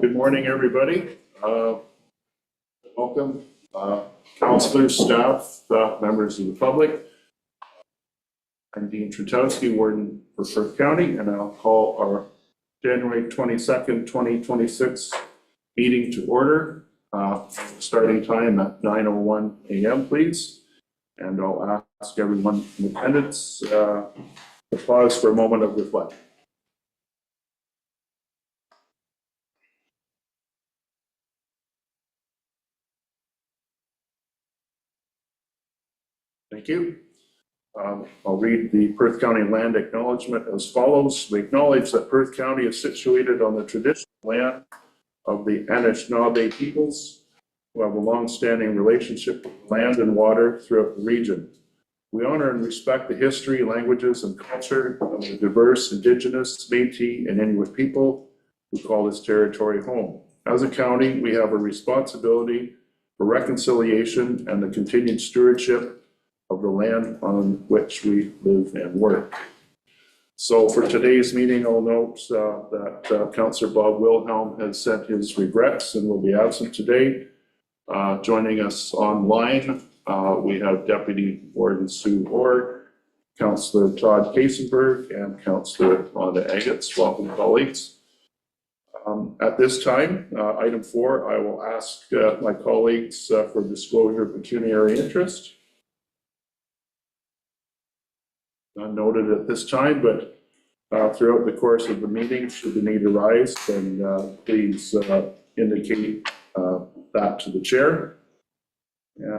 Good morning, everybody. Welcome, councilors, staff, members of the public. I'm Dean Trutowski, Warden for Perth County, and I'll call our January 22nd, 2026 meeting to order. Starting time at 9:01 a.m., please. And I'll ask everyone in attendance to pause for a moment of reflection. Thank you. I'll read the Perth County Land Acknowledgement as follows. We acknowledge that Perth County is situated on the traditional land of the Anishinaabe peoples, who have a long-standing relationship with land and water throughout the region. We honor and respect the history, languages, and culture of the diverse Indigenous, Métis, and Inuit people who call this territory home. As a county, we have a responsibility for reconciliation and the continued stewardship of the land on which we live and work. So for today's meeting, I'll note that Councillor Bob Wilhelm has sent his regrets and will be absent today. Joining us online, we have Deputy Warden Sue Orr, Councillor Todd Kasenberg, and Councillor Rhonda Agates. Welcome, colleagues. At this time, item 4, I will ask my colleagues for disclosure of pecuniary interest. Not noted at this time, but throughout the course of the meeting, should the need arise, then please indicate that to the chair.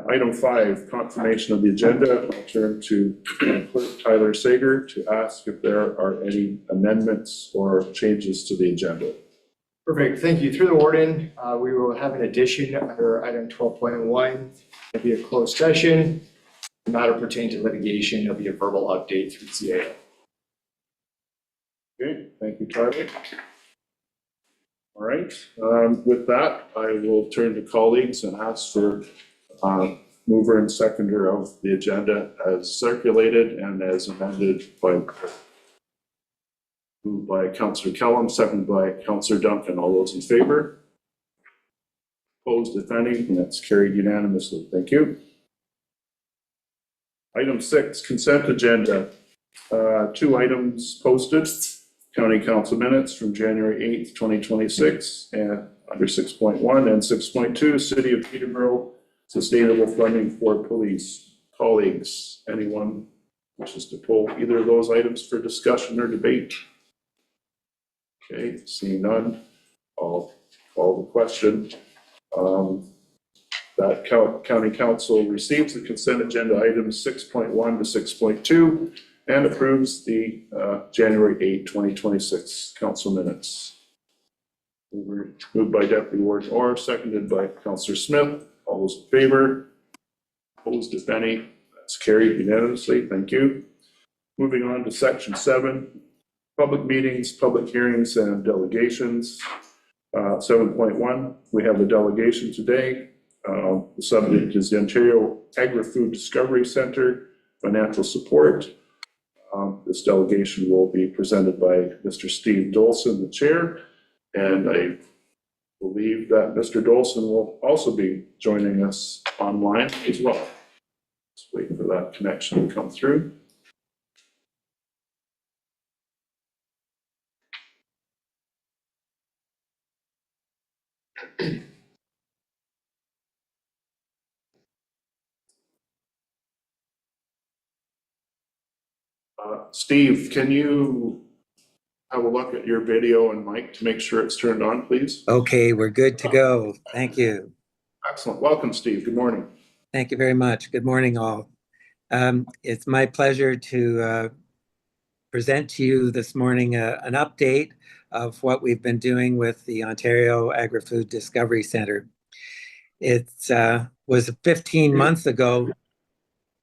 Item 5, confirmation of the agenda. I'll turn to Clerk Tyler Sager to ask if there are any amendments or changes to the agenda. Perfect. Thank you. Through the warden, we will have an addition under item 12.1. It'll be a closed session. The matter pertaining to litigation, there'll be a verbal update through CAO. Okay, thank you, Tyler. All right, with that, I will turn to colleagues and ask for mover and seconder of the agenda as circulated and as amended moved by Councillor Kellum, seconded by Councillor Duncan. All those in favor? Opposed, if any? And that's carried unanimously. Thank you. Item 6, consent agenda. 2 items posted. County Council minutes from January 8th, 2026, and under 6.1 and 6.2, City of Peterborough, Sustainable Funding for Police. Colleagues, anyone wishes to pull either of those items for discussion or debate? Okay, seeing none, I'll call the question. That County Council receives the consent agenda items 6.1 to 6.2 and approves the January 8, 2026 council minutes. Moved by Deputy Warden Orr, seconded by Councillor Smith. All those in favor? Opposed, if any? That's carried unanimously. Thank you. Moving on to section 7, public meetings, public hearings, and delegations. 7.1, we have a delegation today. The subject is the Ontario Agri-Food Discovery Centre financial support. This delegation will be presented by Mr. Steve Dolson, the chair, and I believe that Mr. Dolson will also be joining us online as well. Just waiting for that connection to come through. Steve, can you have a look at your video and mic to make sure it's turned on, please? Okay, we're good to go. Thank you. Excellent. Welcome, Steve. Good morning. Thank you very much. Good morning, all. It's my pleasure to present to you this morning an update of what we've been doing with the Ontario Agri-Food Discovery Centre. It was 15 months ago.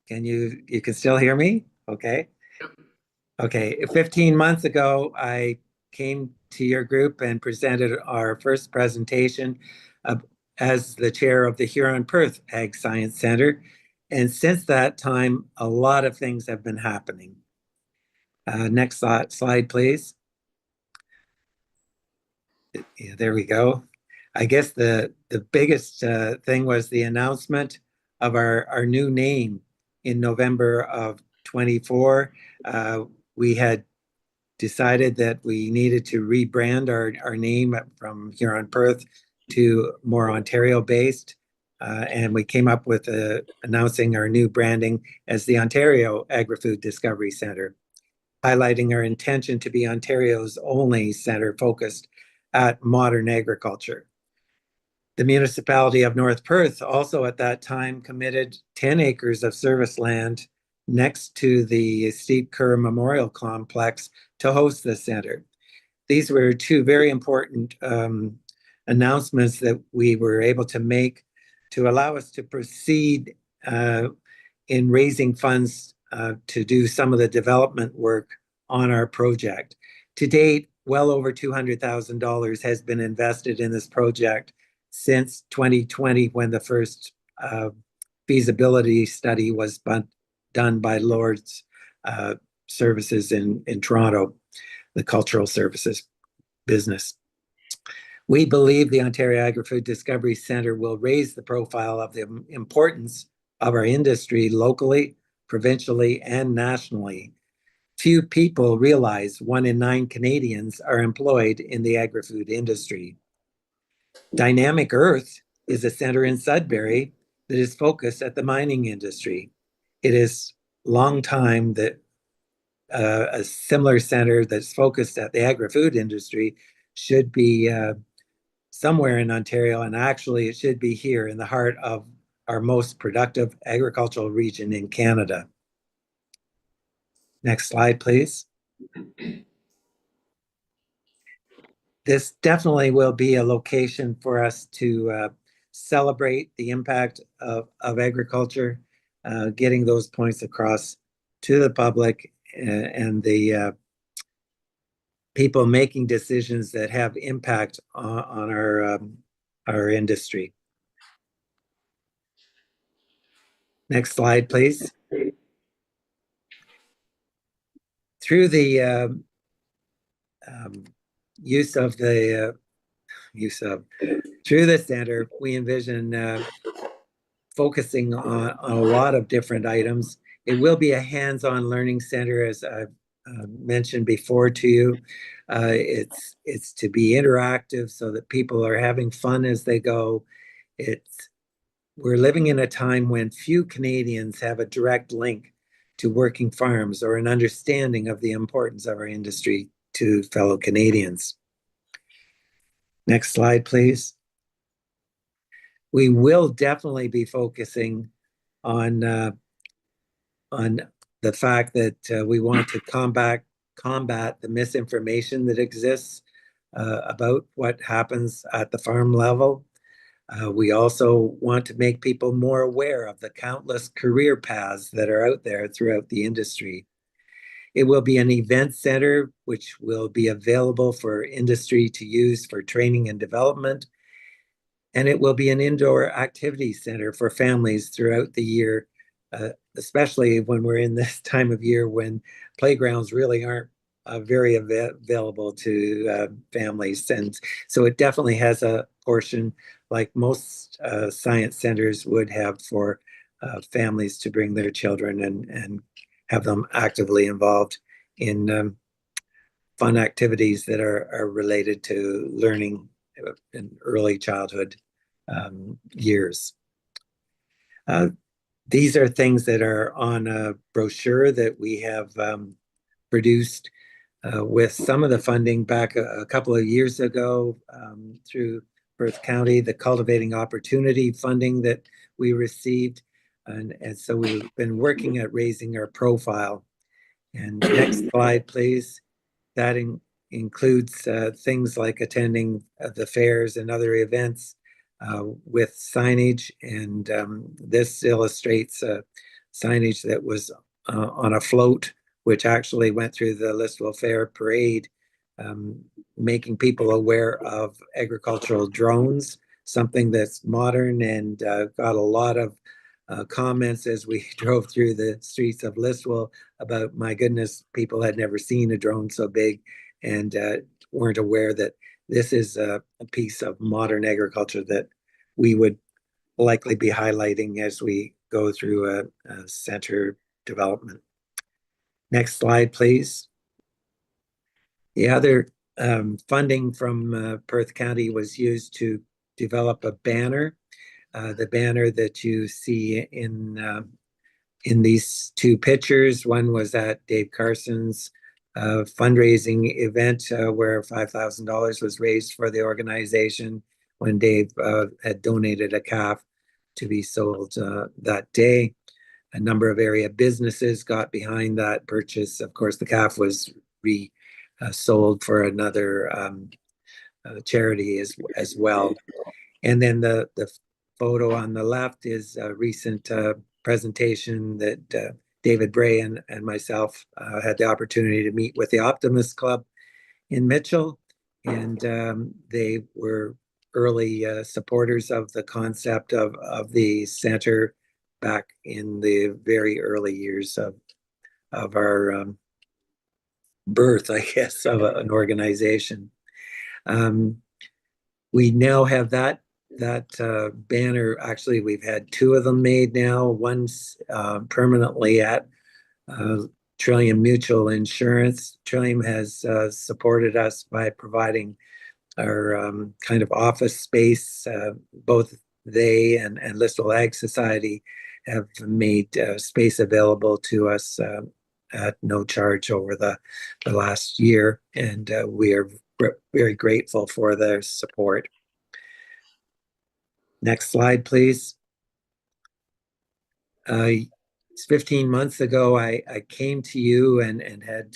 You can still hear me? Okay. Okay, 15 months ago, I came to your group and presented our first presentation as the chair of the Huron-Perth Ag Science Centre. And since that time, a lot of things have been happening. Next slide, please. Yeah, there we go. I guess the biggest thing was the announcement of our new name in November of 24. We had decided that we needed to rebrand our name from here on Perth to more Ontario based. And we came up with announcing our new branding as the Ontario Agri-Food Discovery Centre, highlighting our intention to be Ontario's only centre focused at modern agriculture. The municipality of North Perth also at that time committed 10 acres of service land next to the Steve Kerr Memorial Complex to host the center. These were two very important announcements that we were able to make to allow us to proceed in raising funds to do some of the development work on our project. To date, well over $200,000 has been invested in this project since 2020, when the first feasibility study was done by Lord's Services in Toronto, the cultural services business. We believe the Ontario Agri-Food Discovery Centre will raise the profile of the importance of our industry locally, provincially, and nationally. Few people realize 1 in 9 Canadians are employed in the agri-food industry. Dynamic Earth is a center in Sudbury that is focused at the mining industry. It is long time that a similar center that's focused at the agri-food industry should be somewhere in Ontario, and actually it should be here in the heart of our most productive agricultural region in Canada. Next slide, please. This definitely will be a location for us to celebrate the impact of agriculture, getting those points across to the public and the people making decisions that have impact on our industry. Next slide, please. Through the through the center, we envision focusing on a lot of different items. It will be a hands-on learning center, as I've mentioned before to you. It's to be interactive so that people are having fun as they go. We're living in a time when few Canadians have a direct link to working farms or an understanding of the importance of our industry to fellow Canadians. Next slide, please. We will definitely be focusing on the fact that we want to combat the misinformation that exists about what happens at the farm level. We also want to make people more aware of the countless career paths that are out there throughout the industry. It will be an event center which will be available for industry to use for training and development. And it will be an indoor activity center for families throughout the year, especially when we're in this time of year when playgrounds really aren't very available to families. And so it definitely has a portion, like most science centers would have, for families to bring their children and have them actively involved in fun activities that are related to learning in early childhood years. These are things that are on a brochure that we have produced with some of the funding back a couple of years ago through Perth County, the Cultivating Opportunity funding that we received. And so we've been working at raising our profile. And next slide, please. That includes things like attending the fairs and other events with signage. And this illustrates signage that was on a float, which actually went through the Listowel Fair parade, making people aware of agricultural drones, something that's modern and got a lot of comments as we drove through the streets of Listowel about, my goodness, people had never seen a drone so big and weren't aware that this is a piece of modern agriculture that we would likely be highlighting as we go through a center development. Next slide, please. The other funding from Perth County was used to develop a banner. The banner that you see in these two pictures, one was at Dave Carson's fundraising event where $5,000 was raised for the organization when Dave had donated a calf to be sold that day. A number of area businesses got behind that purchase. Of course, the calf was sold for another charity as well. And then the photo on the left is a recent presentation that David Bray and myself had the opportunity to meet with the Optimist Club in Mitchell. And they were early supporters of the concept of the center back in the very early years of our birth, I guess, of an organization. We now have that banner. Actually, we've had two of them made now. One's permanently at Trillium Mutual Insurance. Trillium has supported us by providing our kind of office space. Both they and Listowel Ag Society have made space available to us at no charge over the last year, and we are very grateful for their support. Next slide, please. It's 15 months ago, I came to you and had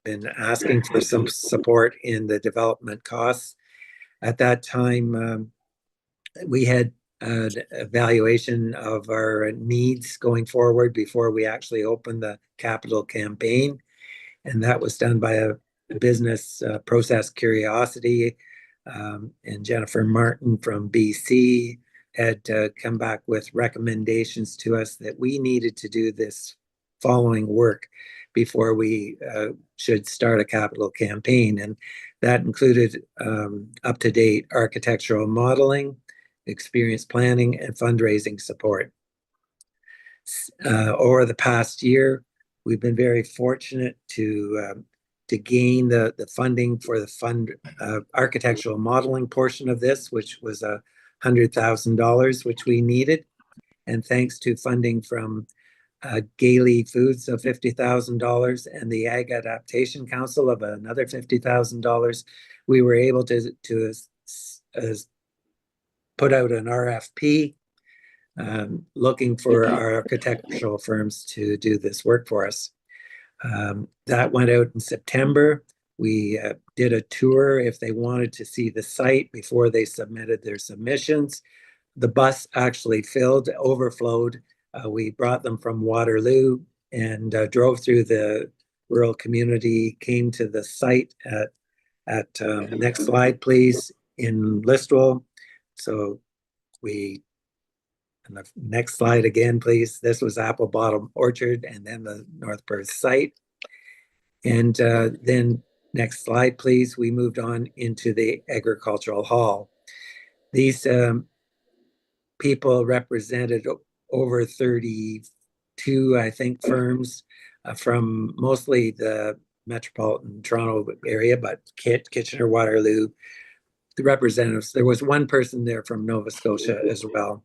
been asking for some support in the development costs. At that time, we had an evaluation of our needs going forward before we actually opened the capital campaign. And that was done by a business Process Curiosity. And Jennifer Martin from BC had come back with recommendations to us that we needed to do this following work before we should start a capital campaign. And that included up-to-date architectural modeling, experience planning, and fundraising support. Over the past year, we've been very fortunate to gain the funding for the architectural modeling portion of this, which was $100,000, which we needed. And thanks to funding from Gailey Foods of $50,000 and the Ag Adaptation Council of another $50,000, we were able to put out an RFP looking for our architectural firms to do this work for us. That went out in September. We did a tour if they wanted to see the site before they submitted their submissions. The bus actually overflowed. We brought them from Waterloo and drove through the rural community, came to the site at next slide, please, in Listowel. So and the next slide again, please. This was Apple Bottom Orchard and then the North Perth site. And then next slide, please. We moved on into the agricultural hall. These people represented over 32, I think, firms from mostly the metropolitan Toronto area, but Kitchener, Waterloo, the representatives. There was one person there from Nova Scotia as well.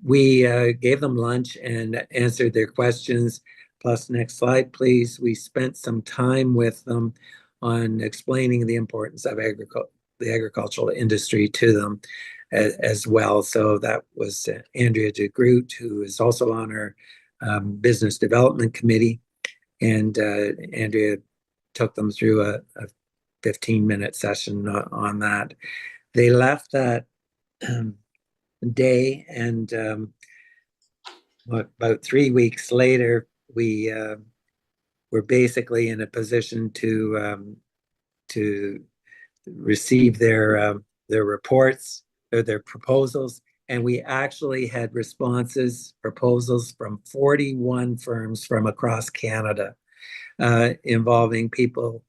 We gave them lunch and answered their questions. Plus, next slide, please. We spent some time with them on explaining the importance of the agricultural industry to them as well. So that was Andrea de Groot, who is also on our business development committee. And Andrea took them through a 15-minute session on that. They left that day, and about 3 weeks later, we were basically in a position to receive their reports or their proposals, and we actually had proposals from 41 firms from across Canada, involving people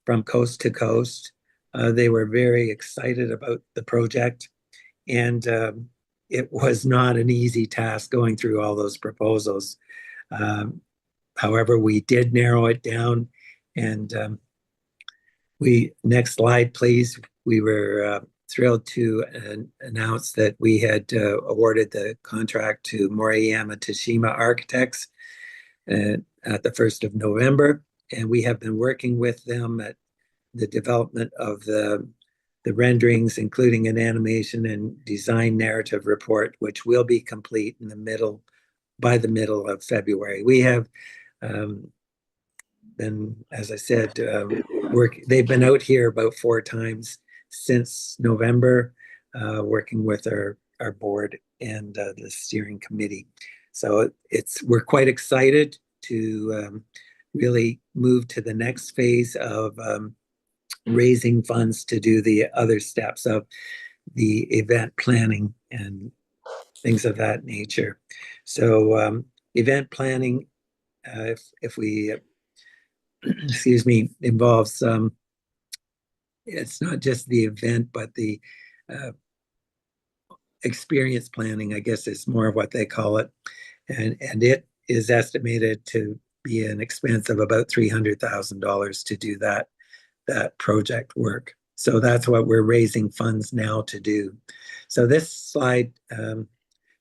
from coast to coast. They were very excited about the project, and it was not an easy task going through all those proposals. However, we did narrow it down, and next slide, please. We were thrilled to announce that we had awarded the contract to Moriyama Tashima Architects at the 1st of November, and we have been working with them at the development of the renderings, including an animation and design narrative report, which will be complete by the middle of February. We have been, as I said, they've been out here about 4 times since November, working with our board and the steering committee. So we're quite excited to really move to the next phase of raising funds to do the other steps of the event planning and things of that nature. So event planning, if we excuse me, involves it's not just the event, but the experience planning, I guess is more of what they call it. And it is estimated to be an expense of about $300,000 to do that project work. So that's what we're raising funds now to do. So this slide, the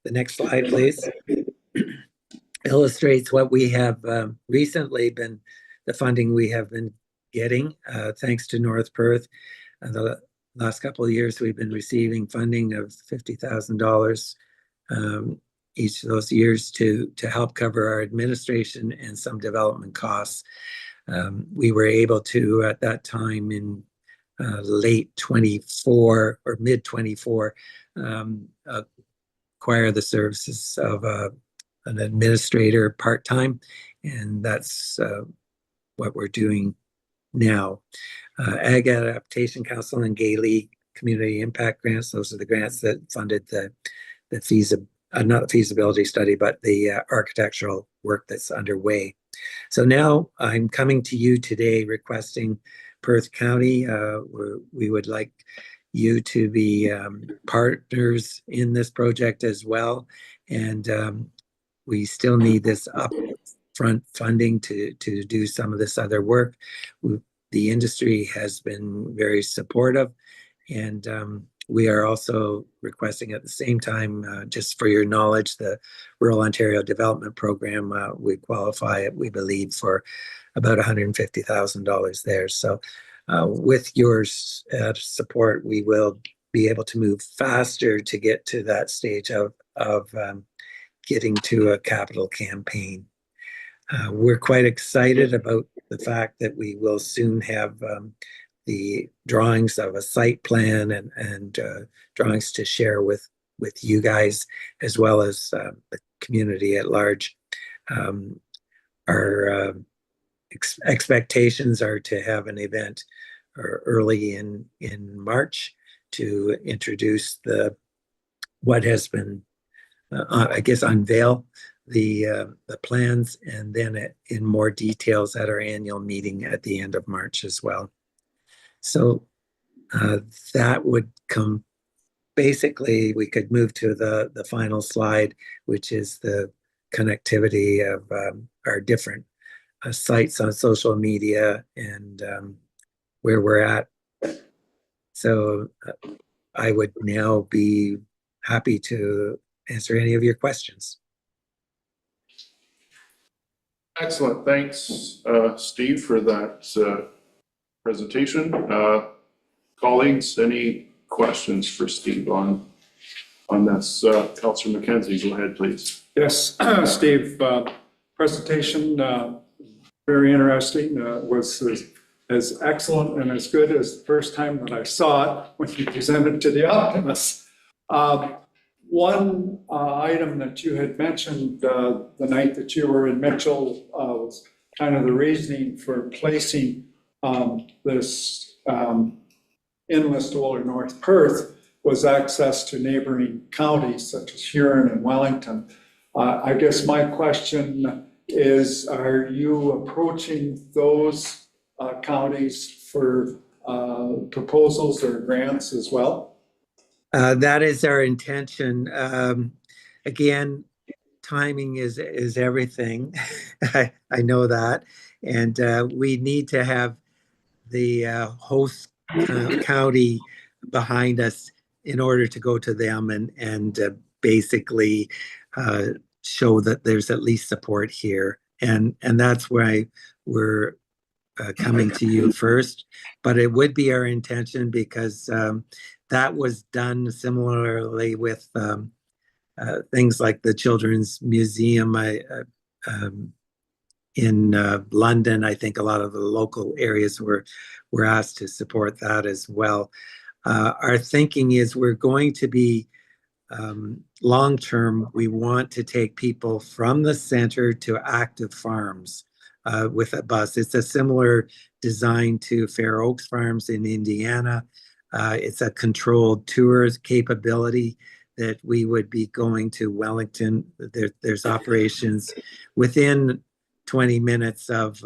next slide, please, illustrates what we have recently been, the funding we have been getting, thanks to North Perth. The last couple of years, we've been receiving funding of $50,000 each of those years to help cover our administration and some development costs. We were able to, at that time in late 24 or mid 24, acquire the services of an administrator part-time, and that's what we're doing now. Ag Adaptation Council and Gay League Community Impact Grants, those are the grants that funded the not the feasibility study, but the architectural work that's underway. So now I'm coming to you today requesting Perth County, we would like you to be partners in this project as well. And we still need this upfront funding to do some of this other work. The industry has been very supportive, and we are also requesting at the same time, just for your knowledge, the Rural Ontario Development Program, we qualify, we believe, for about $150,000 there. So with your support, we will be able to move faster to get to that stage of getting to a capital campaign. We're quite excited about the fact that we will soon have the drawings of a site plan and drawings to share with you guys, as well as the community at large. Our expectations are to have an event early in March to introduce what has been, I guess, unveil the plans, and then in more details at our annual meeting at the end of March as well. So that would come, basically, we could move to the final slide, which is the connectivity of our different sites on social media and where we're at. So I would now be happy to answer any of your questions. Excellent. Thanks, Steve, for that presentation. Colleagues, any questions for Steve on this? Councillor McKenzie, go ahead, please. Yes, Steve, presentation, very interesting. Was as excellent and as good as the first time that I saw it when you presented to the optimists. One item that you had mentioned the night that you were in Mitchell was kind of the reasoning for placing this inlet over North Perth was access to neighboring counties such as Huron and Wellington. I guess my question is, are you approaching those counties for proposals or grants as well? That is our intention. Again, timing is everything. I know that, and we need to have the host county behind us in order to go to them and basically uh, show that there's at least support here, and that's why we're coming to you first. But it would be our intention because that was done similarly with things like the Children's Museum. In London, I think a lot of the local areas were asked to support that as well. Our thinking is we're going to be long term. We want to take people from the center to active farms with a bus. It's a similar design to Fair Oaks Farms in Indiana. It's a controlled tours capability that we would be going to Wellington. There's operations within 20 minutes of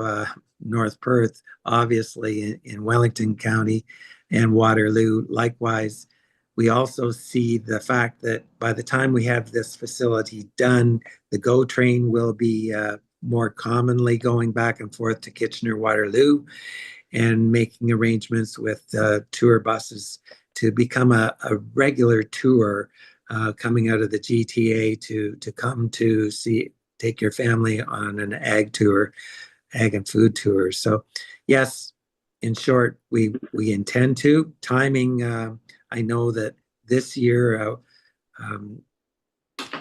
North Perth, obviously in Wellington County and Waterloo. Likewise, we also see the fact that by the time we have this facility done, the GO train will be more commonly going back and forth to Kitchener-Waterloo and making arrangements with tour buses to become a regular tour coming out of the GTA to come to take your family on an ag tour, ag and food tour. So yes, in short, we intend to. Timing, I know that this year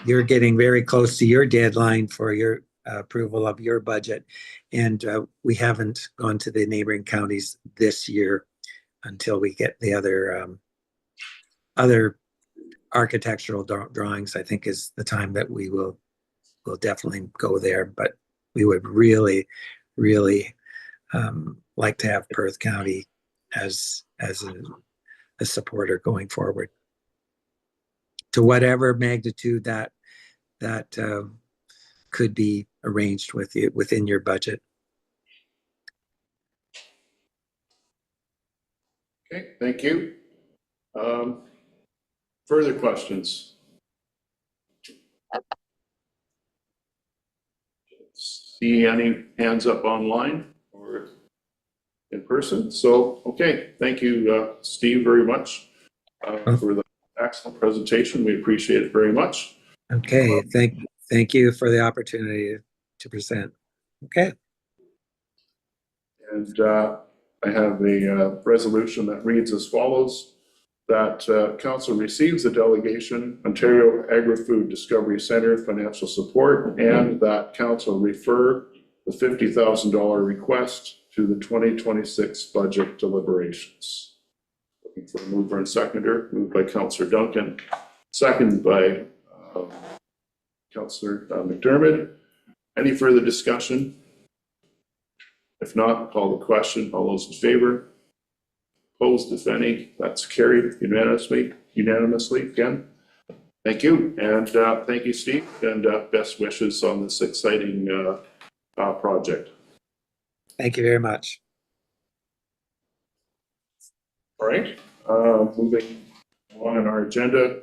you're getting very close to your deadline for your approval of your budget, and we haven't gone to the neighboring counties this year until we get the other architectural drawings. I think is the time that we'll definitely go there, but we would really like to have Perth County as a supporter going forward to whatever magnitude that could be arranged with you within your budget. Okay, thank you. Further questions? See any hands up online or in person? So, okay, thank you, Steve, very much for the excellent presentation. We appreciate it very much. Okay, thank you for the opportunity to present. Okay. And I have a resolution that reads as follows, that council receives a delegation, Ontario Agri-Food Discovery Centre financial support, and that council refer the $50,000 request to the 2026 budget deliberations. Looking for a mover and seconder. Moved by Councillor Duncan, seconded by Councillor McDermott. Any further discussion? If not, call the question. All those in favor? Opposed, if any? That's carried unanimously again. Thank you. And thank you, Steve, and best wishes on this exciting project. Thank you very much. All right, moving on in our agenda,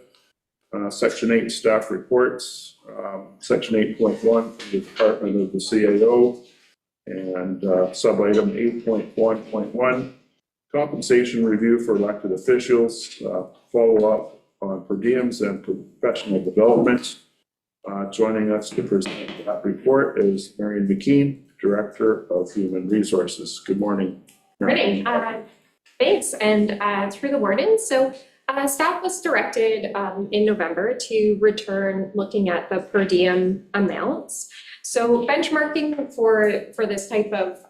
Section 8 staff reports, Section 8.1 from the Department of the CAO, and sub-item 8.1.1, compensation review for elected officials, follow-up on per diems and professional development. Joining us to present that report is Marion McKean, Director of Human Resources. Good morning. Morning. Thanks, and through the warden. So staff was directed in November to return looking at the per diem amounts. So benchmarking for this type of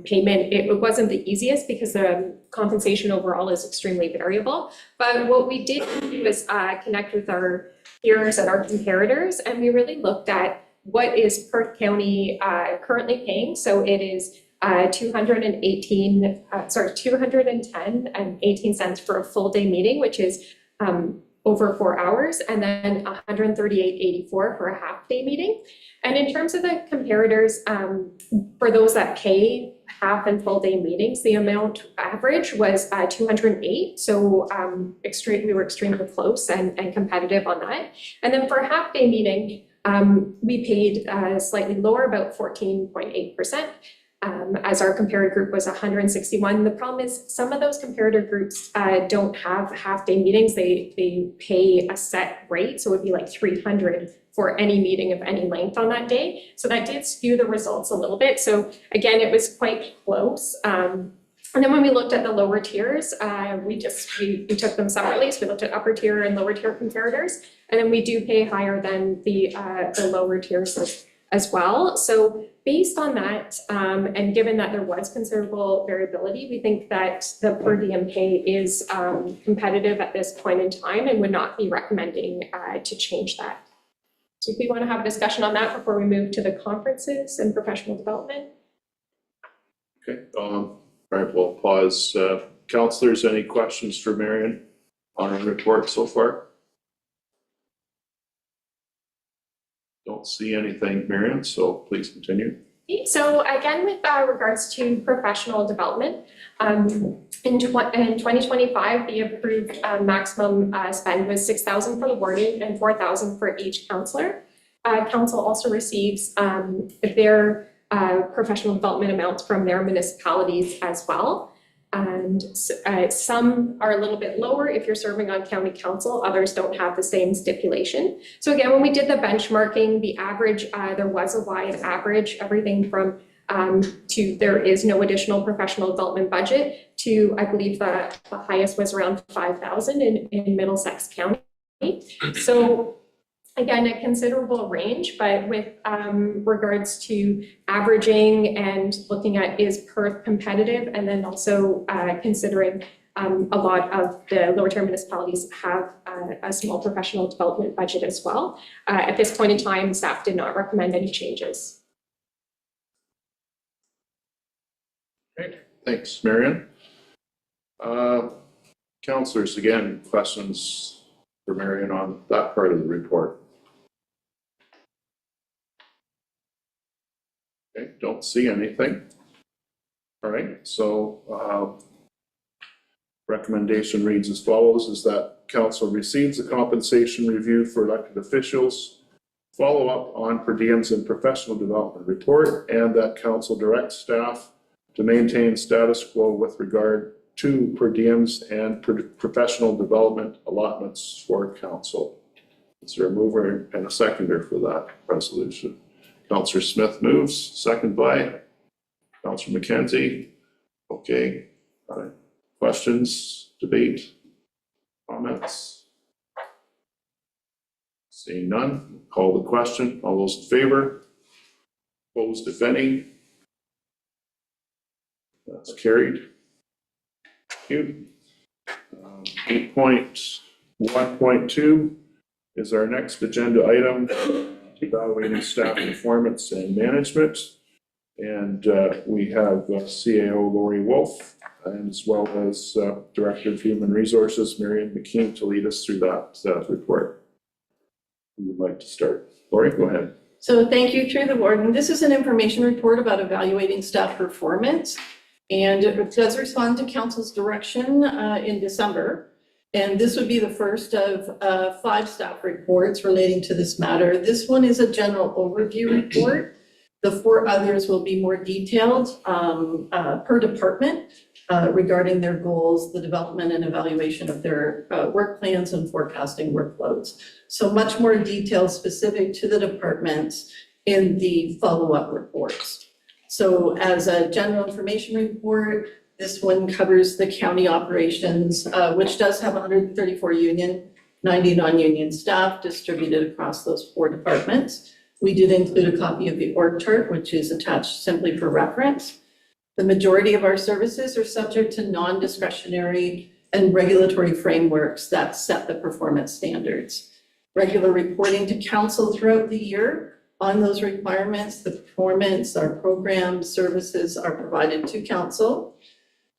payment, it wasn't the easiest because the compensation overall is extremely variable. But what we did do was connect with our peers and our comparators, and we really looked at what is Perth County currently paying. So it is 210 and 18 cents for a full day meeting, which is over 4 hours, and then 138.84 for a half day meeting. And in terms of the comparators, for those that pay half and full day meetings, the amount average was 208. So we were extremely close and competitive on that. And then for a half day meeting, we paid slightly lower, about 14.8%. As our comparator group was 161. The problem is some of those comparator groups don't have half-day meetings. They pay a set rate, so it would be like 300 for any meeting of any length on that day. So that did skew the results a little bit. So again, it was quite close. And then when we looked at the lower tiers, we took them separately. So we looked at upper tier and lower tier comparators, and then we do pay higher than the lower tiers as well. So based on that, and given that there was considerable variability, we think that the per diem pay is competitive at this point in time and would not be recommending to change that. So if we want to have a discussion on that before we move to the conferences and professional development. Okay, all right, we'll pause. Councillors, any questions for Marion on her report so far? Don't see anything, Marion, so please continue. So again, with regards to professional development, in 2025, the approved maximum spend was $6,000 for the warden and $4,000 for each councillor. Council also receives their professional development amounts from their municipalities as well. And some are a little bit lower if you're serving on county council, others don't have the same stipulation. So again, when we did the benchmarking, the average, there was a wide average, everything from to there is no additional professional development budget to, I believe the highest was around 5,000 in Middlesex County. So again, a considerable range, but with regards to averaging and looking at is Perth competitive, and then also considering a lot of the lower tier municipalities have a small professional development budget as well. At this point in time, staff did not recommend any changes. Okay, thanks, Marion. Councillors, again, questions for Marion on that part of the report? Okay, don't see anything. All right, so recommendation reads as follows, is that council receives a compensation review for elected officials, follow up on per diems and professional development report, and that council directs staff to maintain status quo with regard to per diems and professional development allotments for council. Is there a mover and a seconder for that resolution? Councillor Smith moves, second by Councillor McKenzie. Okay, all right. Questions, debate, comments? Seeing none, call the question. All those in favor? Opposed, if any? That's carried. Thank you. 8.1.2 is our next agenda item, evaluating staff performance and management. And we have CAO Lori Wolf, and as well as Director of Human Resources, Marion McKean, to lead us through that report. Who would like to start? Lori, go ahead. So thank you, through the warden. This is an information report about evaluating staff performance. And it does respond to council's direction in December. And this would be the first of 5 staff reports relating to this matter. This one is a general overview report. The 4 others will be more detailed per department regarding their goals, the development and evaluation of their work plans and forecasting workloads. So much more detail specific to the departments in the follow-up reports. So as a general information report, this one covers the county operations, which does have 134 union, 90 non-union staff distributed across those 4 departments. We did include a copy of the org chart, which is attached simply for reference. The majority of our services are subject to non-discretionary and regulatory frameworks that set the performance standards. Regular reporting to council throughout the year on those requirements, the performance, our programs, services are provided to council.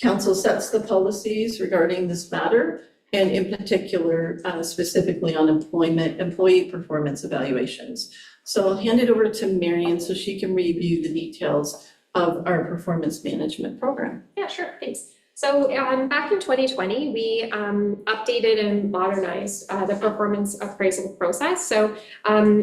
Council sets the policies regarding this matter, and in particular, specifically on employee performance evaluations. So I'll hand it over to Marion so she can review the details of our performance management program. Yeah, sure, thanks. So back in 2020, we updated and modernized the performance appraisal process. So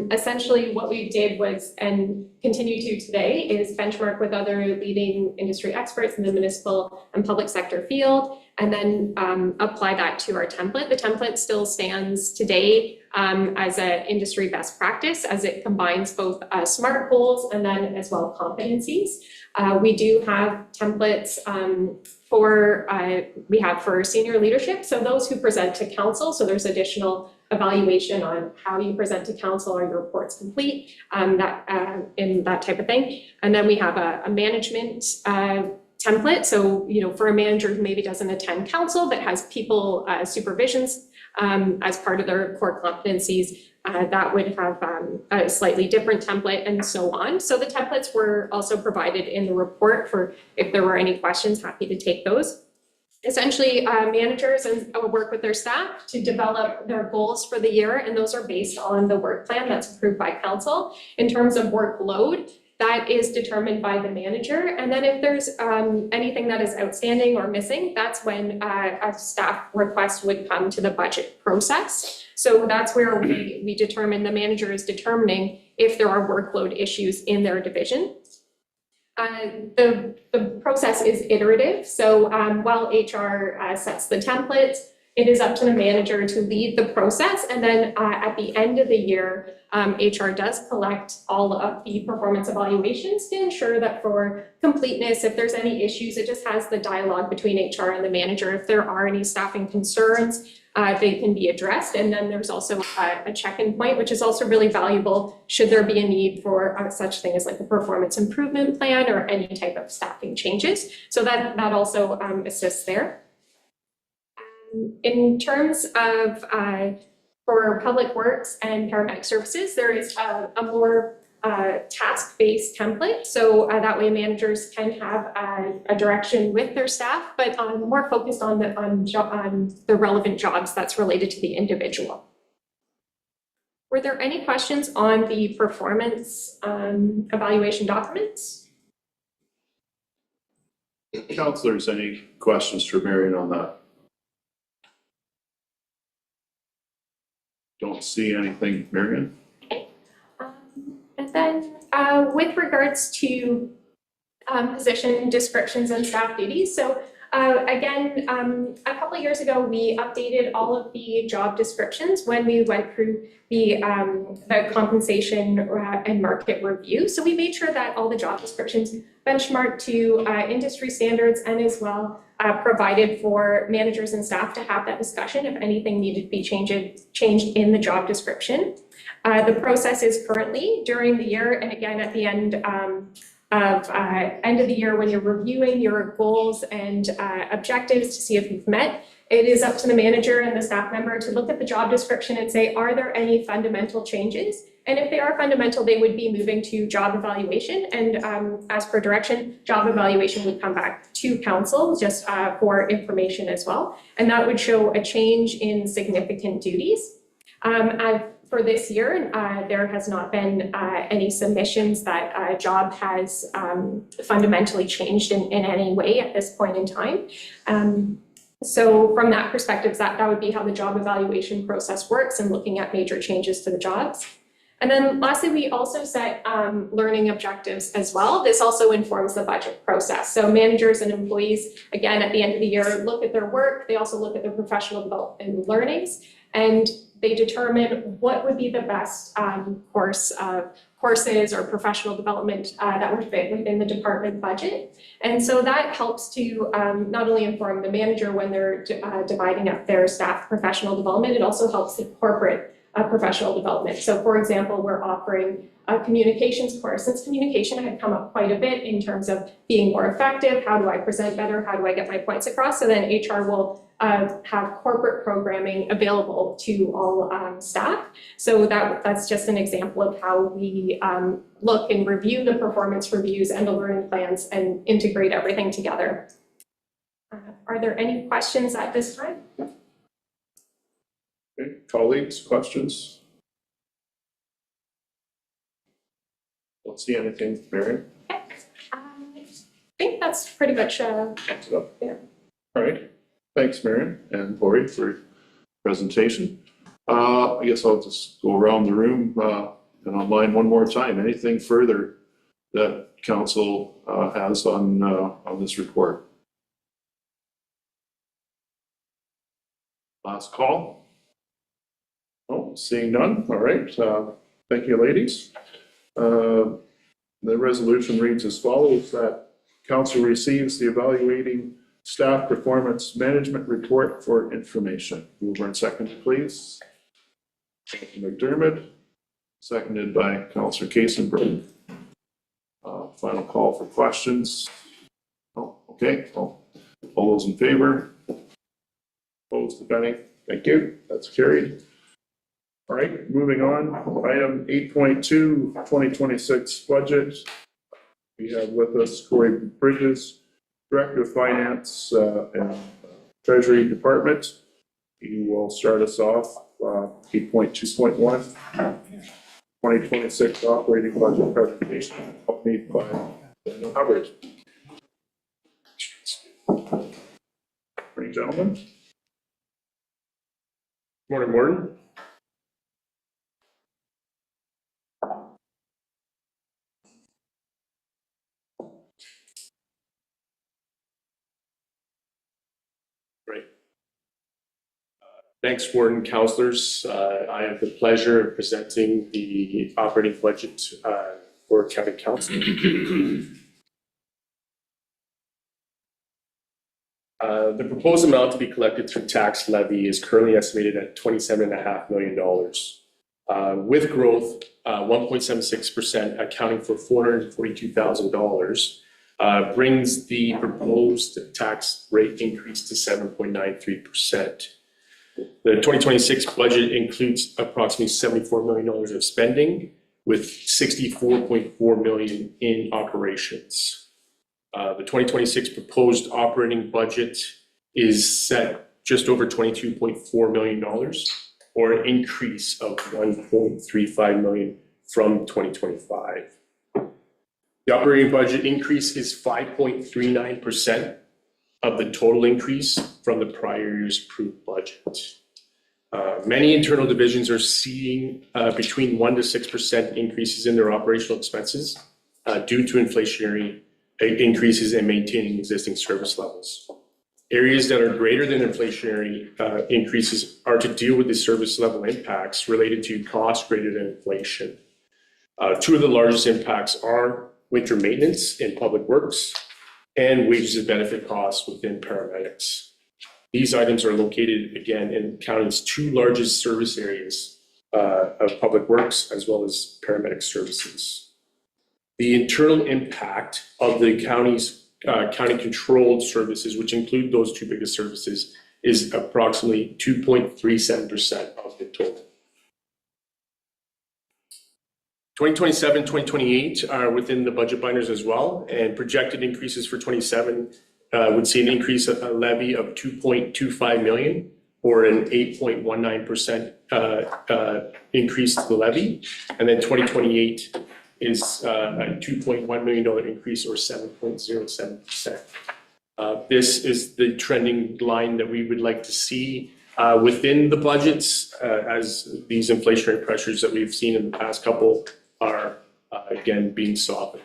essentially what we did was, and continue to today, is benchmark with other leading industry experts in the municipal and public sector field, and then apply that to our template. The template still stands today as an industry best practice, as it combines both SMART goals and then as well competencies. We do have templates we have for senior leadership, so those who present to council, so there's additional evaluation on how you present to council, are your reports complete, in that type of thing. And then we have a management template, so for a manager who maybe doesn't attend council but has people supervisions as part of their core competencies, that would have a slightly different template, and so on. So the templates were also provided in the report for if there were any questions, happy to take those. Essentially, managers work with their staff to develop their goals for the year, and those are based on the work plan that's approved by council. In terms of workload, that is determined by the manager. And then if there's anything that is outstanding or missing, that's when a staff request would come to the budget process. So that's where we determine, the manager is determining if there are workload issues in their division. The process is iterative. So while HR sets the templates, it is up to the manager to lead the process. And then at the end of the year, HR does collect all of the performance evaluations to ensure that for completeness, if there's any issues, it just has the dialogue between HR and the manager. If there are any staffing concerns, they can be addressed. And then there's also a check-in point, which is also really valuable should there be a need for such thing as like a performance improvement plan or any type of staffing changes. So that also assists there. In terms of for public works and paramedic services, there is a more task-based template. So that way managers can have a direction with their staff, but more focused on the relevant jobs that's related to the individual. Were there any questions on the performance evaluation documents? Councillors, any questions for Marion on that? Don't see anything, Marion. Okay. And then with regards to position descriptions and staff duties, so again, a couple of years ago, we updated all of the job descriptions when we went through the compensation and market review. So we made sure that all the job descriptions benchmarked to industry standards, and as well provided for managers and staff to have that discussion if anything needed to be changed in the job description. The process is currently during the year, and again at the end of the year when you're reviewing your goals and objectives to see if you've met, it is up to the manager and the staff member to look at the job description and say, are there any fundamental changes? And if they are fundamental, they would be moving to job evaluation. And as per direction, job evaluation would come back to council just for information as well. And that would show a change in significant duties. For this year, there has not been any submissions that a job has fundamentally changed in any way at this point in time. So from that perspective, that would be how the job evaluation process works and looking at major changes to the jobs. And then lastly, we also set learning objectives as well. This also informs the budget process. So managers and employees, again, at the end of the year, look at their work. They also look at their professional development and learnings, and they determine what would be the best courses or professional development that would fit within the department budget. And so that helps to not only inform the manager when they're dividing up their staff professional development, it also helps the corporate professional development. So for example, we're offering a communications course. Since communication had come up quite a bit in terms of being more effective, how do I present better, how do I get my points across? So then HR will have corporate programming available to all staff. So that's just an example of how we look and review the performance reviews and the learning plans and integrate everything together. Are there any questions at this time? Okay, colleagues, questions? Don't see anything, Marion. that's pretty much, Sums it up. Yeah. All right, thanks, Marion and Lori, for your presentation. I guess I'll just go around the room and online one more time. Anything further that council has on this report? Last call? Oh, seeing none, all right. Thank you, ladies. The resolution reads as follows, that council receives the evaluating staff performance management report for information. Mover and second, please. Councilor McDermott, seconded by Councilor Kasenberg. Final call for questions. Oh, okay. All those in favor? Opposed, if any? Thank you. That's carried. All right, moving on. Item 8.2, 2026 budget. We have with us Corey Bridges, Director of Finance and Treasury Department. He will start us off 8.2.1, 2026 operating budget presentation, accompanied by Daniel Hubbard. Morning, gentlemen. Morning, Morton. Great. Thanks, Warden, councilors. I have the pleasure of presenting the operating budget for County Council. The proposed amount to be collected through tax levy is currently estimated at $27.5 million. With growth, 1.76%, accounting for $442,000, brings the proposed tax rate increase to 7.93%. The 2026 budget includes approximately $74 million of spending, with $64.4 million in operations. The 2026 proposed operating budget is set just over $22.4 million, or an increase of $1.35 million from 2025. The operating budget increase is 5.39% of the total increase from the prior year's approved budget. Many internal divisions are seeing between 1% to 6% increases in their operational expenses due to inflationary increases and maintaining existing service levels. Areas that are greater than inflationary increases are to deal with the service level impacts related to costs greater than inflation. Two of the largest impacts are winter maintenance in public works and wages and benefit costs within paramedics. These items are located again in the county's two largest service areas of public works as well as paramedic services. The internal impact of the county's county-controlled services, which include those two biggest services, is approximately 2.37% of the total. 2027, 2028 are within the budget binders as well, and projected increases for 27 would see an increase of a levy of $2.25 million, or an 8.19% increase to the levy, and then 2028 is a $2.1 million increase, or 7.07%. This is the trending line that we would like to see within the budgets as these inflationary pressures that we've seen in the past couple are again being softened.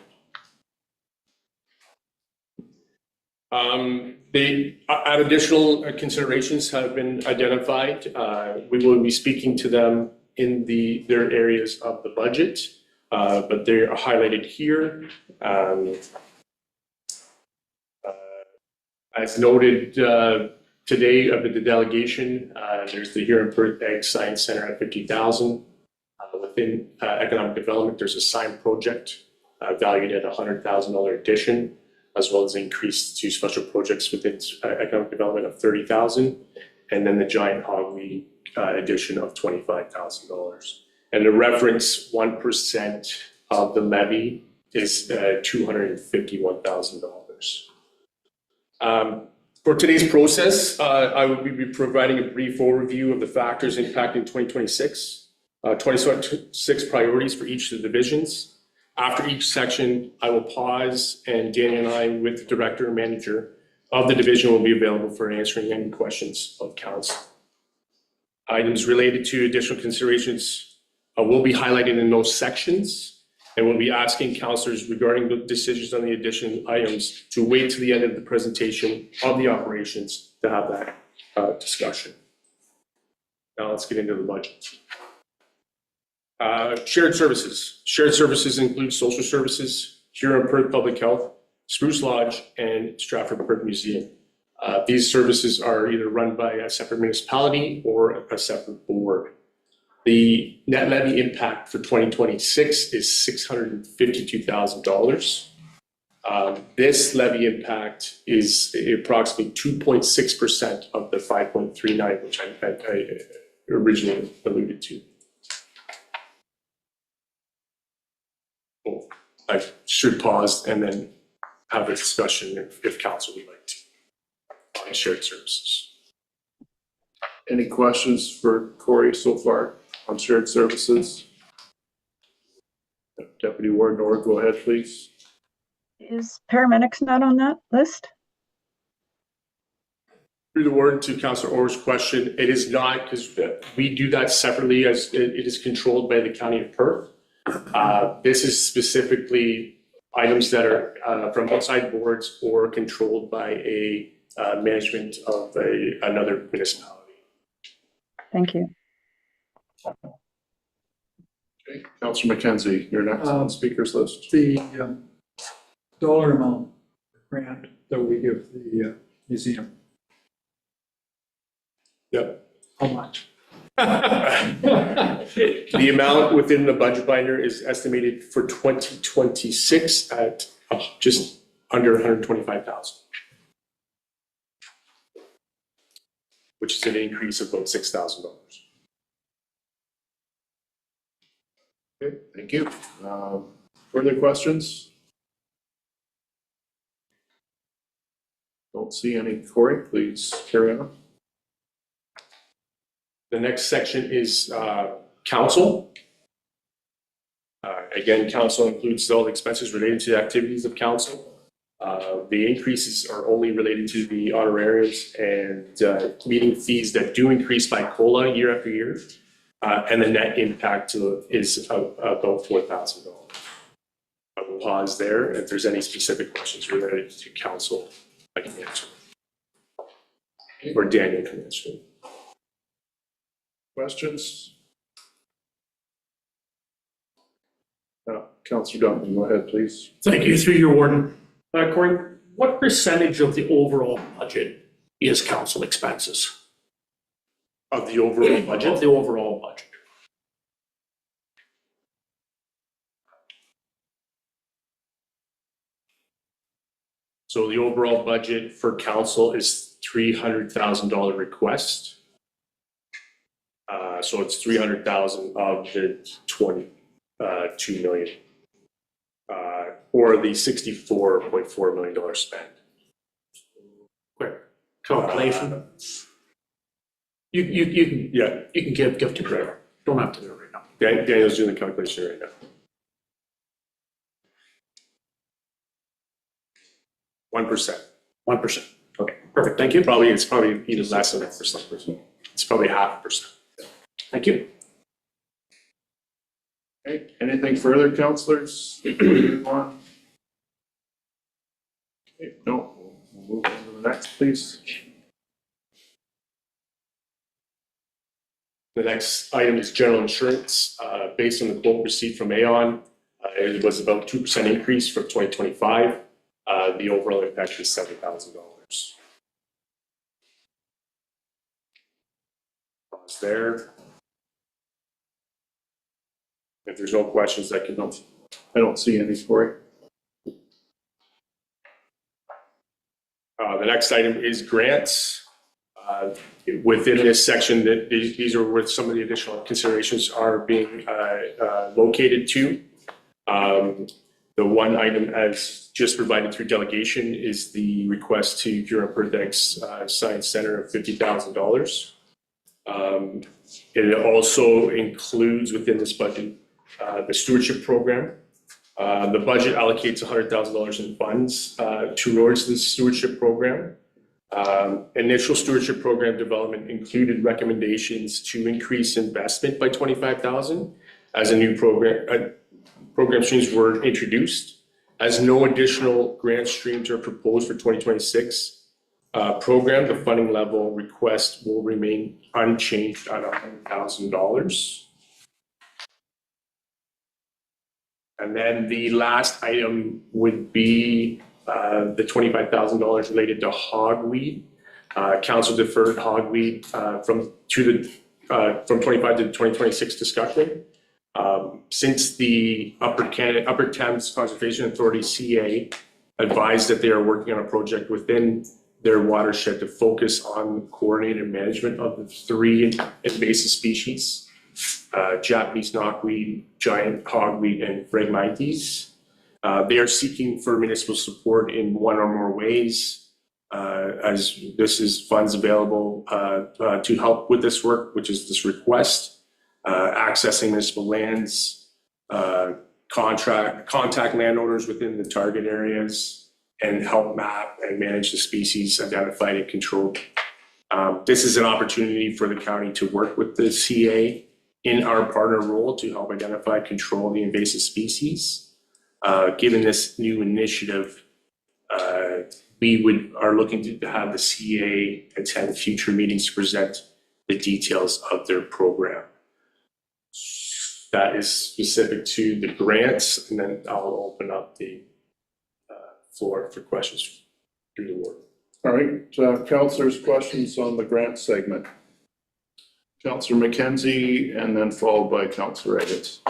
Additional considerations have been identified. We will be speaking to them in their areas of the budget. But they are highlighted here. As noted today of the delegation, there's the Here in Perth Ag Science Center at $50,000. Within economic development, there's a sign project valued at $100,000 addition, as well as increase to special projects within economic development of $30,000, and then the giant hogweed addition of $25,000. And to reference, 1% of the levy is $251,000. For today's process, I will be providing a brief overview of the factors impacting 2026 priorities for each of the divisions. After each section, I will pause and Danny and I, with the director and manager of the division, will be available for answering any questions of council. Items related to additional considerations will be highlighted in those sections, and we'll be asking councillors regarding the decisions on the addition items to wait to the end of the presentation of the operations to have that discussion. Now let's get into the budget. Shared services. Shared services include social services, Huron-Perth Public Health, Spruce Lodge, and Stratford Perth Museum. These services are either run by a separate municipality or a separate board. The net levy impact for 2026 is $652,000. This levy impact is approximately 2.6% of the 5.39, which I originally alluded to. Well, I should pause and then have a discussion if council would like to on shared services. Any questions for Corey so far on shared services? Deputy Warden Orr, go ahead, please. Is paramedics not on that list? Through the word to Councillor Orr's question, it is not, because we do that separately as it is controlled by the County of Perth. This is specifically items that are from outside boards or controlled by a management of another municipality. Thank you. Okay, Councillor McKenzie, you're next on the speakers list. The dollar amount grant that we give the museum, Yep. how much? The amount within the budget binder is estimated for 2026 at just under 125,000, which is an increase of about $6,000. Okay, thank you. Further questions? Don't see any. Corey, please carry on. The next section is council. Again, council includes all the expenses related to the activities of council. The increases are only related to the honorariums and meeting fees that do increase by COLA year after year. And the net impact is about $4,000. I will pause there. If there's any specific questions related to council, I can answer. Or Daniel can answer. Questions? Councillor Duncan, go ahead, please. Thank you, through your warden. Corey, what percentage of the overall budget is council expenses? Of the overall budget? Of the overall budget. So the overall budget for council is $300,000 request. So it's 300,000 of the 22 million, or the $64.4 million spend. Quick calculation. You can, Yeah, you can give to me. Don't have to do it right now. Daniel's doing the calculation right now. 1%. 1%. Okay, perfect. Thank you. It's probably even less than 1%. It's probably 0.5%. Thank you. Okay, anything further, councillors? Move on. Okay, no, we'll move on to the next, please. The next item is general insurance. Based on the quote received from Aon, it was about 2% increase for 2025. The overall impact is $7,000. Pause there. If there's no questions, I don't see any, Corey. The next item is grants. Within this section, these are where some of the additional considerations are being located to. The one item as just provided through delegation is the request to Huron-Perth Science Center of $50,000. It also includes within this budget the stewardship program The budget allocates $100,000 in funds towards this stewardship program. Initial stewardship program development included recommendations to increase investment by $25,000 as a new program streams were introduced. As no additional grant streams are proposed for 2026 program, the funding level request will remain unchanged at $100,000. And then the last item would be the $25,000 related to hogweed. Council deferred hogweed from 25 to the 2026 discussion. Since the Upper Thames Conservation Authority CA advised that they are working on a project within their watershed to focus on coordinated management of the 3 invasive species, Japanese knotweed, giant hogweed, and Phragmites. They are seeking for municipal support in one or more ways, as this is funds available to help with this work, which is this request. Accessing municipal lands, contact landowners within the target areas, and help map and manage the species identified and controlled. This is an opportunity for the county to work with the CA in our partner role to help identify and control the invasive species. Given this new initiative, we are looking to have the CA attend future meetings to present the details of their program. That is specific to the grants, and then I'll open up the floor for questions through the board. All right, councillors, questions on the grant segment? Councillor McKenzie, and then followed by Councillor Eggets.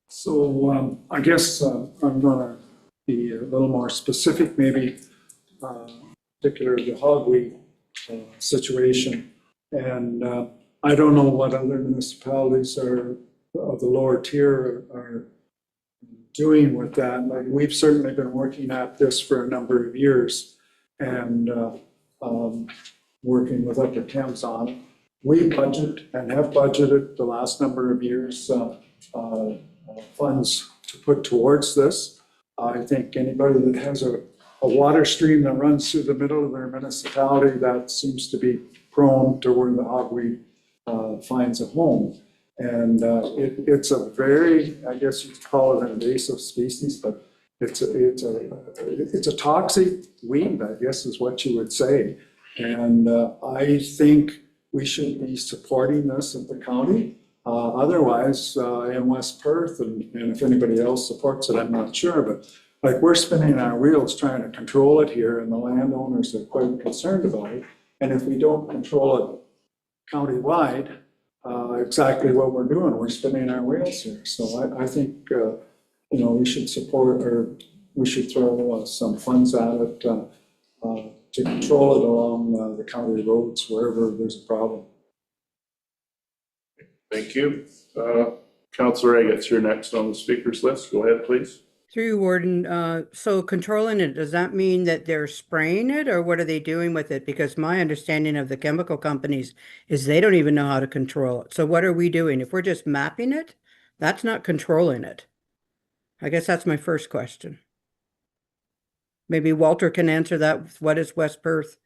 So I guess I'm gonna be a little more specific, maybe particularly the hogweed situation. And I don't know what other municipalities are of the lower tier are doing with that. Like, we've certainly been working at this for a number of years and working with Upper Thames on it. We budget and have budgeted the last number of years funds to put towards this. I think anybody that has a water stream that runs through the middle of their municipality, that seems to be prone to where the hogweed finds a home. And it's a very, I guess you'd call it an invasive species, but it's a toxic weed, I guess is what you would say. And I think we should be supporting this at the county. Otherwise, in West Perth, and if anybody else supports it, I'm not sure, but like, we're spinning our wheels trying to control it here, and the landowners are quite concerned about it. And if we don't control it countywide, exactly what we're doing, we're spinning our wheels here. So I think, we should support, or we should throw some funds at it to control it along the county roads wherever there's a problem. Thank you. Councillor Eggets, you're next on the speakers list. Go ahead, please. Through you, Warden, so controlling it, does that mean that they're spraying it, or what are they doing with it? Because my understanding of the chemical companies is they don't even know how to control it. So what are we doing? If we're just mapping it, that's not controlling it. I guess that's my first question. Maybe Walter can answer that. What is West Perth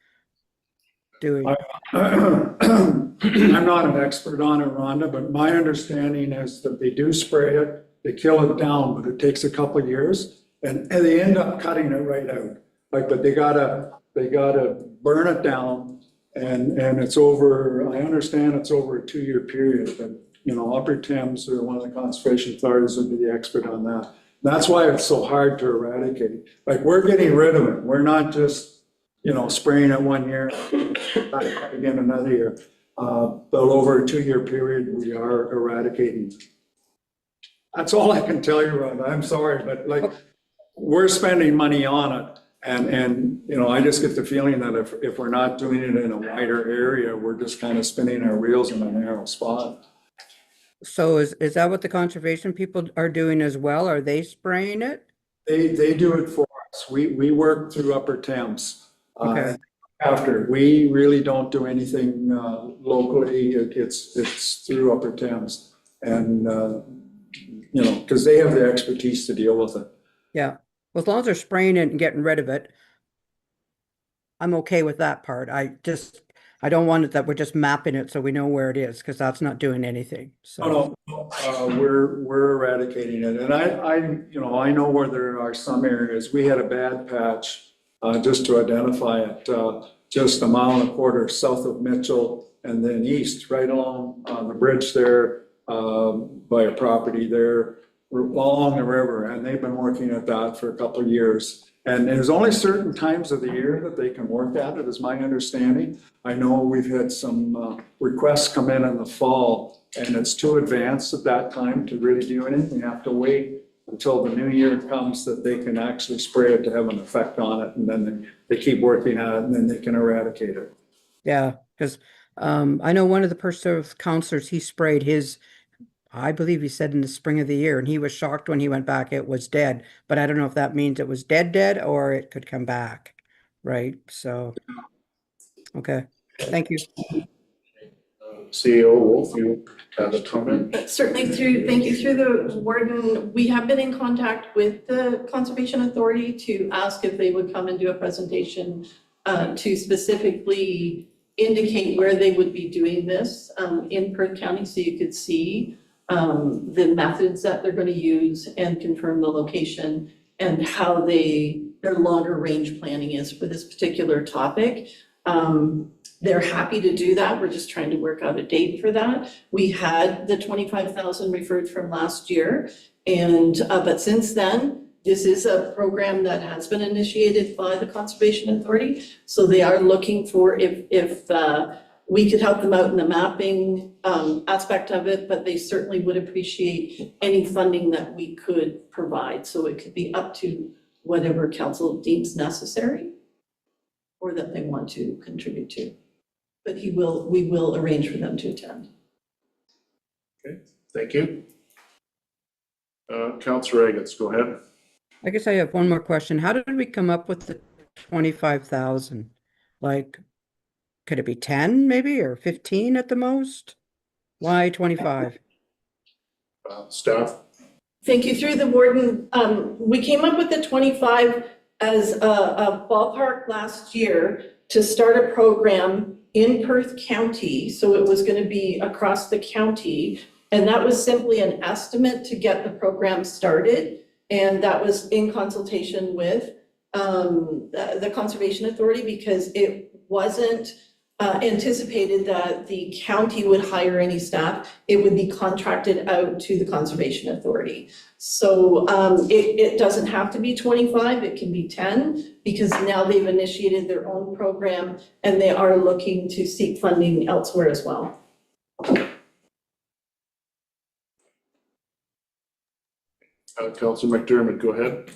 doing? I'm not an expert on it, Rhonda, but my understanding is that they do spray it. They kill it down, but it takes a couple of years, and they end up cutting it right out. Like, but they gotta burn it down, and it's over. I understand it's over a 2-year period, but Upper Thames or one of the conservation authorities would be the expert on that. That's why it's so hard to eradicate. Like, we're getting rid of it. We're not just spraying it 1 year, back again another year. But over a 2-year period, we are eradicating. That's all I can tell you, Rhonda. I'm sorry, but like, we're spending money on it. And I just get the feeling that if we're not doing it in a wider area, we're just kind of spinning our wheels in a narrow spot. So is that what the conservation people are doing as well? Are they spraying it? They do it for us. We work through Upper Thames. Okay. After, we really don't do anything locally. It's through Upper Thames. And you know, because they have the expertise to deal with it. Yeah. Well, as long as they're spraying it and getting rid of it, I'm okay with that part. I don't want it that we're just mapping it so we know where it is, because that's not doing anything. So, Oh, no, we're eradicating it, and you know, I know where there are some areas, we had a bad patch, just to identify it, just a mile and a quarter south of Mitchell, and then east, right along, the bridge there, by a property there, along the river, and they've been working at that for a couple of years. And there's only certain times of the year that they can work at it, is my understanding. I know we've had some requests come in the fall, and it's too advanced at that time to really do anything. You have to wait until the new year comes that they can actually spray it to have an effect on it, and then they keep working at it, and then they can eradicate it. yeah, because I know one of the Perth Service counselors, he sprayed his, I believe he said in the spring of the year, and he was shocked when he went back, it was dead. But I don't know if that means it was dead, or it could come back, right? So, okay, thank you. CEO Wolf, you have a comment? Certainly thank you through the warden. We have been in contact with the Conservation Authority to ask if they would come and do a presentation to specifically indicate where they would be doing this in Perth County, so you could see the methods that they're going to use and confirm the location and how their longer range planning is for this particular topic. They're happy to do that. We're just trying to work out a date for that. We had the 25,000 referred from last year, and but since then, this is a program that has been initiated by the Conservation Authority. So they are looking for if we could help them out in the mapping aspect of it, but they certainly would appreciate any funding that we could provide. So it could be up to whatever council deems necessary or that they want to contribute to. But we will arrange for them to attend. Okay, thank you. Councillor Agates, go ahead. I guess I have one more question. How did we come up with the 25,000? Like, could it be 10 maybe, or 15 at the most? Why 25? Staff? Thank you. Through the warden, we came up with the 25 as a ballpark last year to start a program in Perth County. So it was going to be across the county. And that was simply an estimate to get the program started. And that was in consultation with the Conservation Authority, because it wasn't anticipated that the county would hire any staff. It would be contracted out to the Conservation Authority. So it doesn't have to be 25, it can be 10, because now they've initiated their own program and they are looking to seek funding elsewhere as well. Councillor McDermott, go ahead.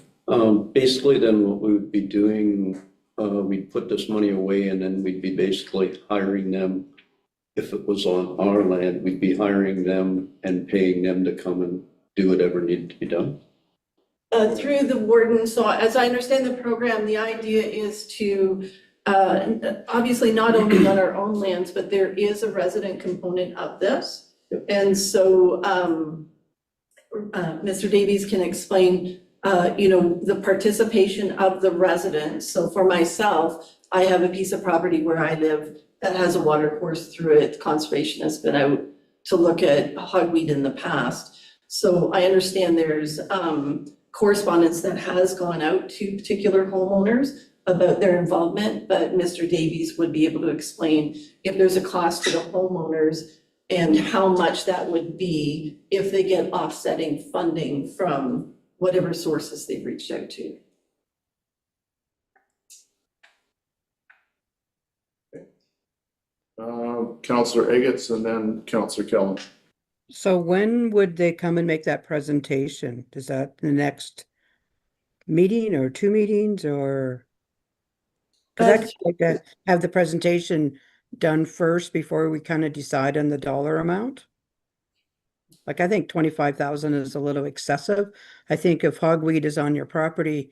Basically then what we would be doing, we'd put this money away and then we'd be basically hiring them. If it was on our land, we'd be hiring them and paying them to come and do whatever needed to be done. Through the warden, so as I understand the program, the idea is to, obviously not only on our own lands, but there is a resident component of this. Yep. And so Mr. Davies can explain, the participation of the residents. So for myself, I have a piece of property where I live that has a water course through it. Conservation has been out to look at hogweed in the past. So I understand there's correspondence that has gone out to particular homeowners about their involvement, but Mr. Davies would be able to explain if there's a cost to the homeowners and how much that would be if they get offsetting funding from whatever sources they've reached out to. Councillor Agates and then Councillor Kellen. So when would they come and make that presentation? Is that the next meeting or 2 meetings, or? Because I'd like to have the presentation done first before we kind of decide on the dollar amount. Like, I think 25,000 is a little excessive. I think if hogweed is on your property,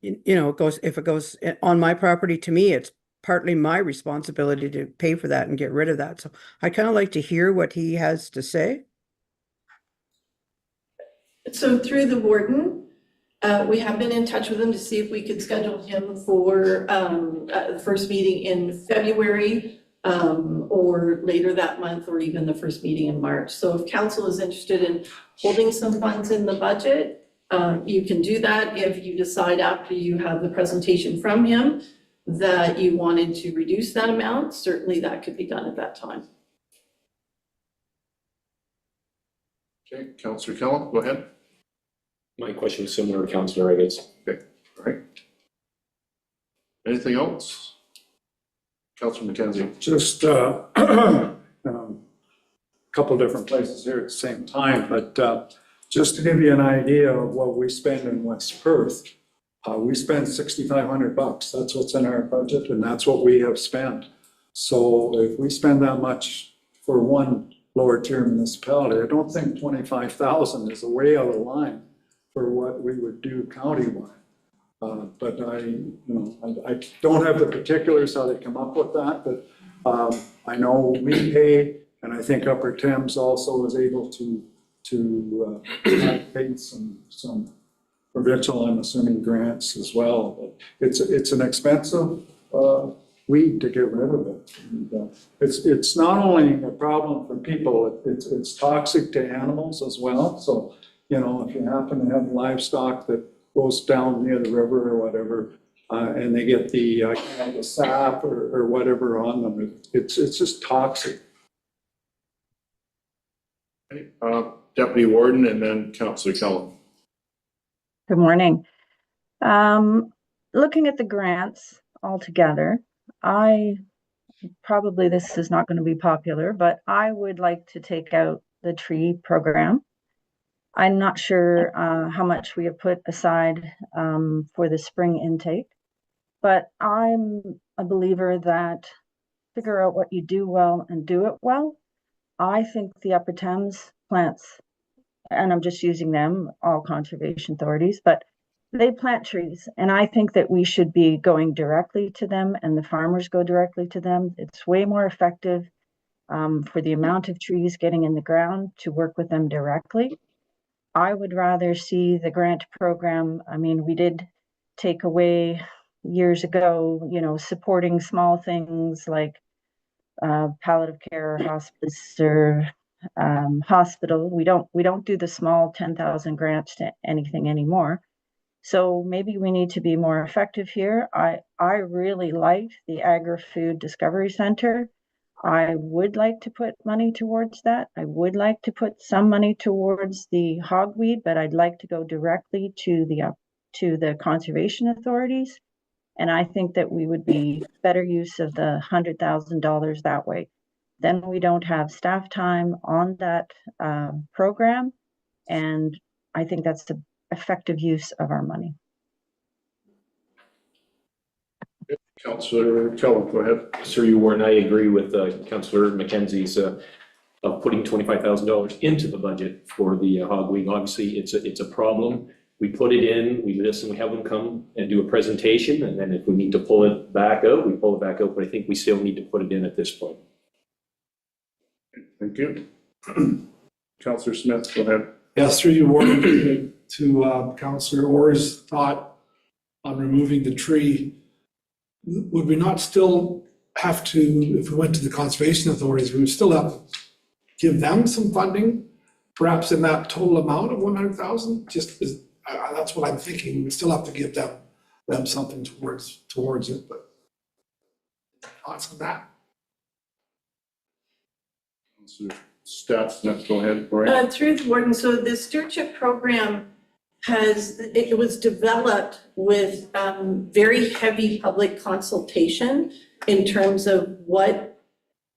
if it goes on my property, to me, it's partly my responsibility to pay for that and get rid of that. So I kind of like to hear what he has to say. So through the warden, we have been in touch with him to see if we could schedule him for the first meeting in February or later that month, or even the first meeting in March. So if council is interested in holding some funds in the budget, you can do that. If you decide after you have the presentation from him that you wanted to reduce that amount, certainly that could be done at that time. Okay, Councillor Kellum, go ahead. My question is similar to Councillor Reagan's. Okay, all right. Anything else? Councillor McKenzie. Just couple different places here at the same time, but just to give you an idea of what we spend in West Perth, we spend $6,500. That's what's in our budget, and that's what we have spent. So if we spend that much for one lower tier municipality, I don't think 25,000 is a way out of line for what we would do countywide. But I don't have the particulars how they come up with that, but I know we pay, and I think Upper Thames also is able to pay some provincial, I'm assuming, grants as well. But it's an expensive weed to get rid of it. And, it's not only a problem for people, it's toxic to animals as well. So, if you happen to have livestock that goes down near the river or whatever, and they get the sap or whatever on them, it's just toxic. Okay, Deputy Warden and then Councillor Kellum. Good morning. Looking at the grants altogether, this is not going to be popular, but I would like to take out the tree program. I'm not sure how much we have put aside for the spring intake, but I'm a believer that figure out what you do well and do it well. I think the Upper Thames plants, and I'm just using them, all conservation authorities, but they plant trees. And I think that we should be going directly to them and the farmers go directly to them. It's way more effective for the amount of trees getting in the ground to work with them directly. I would rather see the grant program. I mean, we did take away years ago, supporting small things like palliative care, hospice, or hospital. We don't do the small 10,000 grants to anything anymore. So maybe we need to be more effective here. I really like the Agri-Food Discovery Center. I would like to put money towards that. I would like to put some money towards the hogweed, but I'd like to go directly to the conservation authorities. And I think that we would be better use of the $100,000 that way. Then we don't have staff time on that program. And I think that's the effective use of our money. Councillor Kellum, go ahead. Sir, you Warren, I agree with Councillor McKenzie's of putting $25,000 into the budget for the hogweed. Obviously, it's a problem. We put it in, we listen, we have them come and do a presentation, and then if we need to pull it back out, we pull it back out, but I think we still need to put it in at this point. Thank you. Councillor Smith, go ahead. Yes, through you, Warren, to Councillor Orr's thought on removing the tree. Would we not still have to, if we went to the conservation authorities, we would still have to give them some funding, perhaps in that total amount of 100,000? Just as, that's what I'm thinking. We would still have to give them something towards it. But thoughts on that? Staff Smith, go ahead. Right. Through the warden, so the stewardship program it was developed with very heavy public consultation in terms of what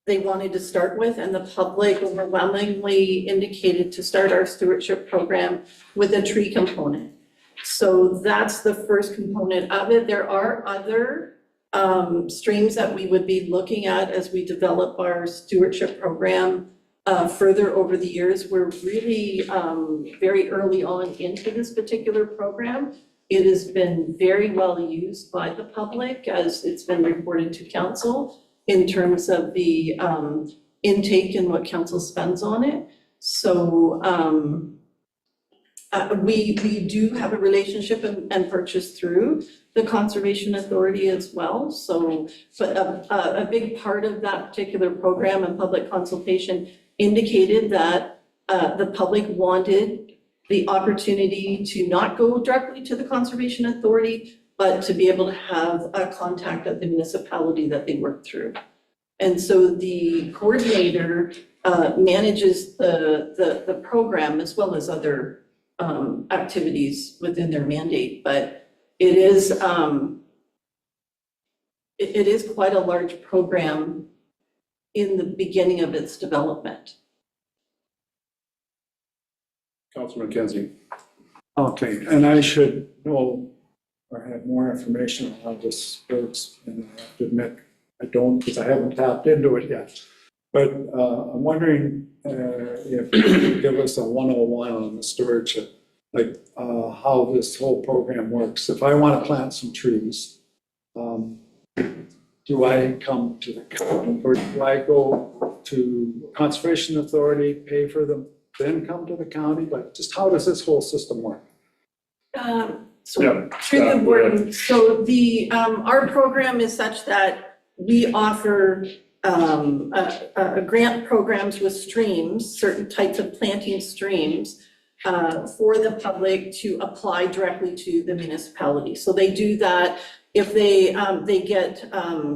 they wanted to start with, and the public overwhelmingly indicated to start our stewardship program with a tree component. So that's the first component of it. There are other streams that we would be looking at as we develop our stewardship program further over the years. We're really very early on into this particular program. It has been very well used by the public as it's been reported to council in terms of the intake and what council spends on it. So We do have a relationship and purchase through the Conservation Authority as well. So, but a big part of that particular program and public consultation indicated that the public wanted the opportunity to not go directly to the Conservation Authority, but to be able to have a contact at the municipality that they work through. And so the coordinator manages the program as well as other activities within their mandate, but it is quite a large program in the beginning of its development. Councilor McKenzie. Okay, and I should know or have more information on how this works, and I have to admit, I don't, because I haven't tapped into it yet. But I'm wondering if you could give us a 101 on the stewardship, like how this whole program works. If I want to plant some trees, do I come to the county, or do I go to Conservation Authority, pay for them, then come to the county? Like, just how does this whole system work? So Yeah, through the board, so the, our program is such that we offer grant programs with streams, certain types of planting streams, for the public to apply directly to the municipality. So they do that. If they get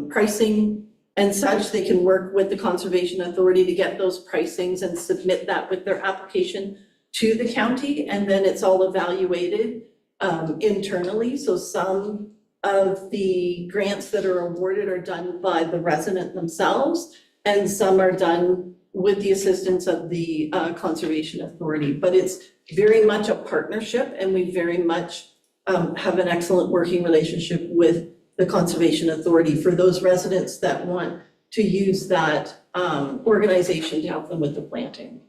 pricing and such, they can work with the Conservation Authority to get those pricings and submit that with their application to the county, and then it's all evaluated internally. So some of the grants that are awarded are done by the resident themselves, and some are done with the assistance of the Conservation Authority. But it's very much a partnership, and we very much have an excellent working relationship with the Conservation Authority for those residents that want to use that organization to help them with the planting.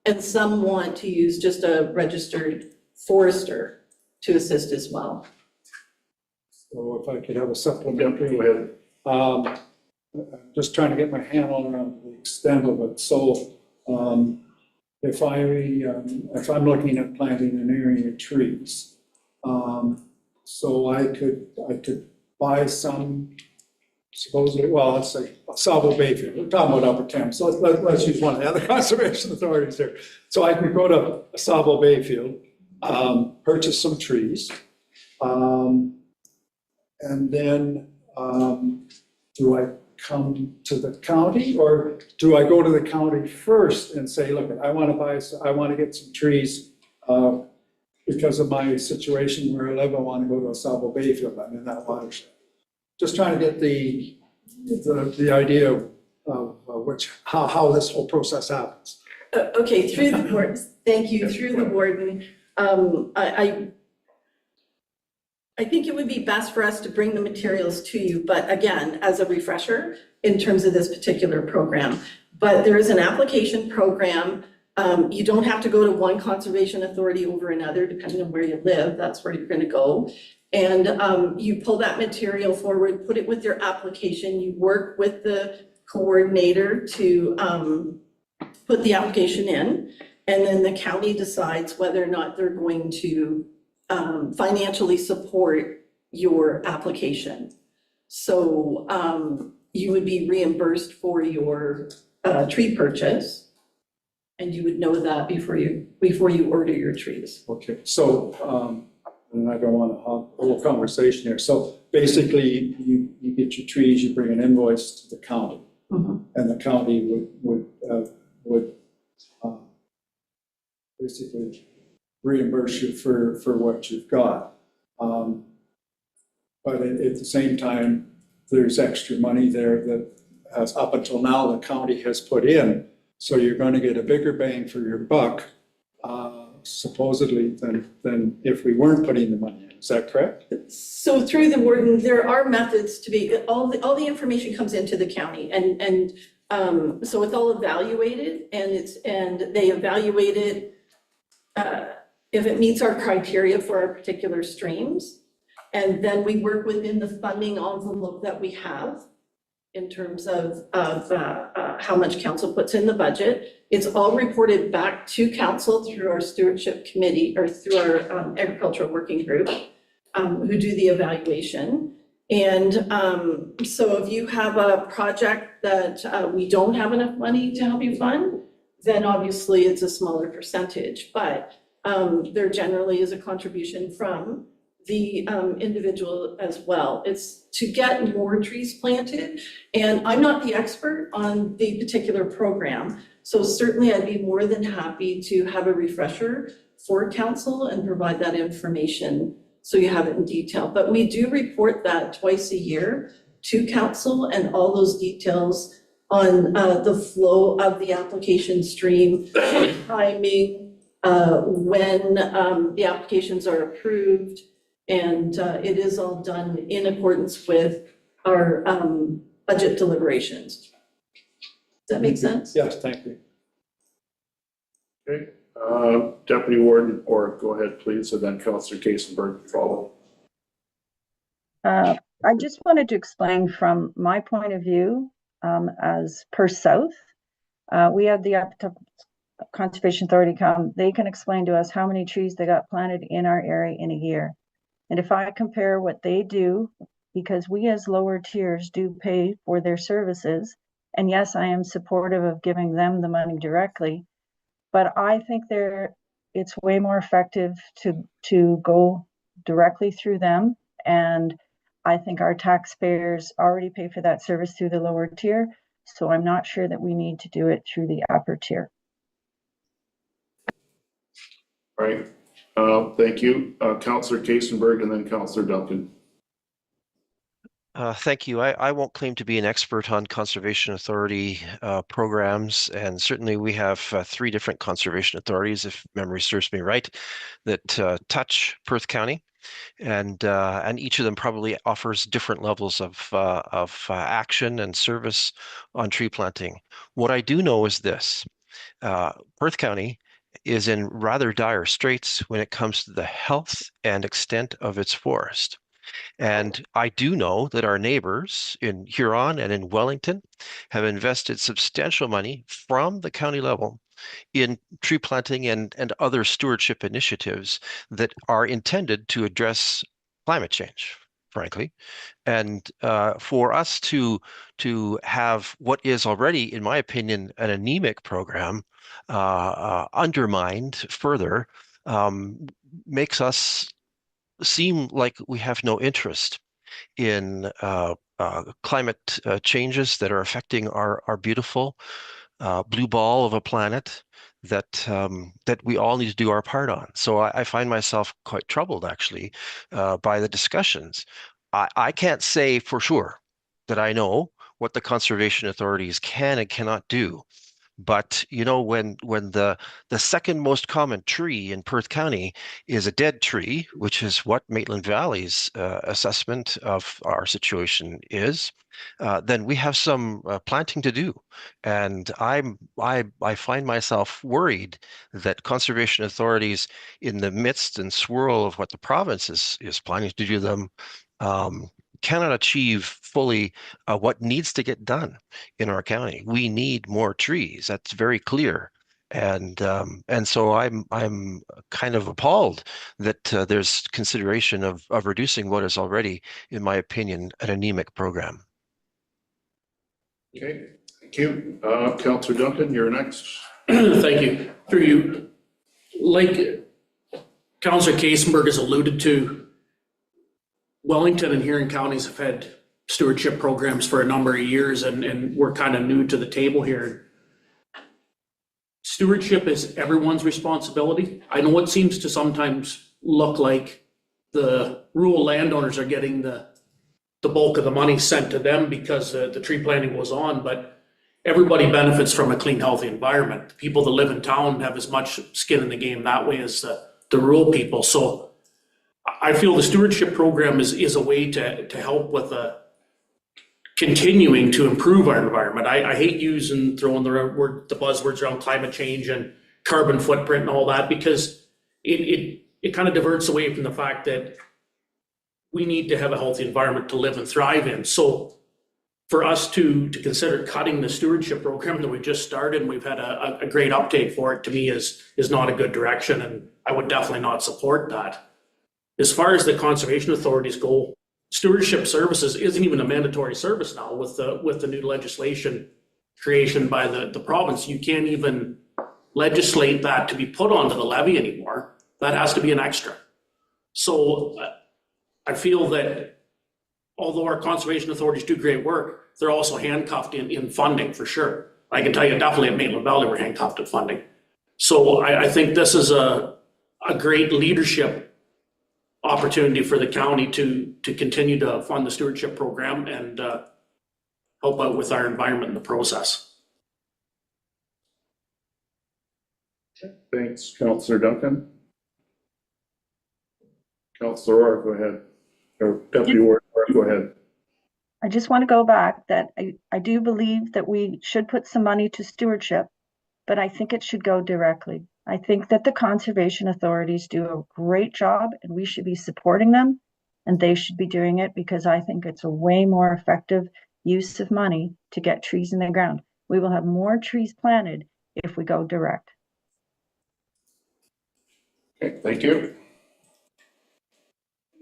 And some want to use just a registered forester to assist as well. So if I could have a Yeah, supplementary. go ahead. I'm just trying to get my handle around the extent of it. So if I'm looking at planting an area of trees, so I could buy some, supposedly, well, let's say Savo Bayfield. We're talking about Upper Thames, so let's use one of the other conservation authorities there. So I could go to Savo Bayfield, purchase some trees, and then do I come to the county, or do I go to the county first and say, look, I want to get some trees because of my situation where I live, I want to go to a Savo Bayfield, I'm in that watershed. Just trying to get the idea of how this whole process happens. Okay, through the board, thank you, through the board. I think it would be best for us to bring the materials to you, but again, as a refresher in terms of this particular program. But there is an application program. You don't have to go to one conservation authority over another, depending on where you live, that's where you're gonna go. And you pull that material forward, put it with your application, you work with the coordinator to put the application in, and then the county decides whether or not they're going to financially support your application. So you would be reimbursed for your tree purchase, and you would know that before you order your trees. Okay, so, and I don't want to have a whole conversation here. So basically, you get your trees, you bring an invoice to the county, and the county would basically reimburse you for what you've got. But at the same time, there's extra money there that has, up until now, the county has put in. So you're going to get a bigger bang for your buck, supposedly, than if we weren't putting the money in. Is that correct? So through the warden, there are methods to be, all the information comes into the county, and so it's all evaluated, and they evaluate it if it meets our criteria for our particular streams. And then we work within the funding envelope that we have in terms of how much council puts in the budget. It's all reported back to council through our stewardship committee or through our agricultural working group, who do the evaluation. And so if you have a project that we don't have enough money to help you fund, then obviously it's a smaller percentage, but there generally is a contribution from the individual as well. It's to get more trees planted. And I'm not the expert on the particular program, so certainly I'd be more than happy to have a refresher for council and provide that information so you have it in detail. But we do report that twice a year to council, and all those details on the flow of the application stream, timing, when the applications are approved, and it is all done in accordance with our budget deliberations. Does that make sense? Yes, thank you. Okay, Deputy Warden, or go ahead, please, and then Councillor Kasenberg follow. I just wanted to explain from my point of view, as Perth South, we have the Conservation Authority come, they can explain to us how many trees they got planted in our area in a year. And if I compare what they do, because we as lower tiers do pay for their services, and yes, I am supportive of giving them the money directly, but I think it's way more effective to go directly through them. And I think our taxpayers already pay for that service through the lower tier, so I'm not sure that we need to do it through the upper tier. Right, thank you. Councillor Kasenberg and then Councillor Duncan. Thank you. I won't claim to be an expert on Conservation Authority programs, and certainly we have 3 different conservation authorities, if memory serves me right, that touch Perth County, and each of them probably offers different levels of action and service on tree planting. What I do know is this: Perth County is in rather dire straits when it comes to the health and extent of its forest. And I do know that our neighbors in Huron and in Wellington have invested substantial money from the county level in tree planting and other stewardship initiatives that are intended to address climate change, frankly. And for us to have what is already, in my opinion, an anemic program undermined further makes us seem like we have no interest in climate changes that are affecting our beautiful blue ball of a planet that we all need to do our part on. So I find myself quite troubled, actually, by the discussions. I can't say for sure that I know what the conservation authorities can and cannot do. But when the second most common tree in Perth County is a dead tree, which is what Maitland Valley's assessment of our situation is, then we have some planting to do. And I find myself worried that conservation authorities, in the midst and swirl of what the province is planning to do them, cannot achieve fully what needs to get done in our county. We need more trees. That's very clear. And so I'm kind of appalled that there's consideration of reducing what is already, in my opinion, an anemic program. Okay, thank you. Councillor Duncan, you're next. Thank you. Through you, like Councillor Kasenberg has alluded to, Wellington and Huron counties have had stewardship programs for a number of years, and we're kind of new to the table here. Stewardship is everyone's responsibility. I know it seems to sometimes look like the rural landowners are getting the bulk of the money sent to them because the tree planting goes on, but everybody benefits from a clean, healthy environment. The people that live in town have as much skin in the game that way as the rural people. So I feel the stewardship program is a way to help with continuing to improve our environment. I hate throwing the buzzwords around climate change and carbon footprint and all that, because it kind of diverts away from the fact that we need to have a healthy environment to live and thrive in. So for us to consider cutting the stewardship program that we just started, and we've had a great uptake for it, to me is not a good direction, and I would definitely not support that. As far as the conservation authorities go, stewardship services isn't even a mandatory service now with the new legislation creation by the province. You can't even legislate that to be put onto the levy anymore. That has to be an extra. So I feel that although our conservation authorities do great work, they're also handcuffed in funding for sure. I can tell you definitely at Maitland Valley, we're handcuffed in funding. So I think this is a great leadership opportunity for the county to continue to fund the stewardship program and help out with our environment in the process. Thanks, Councillor Duncan. Councillor Orr, go ahead. Or Deputy Ward, go ahead. I just want to go back that I do believe that we should put some money to stewardship, but I think it should go directly. I think that the conservation authorities do a great job and we should be supporting them, and they should be doing it because I think it's a way more effective use of money to get trees in the ground. We will have more trees planted if we go direct. Okay, thank you.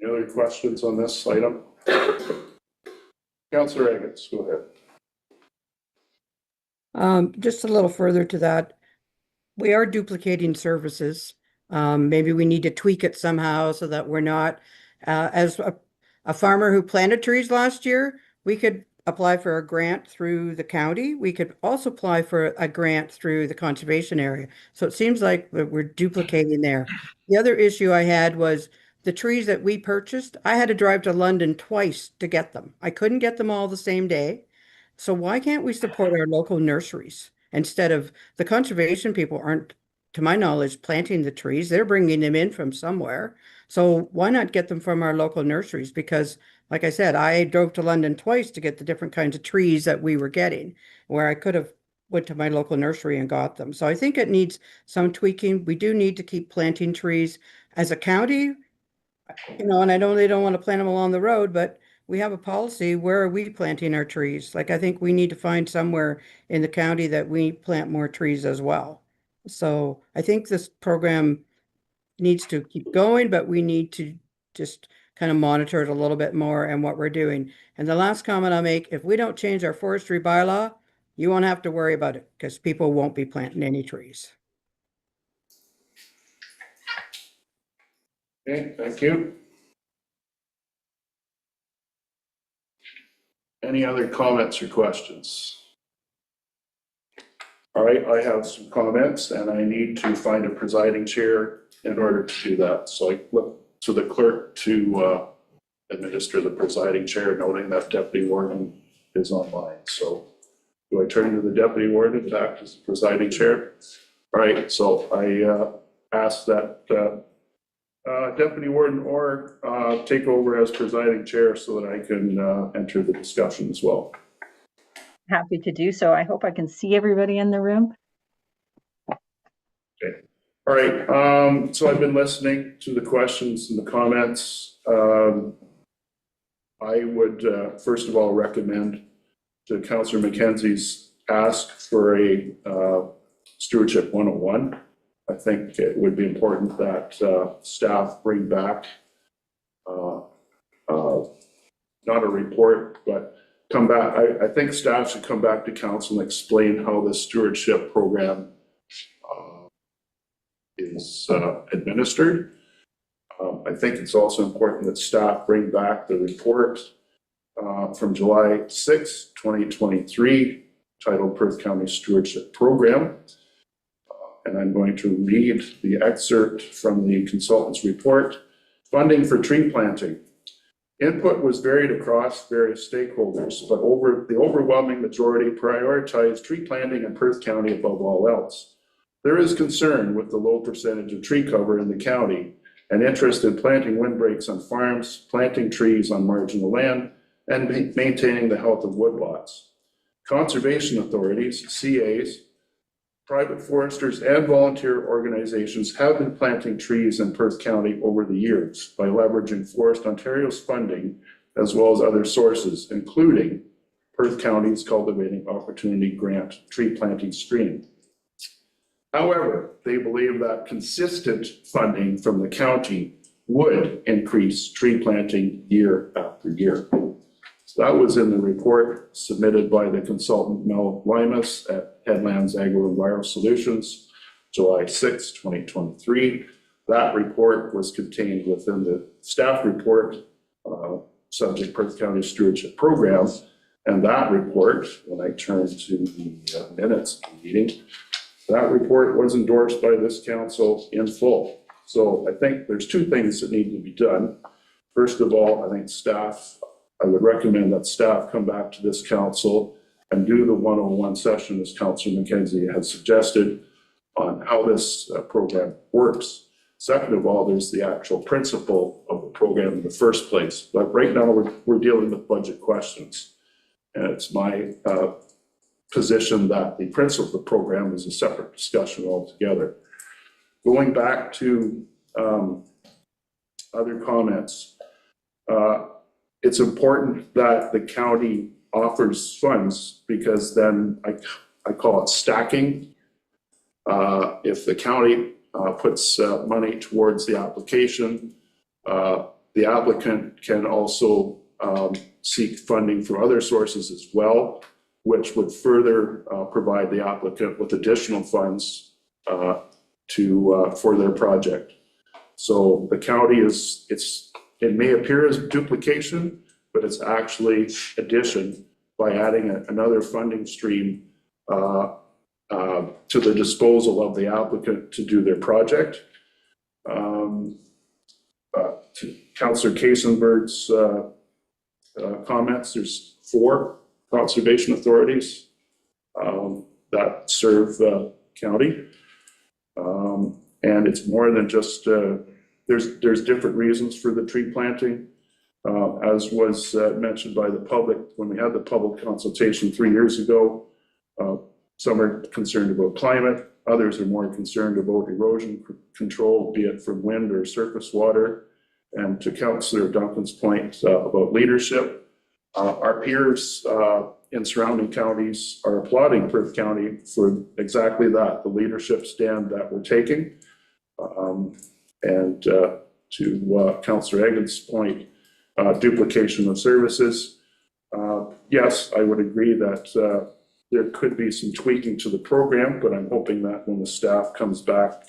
Any other questions on this item? Councillor Eggets, go ahead. Just a little further to that, we are duplicating services. Maybe we need to tweak it somehow so that we're not, as a farmer who planted trees last year, we could apply for a grant through the county. We could also apply for a grant through the conservation area. So it seems like we're duplicating there. The other issue I had was the trees that we purchased. I had to drive to London twice to get them. I couldn't get them all the same day. So why can't we support our local nurseries instead of the conservation people aren't, to my knowledge, planting the trees. They're bringing them in from somewhere. So why not get them from our local nurseries? Because like I said, I drove to London twice to get the different kinds of trees that we were getting, where I could have went to my local nursery and got them. So I think it needs some tweaking. We do need to keep planting trees as a county, and I know they don't want to plant them along the road, but we have a policy. Where are we planting our trees? Like, I think we need to find somewhere in the county that we plant more trees as well. So I think this program needs to keep going, but we need to just kind of monitor it a little bit more and what we're doing. And the last comment I'll make, if we don't change our forestry bylaw, you won't have to worry about it because people won't be planting any trees. Okay, thank you. Any other comments or questions? All right, I have some comments and I need to find a presiding chair in order to do that. So I look to the clerk to administer the presiding chair, noting that Deputy Warden is online. So do I turn to the Deputy Warden to act as the presiding chair? All right, so I ask that Deputy Warden Orr take over as presiding chair so that I can enter the discussion as well. Happy to do so. I hope I can see everybody in the room. Okay. All right. So I've been listening to the questions and the comments. I would first of all recommend to Councillor McKenzie's ask for a Stewardship 101. I think it would be important that staff bring back not a report, but come back. I think staff should come back to council and explain how the stewardship program is administered. I think it's also important that staff bring back the report from July 6, 2023, titled Perth County Stewardship Program. And I'm going to read the excerpt from the consultant's report. Funding for tree planting. Input was varied across various stakeholders, but the overwhelming majority prioritized tree planting in Perth County above all else. There is concern with the low percentage of tree cover in the county and interest in planting windbreaks on farms, planting trees on marginal land, and maintaining the health of woodlots. Conservation authorities, CAs, private foresters, and volunteer organizations have been planting trees in Perth County over the years by leveraging Forest Ontario's funding, as well as other sources, including Perth County's Cultivating Opportunity Grant tree planting stream. However, they believe that consistent funding from the county would increase tree planting year after year. So that was in the report submitted by the consultant Mel Limas at Headlands Agro-Enviro Solutions, July 6, 2023. That report was contained within the staff report, subject Perth County Stewardship Program. And that report, when I turn to the minutes of the meeting, that report was endorsed by this council in full. So I think there's two things that need to be done. First of all, I think I would recommend that staff come back to this council and do the 101 session, as Councillor McKenzie has suggested, on how this program works. Second of all, there's the actual principle of the program in the first place. But right now, we're dealing with budget questions. And it's my position that the principle of the program is a separate discussion altogether. Going back to other comments, it's important that the county offers funds, because then I call it stacking. If the county puts money towards the application, the applicant can also seek funding from other sources as well, which would further provide the applicant with additional funds for their project. So the county it may appear as duplication, but it's actually addition by adding another funding stream to the disposal of the applicant to do their project. To Councillor Kaysenberg's comments, there's 4 conservation authorities that serve county. And it's more than just, there's different reasons for the tree planting. As was mentioned by the public, when we had the public consultation 3 years ago, some are concerned about climate, others are more concerned about erosion control, be it from wind or surface water. And to Councillor Duncan's point about leadership, our peers in surrounding counties are applauding Perth County for exactly that, the leadership stand that we're taking. And to Councillor Egan's point, duplication of services. Yes, I would agree that there could be some tweaking to the program, but I'm hoping that when the staff comes back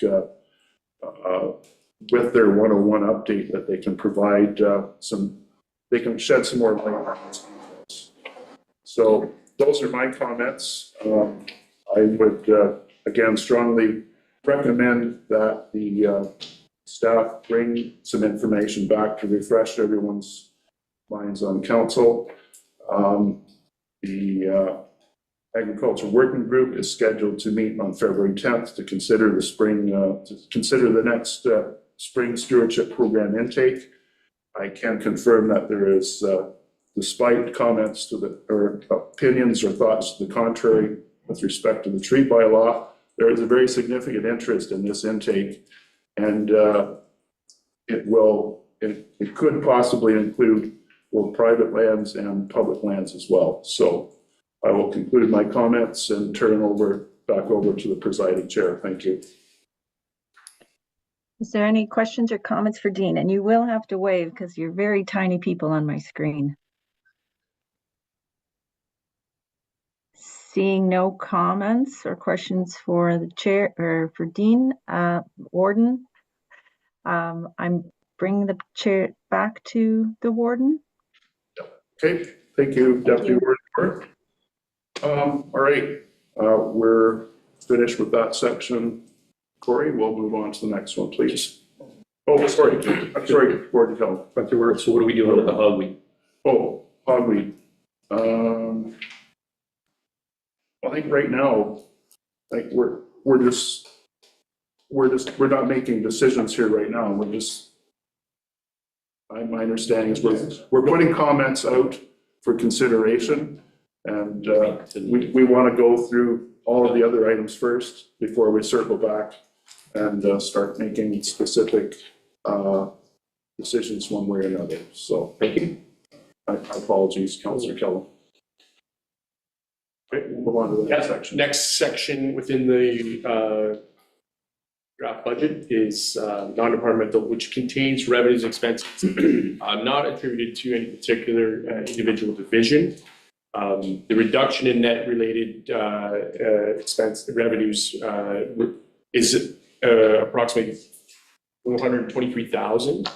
with their 101 update, that they can provide they can shed some more light on this. So those are my comments. I would, again, strongly recommend that the staff bring some information back to refresh everyone's minds on council. The Agriculture Working Group is scheduled to meet on February 10th to consider the next spring stewardship program intake. I can confirm that there is, despite comments or opinions or thoughts to the contrary with respect to the tree bylaw, there is a very significant interest in this intake, and it could possibly include both private lands and public lands as well. So I will conclude my comments and turn back over to the presiding chair. Thank you. Is there any questions or comments for Dean? And you will have to wave because you're very tiny people on my screen. Seeing no comments or questions for the chair or for Dean, Warden, I'm bringing the chair back to the Warden. Okay, thank you, Deputy Warden. All right, we're finished with that section. Corey, we'll move on to the next one, please. Oh, sorry, Warden Kelly. So what are we doing with the hogweed? Oh, hogweed. I think right now, like we're not making decisions here right now. My understanding is we're putting comments out for consideration, and we want to go through all of the other items first before we circle back and start making specific decisions one way or another. So thank you. Apologies, Councillor Kelly. Okay, we'll move on to the next section. Next section within the draft budget is non-departmental, which contains revenues and expenses not attributed to any particular individual division. The reduction in net related expense revenues is approximately $423,000,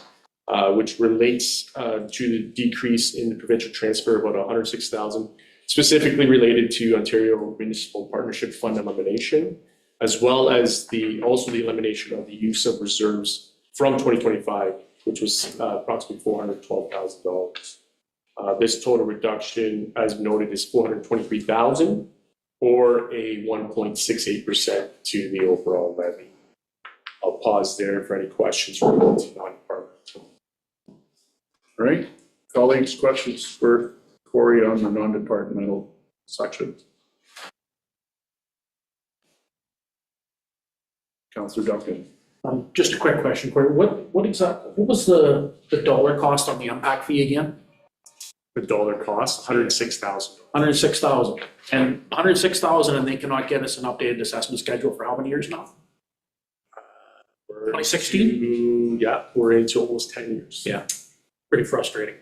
which relates to the decrease in the provincial transfer of about $106,000, specifically related to Ontario Municipal Partnership Fund elimination, as well as also the elimination of the use of reserves from 2025, which was approximately $412,000. This total reduction, as noted, is $423,000, or a 1.68% to the overall levy. I'll pause there for any questions related to non-departmental. All right, colleagues, questions for Corey on the non-departmental section? Councillor Duncan. Just a quick question, Corey. What was the dollar cost on the impact fee again? The dollar cost, $106,000. 106,000. And 106,000, and they cannot get us an updated assessment schedule for how many years now? 2016? Yeah, we're into almost 10 years. Yeah, pretty frustrating.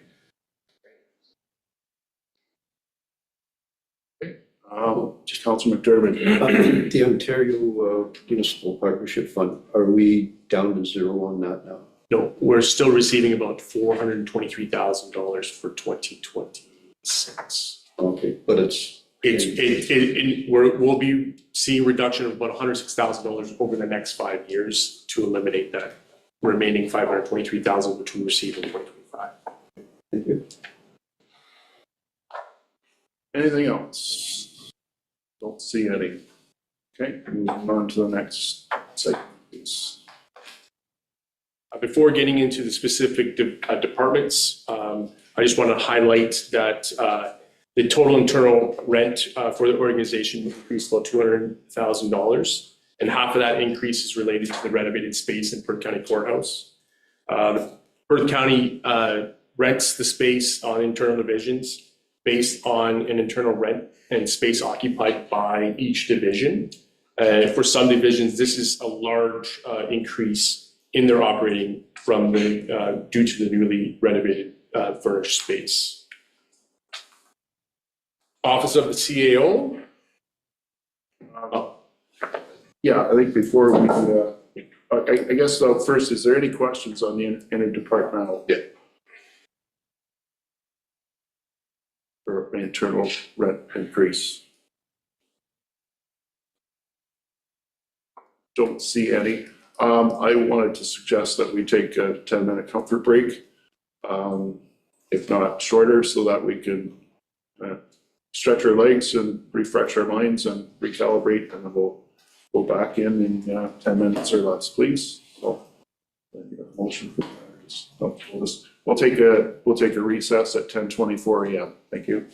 Just Councillor McDermott. The Ontario Municipal Partnership Fund, are we down to zero on that now? No, we're still receiving about $423,000 for 2026. Okay, but We'll be seeing a reduction of about $106,000 over the next 5 years to eliminate that remaining $523,000 which we received in 2025. thank you. Anything else? Don't see any. Okay, moving on to the next segment, please. Before getting into the specific departments, I just want to highlight that the total internal rent for the organization increased about $200,000, and half of that increase is related to the renovated space in Perth County Courthouse. Perth County rents the space on internal divisions based on an internal rent and space occupied by each division. For some divisions, this is a large increase in their operating from due to the newly renovated furnished space. Office of the CAO. Yeah, I think before we, I guess first, is there any questions on the interdepartmental? Yeah. Or internal rent increase? Don't see any. I wanted to suggest that we take a 10-minute comfort break, if not shorter, so that we can stretch our legs and refresh our minds and recalibrate, and then we'll go back in 10 minutes or less, please. So, motion for that. We'll take a recess at 10:24 a.m. Thank you.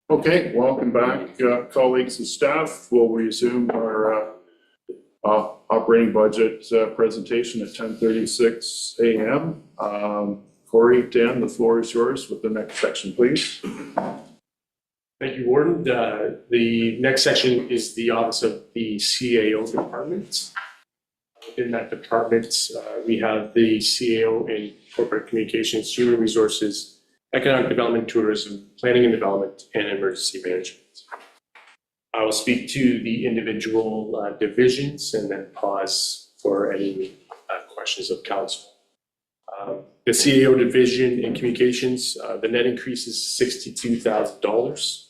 Okay, welcome back, colleagues and staff. We'll resume our operating budget presentation at 10:36 a.m. Corey, Dan, the floor is yours with the next section, please. Thank you, Warden. The next section is the Office of the CAO Department. Within that department, we have the CAO in Corporate Communications, Human Resources, Economic Development, Tourism, Planning and Development, and Emergency Management. I will speak to the individual divisions and then pause for any questions of council. The CAO division in communications, the net increase is $62,000.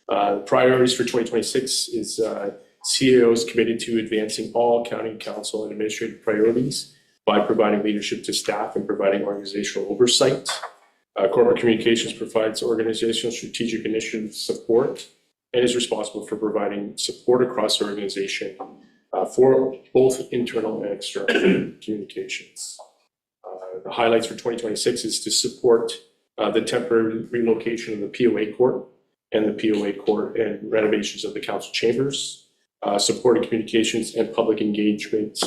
Priorities for 2026 is CAO is committed to advancing all county council and administrative priorities by providing leadership to staff and providing organizational oversight. Corporate Communications provides organizational strategic initiative support and is responsible for providing support across the organization for both internal and external communications. The highlights for 2026 is to support the temporary relocation of the POA court and the POA court and renovations of the council chambers, supporting communications and public engagement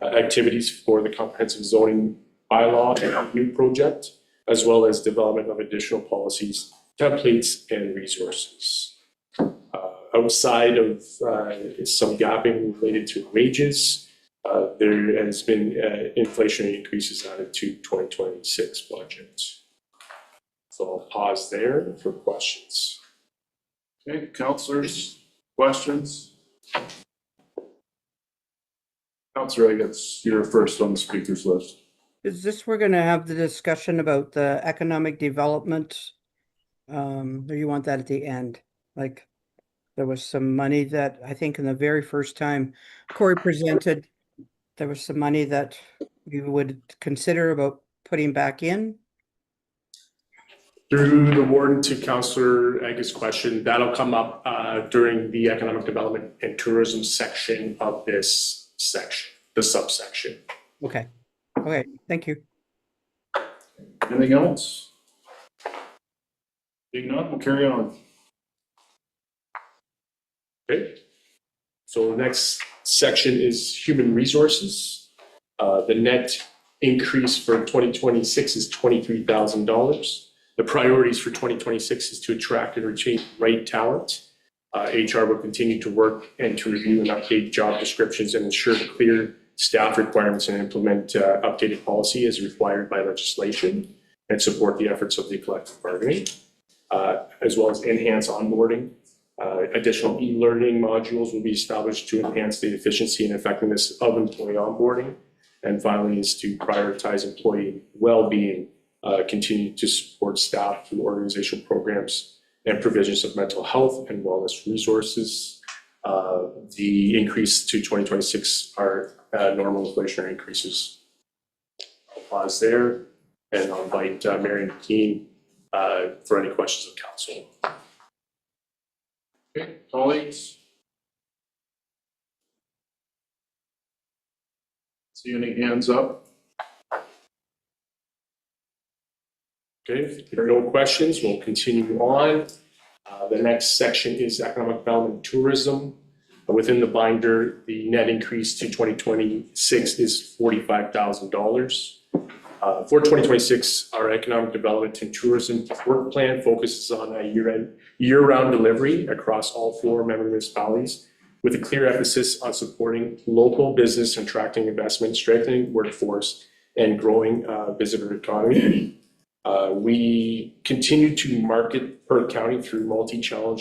activities for the comprehensive zoning bylaw and new project, as well as development of additional policies, templates, and resources. Outside of some gapping related to wages, there has been inflationary increases added to 2026 budget. So I'll pause there for questions. Okay, councillors, questions? Councillor, I guess you're first on the speakers list. Is this, we're gonna have the discussion about the economic development? Or you want that at the end? Like, there was some money that I think in the very first time Corey presented, there was some money that you would consider about putting back in. Through the warden to Councillor Aga's question, that'll come up during the economic development and tourism section of this section, the subsection. Okay, okay, thank you. Anything else? Being none, we'll carry on. Okay. So the next section is human resources. The net increase for 2026 is $23,000. The priorities for 2026 is to attract and retain the right talent. HR will continue to work and to review and update job descriptions and ensure the clear staff requirements and implement updated policy as required by legislation and support the efforts of the collective bargaining, as well as enhance onboarding. Additional e-learning modules will be established to enhance the efficiency and effectiveness of employee onboarding. And finally is to prioritize employee well-being, continue to support staff through organizational programs and provisions of mental health and wellness resources. The increase to 2026 are normal inflationary increases. I'll pause there and I'll invite Mary McKean for any questions of council. Okay, colleagues? See any hands up? Okay, if there are no questions, we'll continue on. The next section is economic development and tourism. Within the binder, the net increase to 2026 is $45,000. For 2026, our economic development and tourism work plan focuses on a year-round delivery across all 4 member municipalities, with a clear emphasis on supporting local business, attracting investment, strengthening workforce, and growing visitor economy. We continue to market Perth County through multi-channel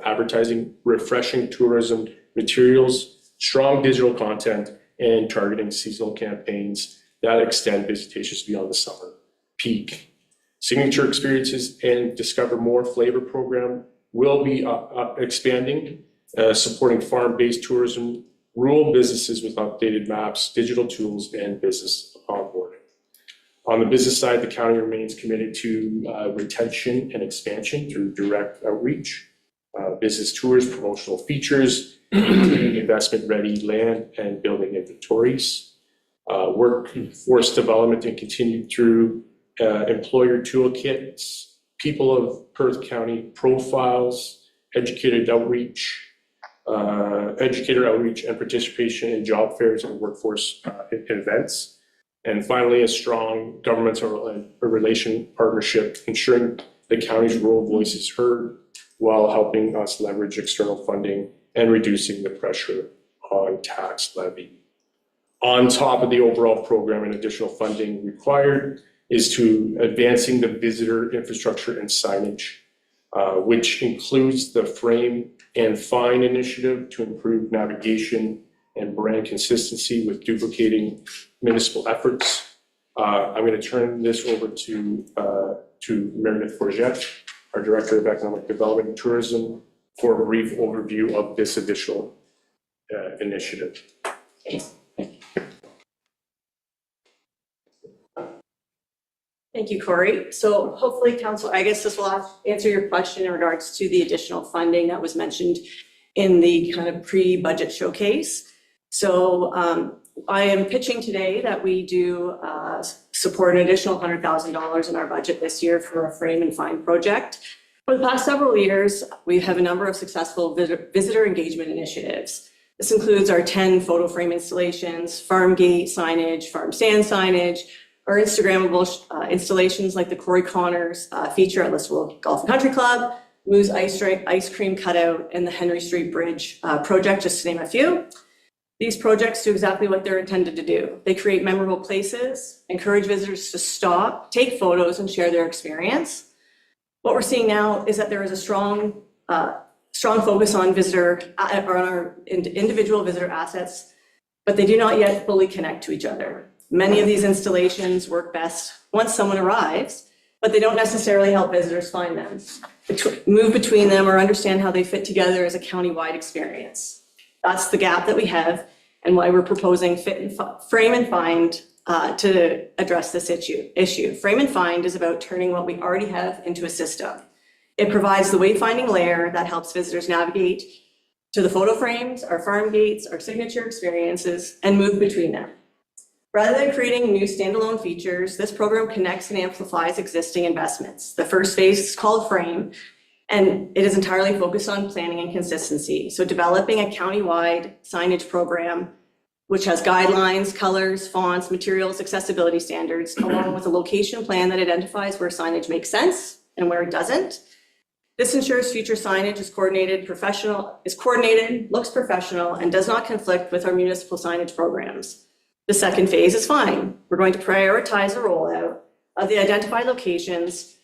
advertising, refreshing tourism materials, strong digital content, and targeting seasonal campaigns that extend visitations beyond the summer peak. Signature experiences and Discover More flavor program will be expanding, supporting farm-based tourism, rural businesses with updated maps, digital tools, and business onboarding. On the business side, the county remains committed to retention and expansion through direct outreach, business tours, promotional features, including investment-ready land and building inventories, workforce development and continued through employer toolkits, people of Perth County profiles, educator outreach and participation in job fairs and workforce events. And finally, a strong governmental relation partnership, ensuring the county's rural voice is heard while helping us leverage external funding and reducing the pressure on tax levy. On top of the overall program and additional funding required is to advancing the visitor infrastructure and signage, which includes the frame and fine initiative to improve navigation and brand consistency with duplicating municipal efforts. I'm going to turn this over to Meredith Forget, our Director of Economic Development and Tourism, for a brief overview of this additional initiative. Thank you, Corey. So hopefully, Council, I guess this will answer your question in regards to the additional funding that was mentioned in the kind of pre-budget showcase. So I am pitching today that we do support an additional $100,000 in our budget this year for a frame and find project. For the past several years, we have a number of successful visitor engagement initiatives. This includes our 10 photo frame installations, farm gate signage, farm stand signage, our Instagrammable installations like the Corey Connors feature at Listowel Golf and Country Club, Moo's ice cream cutout, and the Henry Street Bridge project, just to name a few. These projects do exactly what they're intended to do. They create memorable places, encourage visitors to stop, take photos, and share their experience. What we're seeing now is that there is a strong focus on on our individual visitor assets, but they do not yet fully connect to each other. Many of these installations work best once someone arrives, but they don't necessarily help visitors find them, move between them, or understand how they fit together as a county-wide experience. That's the gap that we have and why we're proposing frame and find to address this issue. Frame and find is about turning what we already have into a system. It provides the wayfinding layer that helps visitors navigate to the photo frames, our farm gates, our signature experiences, and move between them. Rather than creating new standalone features, this program connects and amplifies existing investments. The first phase is called Frame, and it is entirely focused on planning and consistency. So developing a county-wide signage program, which has guidelines, colors, fonts, materials, accessibility standards, along with a location plan that identifies where signage makes sense and where it doesn't. This ensures future signage is coordinated, looks professional, and does not conflict with our municipal signage programs. The second phase is fine. We're going to prioritize the rollout of the identified locations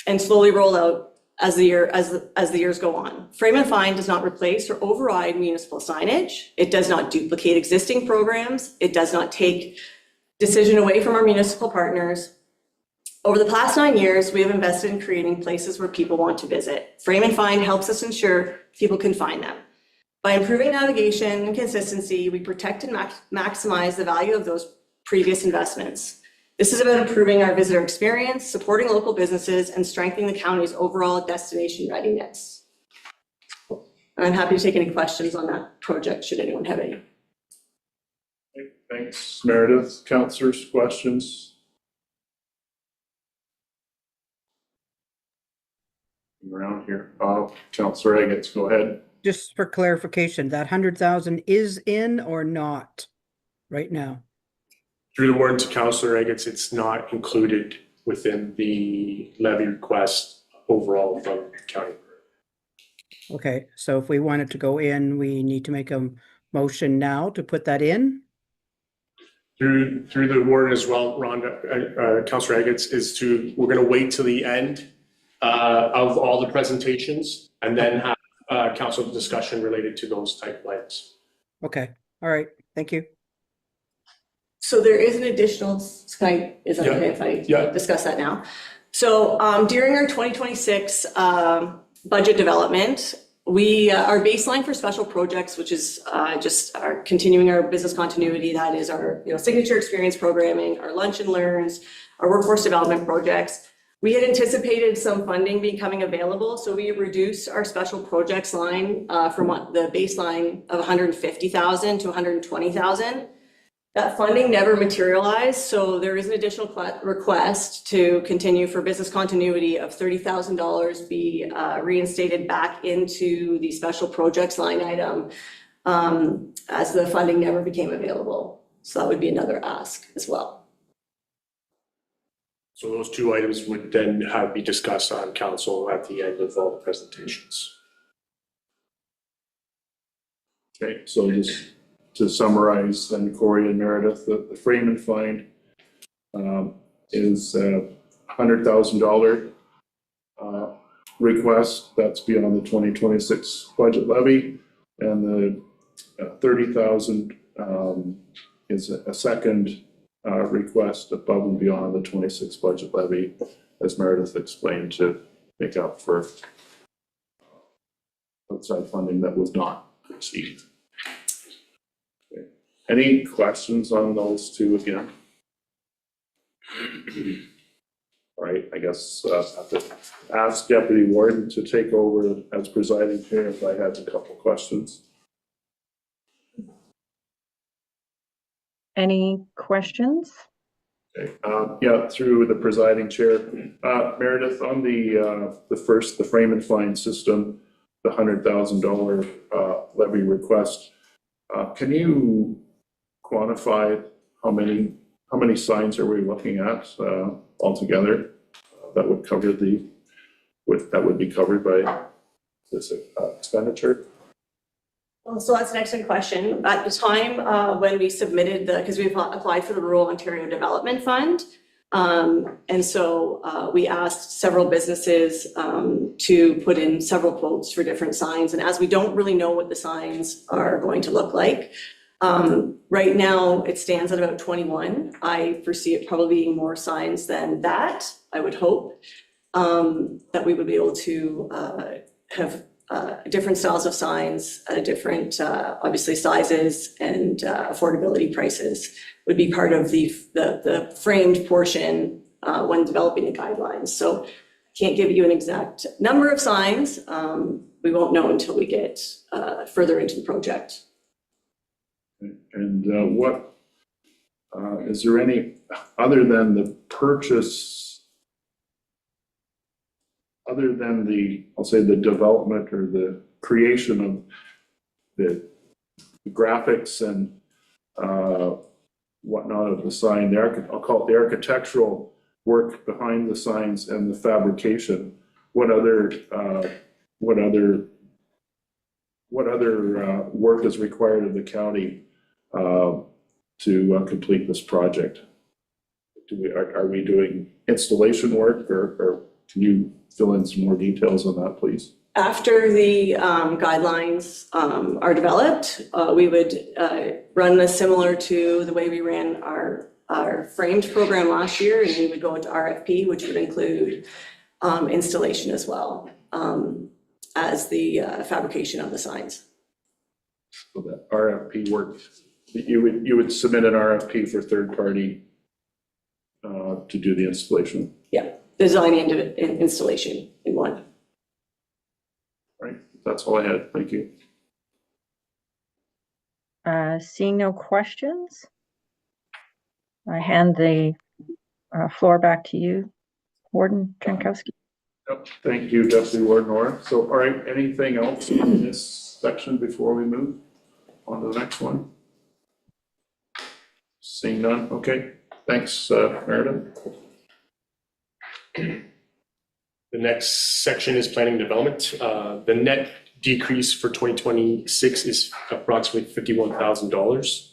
and slowly roll out as the years go on. Frame and find does not replace or override municipal signage. It does not duplicate existing programs. It does not take decision away from our municipal partners. Over the past 9 years, we have invested in creating places where people want to visit. Frame and find helps us ensure people can find them. By improving navigation and consistency, we protect and maximize the value of those previous investments. This is about improving our visitor experience, supporting local businesses, and strengthening the county's overall destination readiness. And I'm happy to take any questions on that project, should anyone have any. Thanks, Meredith. Councillors, questions? Around here. Councillor Eggets, go ahead. Just for clarification, that 100,000 is in or not right now? Through the word to Councillor Eggets, it's not included within the levy request overall from county. Okay, so if we wanted to go in, we need to make a motion now to put that in? Through the word as well, Rhonda, Councillor Eggets, we're going to wait till the end of all the presentations and then have council discussion related to those type of items. Okay, all right, thank you. So there is an additional, is that okay if I discuss that now? So during our 2026 budget development, our baseline for special projects, which is just continuing our business continuity, that is our signature experience programming, our lunch and learns, our workforce development projects. We had anticipated some funding becoming available, so we reduced our special projects line from the baseline of 150,000 to 120,000. That funding never materialized, so there is an additional request to continue for business continuity of $30,000 be reinstated back into the special projects line item as the funding never became available. So that would be another ask as well. So those two items would then be discussed on council at the end of all the presentations. Okay, so just to summarize then, Corey and Meredith, the frame and find is $100,000 request. That's beyond the 2026 budget levy, and the 30,000 is a second request above and beyond the 26 budget levy, as Meredith explained, to make up for outside funding that was not received. Okay. Any questions on those two again? All right, I guess I have to ask Deputy Warden to take over as presiding chair if I had a couple questions. Any questions? Okay, yeah, through the presiding chair. Meredith, on the frame and fine system, the $100,000 levy request, can you quantify how many signs are we looking at altogether that would cover that would be covered by this expenditure? Well, so that's an excellent question. At the time when we submitted because we've applied for the Rural Ontario Development Fund. And so we asked several businesses to put in several quotes for different signs. And as we don't really know what the signs are going to look like, right now it stands at about 21. I foresee it probably being more signs than that, I would hope, that we would be able to have different styles of signs, different, obviously, sizes and affordability prices would be part of the framed portion when developing the guidelines. So can't give you an exact number of signs. We won't know until we get further into the project. And what is there any, other than the purchase, other than I'll say the development or the creation of the graphics and whatnot of the sign, I'll call it the architectural work behind the signs and the fabrication, what other work is required of the county to complete this project? Are we doing installation work, or can you fill in some more details on that, please? After the guidelines are developed, we would run this similar to the way we ran our framed program last year, and we would go into RFP, which would include installation as well as the fabrication of the signs. So that RFP work, you would submit an RFP for third party to do the installation? Yeah, design and installation in one. Right, that's all I had. Thank you. Seeing no questions, I hand the floor back to you, Warden Jankowski. Yep. Thank you, Deputy Warden Orr. So, all right, anything else in this section before we move on to the next one? Seeing none, okay. Thanks, Meredith. The next section is planning and development. The net decrease for 2026 is approximately $51,000.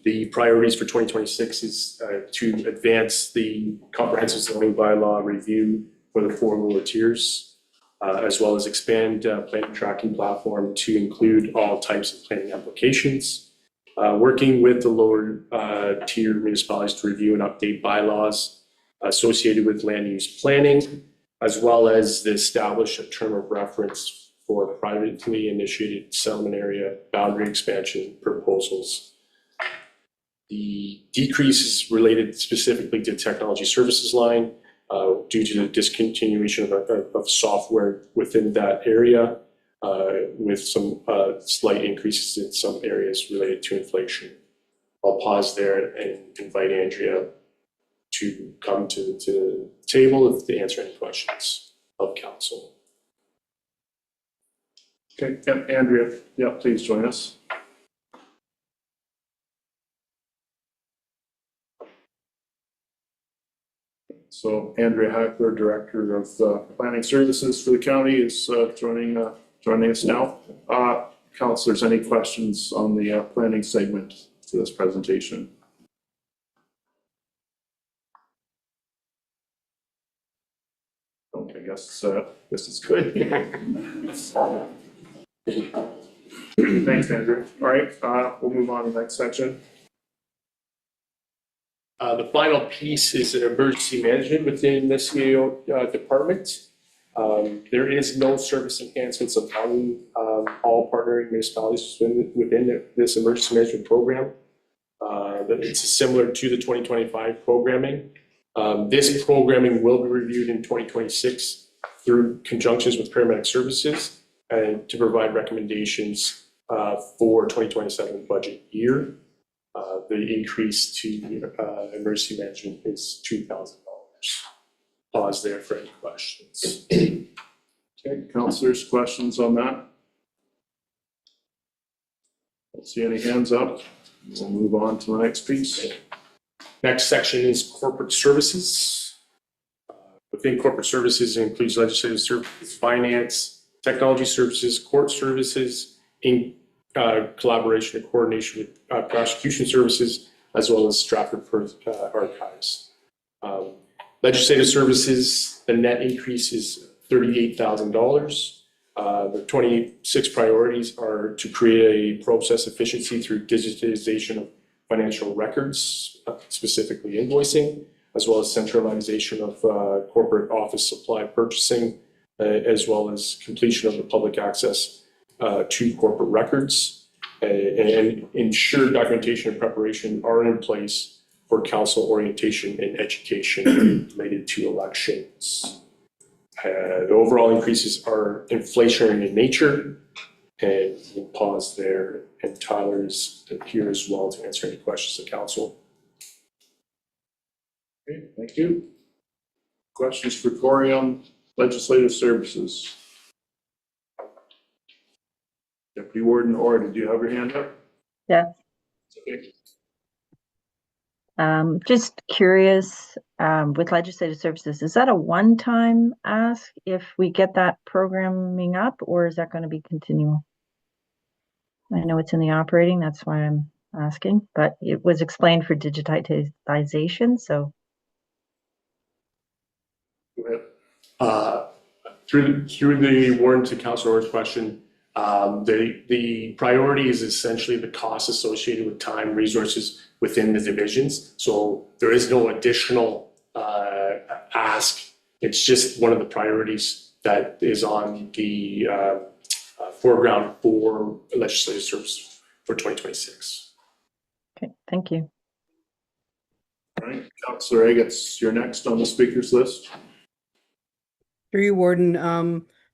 The priorities for 2026 is to advance the comprehensive zoning bylaw review for the 4 lower tiers, as well as expand planning tracking platform to include all types of planning applications. Working with the lower tier municipalities to review and update bylaws associated with land use planning, as well as establish a term of reference for privately initiated settlement area boundary expansion proposals. The decrease is related specifically to the technology services line due to the discontinuation of software within that area, with some slight increases in some areas related to inflation. I'll pause there and invite Andrea to come to the table to answer any questions of council. Okay, and Andrea, yeah, please join us. So Andrea Hackler, Director of Planning Services for the county, is joining us now. Councilors, any questions on the planning segment to this presentation? I guess it's good. Thanks, Andrew. All right, we'll move on to the next section. The final piece is emergency management within the CAO department. There is no service enhancements among all partnering municipalities within this emergency management program. It's similar to the 2025 programming. This programming will be reviewed in 2026 through conjunctions with paramedic services and to provide recommendations for 2027 budget year. The increase to emergency management is $2,000. Pause there for any questions. Okay, councillors, questions on that? Don't see any hands up. We'll move on to the next piece. Next section is corporate services. Within corporate services, it includes legislative services, finance, technology services, court services, in collaboration and coordination with prosecution services, as well as Stratford Perth archives. Legislative services, the net increase is $38,000. The 26 priorities are to create a process efficiency through digitization of financial records, specifically invoicing, as well as centralization of corporate office supply purchasing, as well as completion of the public access to corporate records, and ensure documentation and preparation are in place for council orientation and education related to elections. The overall increases are inflationary in nature, and we'll pause there, and Tyler's here as well to answer any questions of council. Okay, thank you. Questions for Corey on legislative services? Deputy Warden Orr, did you have your hand up? Yeah. Okay. Just curious, with legislative services, is that a one-time ask if we get that programming up, or is that going to be continual? I know it's in the operating, that's why I'm asking, but it was explained for digitization, so. Go ahead. Through the warrant to Councilor Orr's question, the priority is essentially the costs associated with time, resources within the divisions. So there is no additional ask. It's just one of the priorities that is on the foreground for legislative service for 2026. Okay, thank you. All right, Councillor Agates, you're next on the speakers list. Through you, Warden,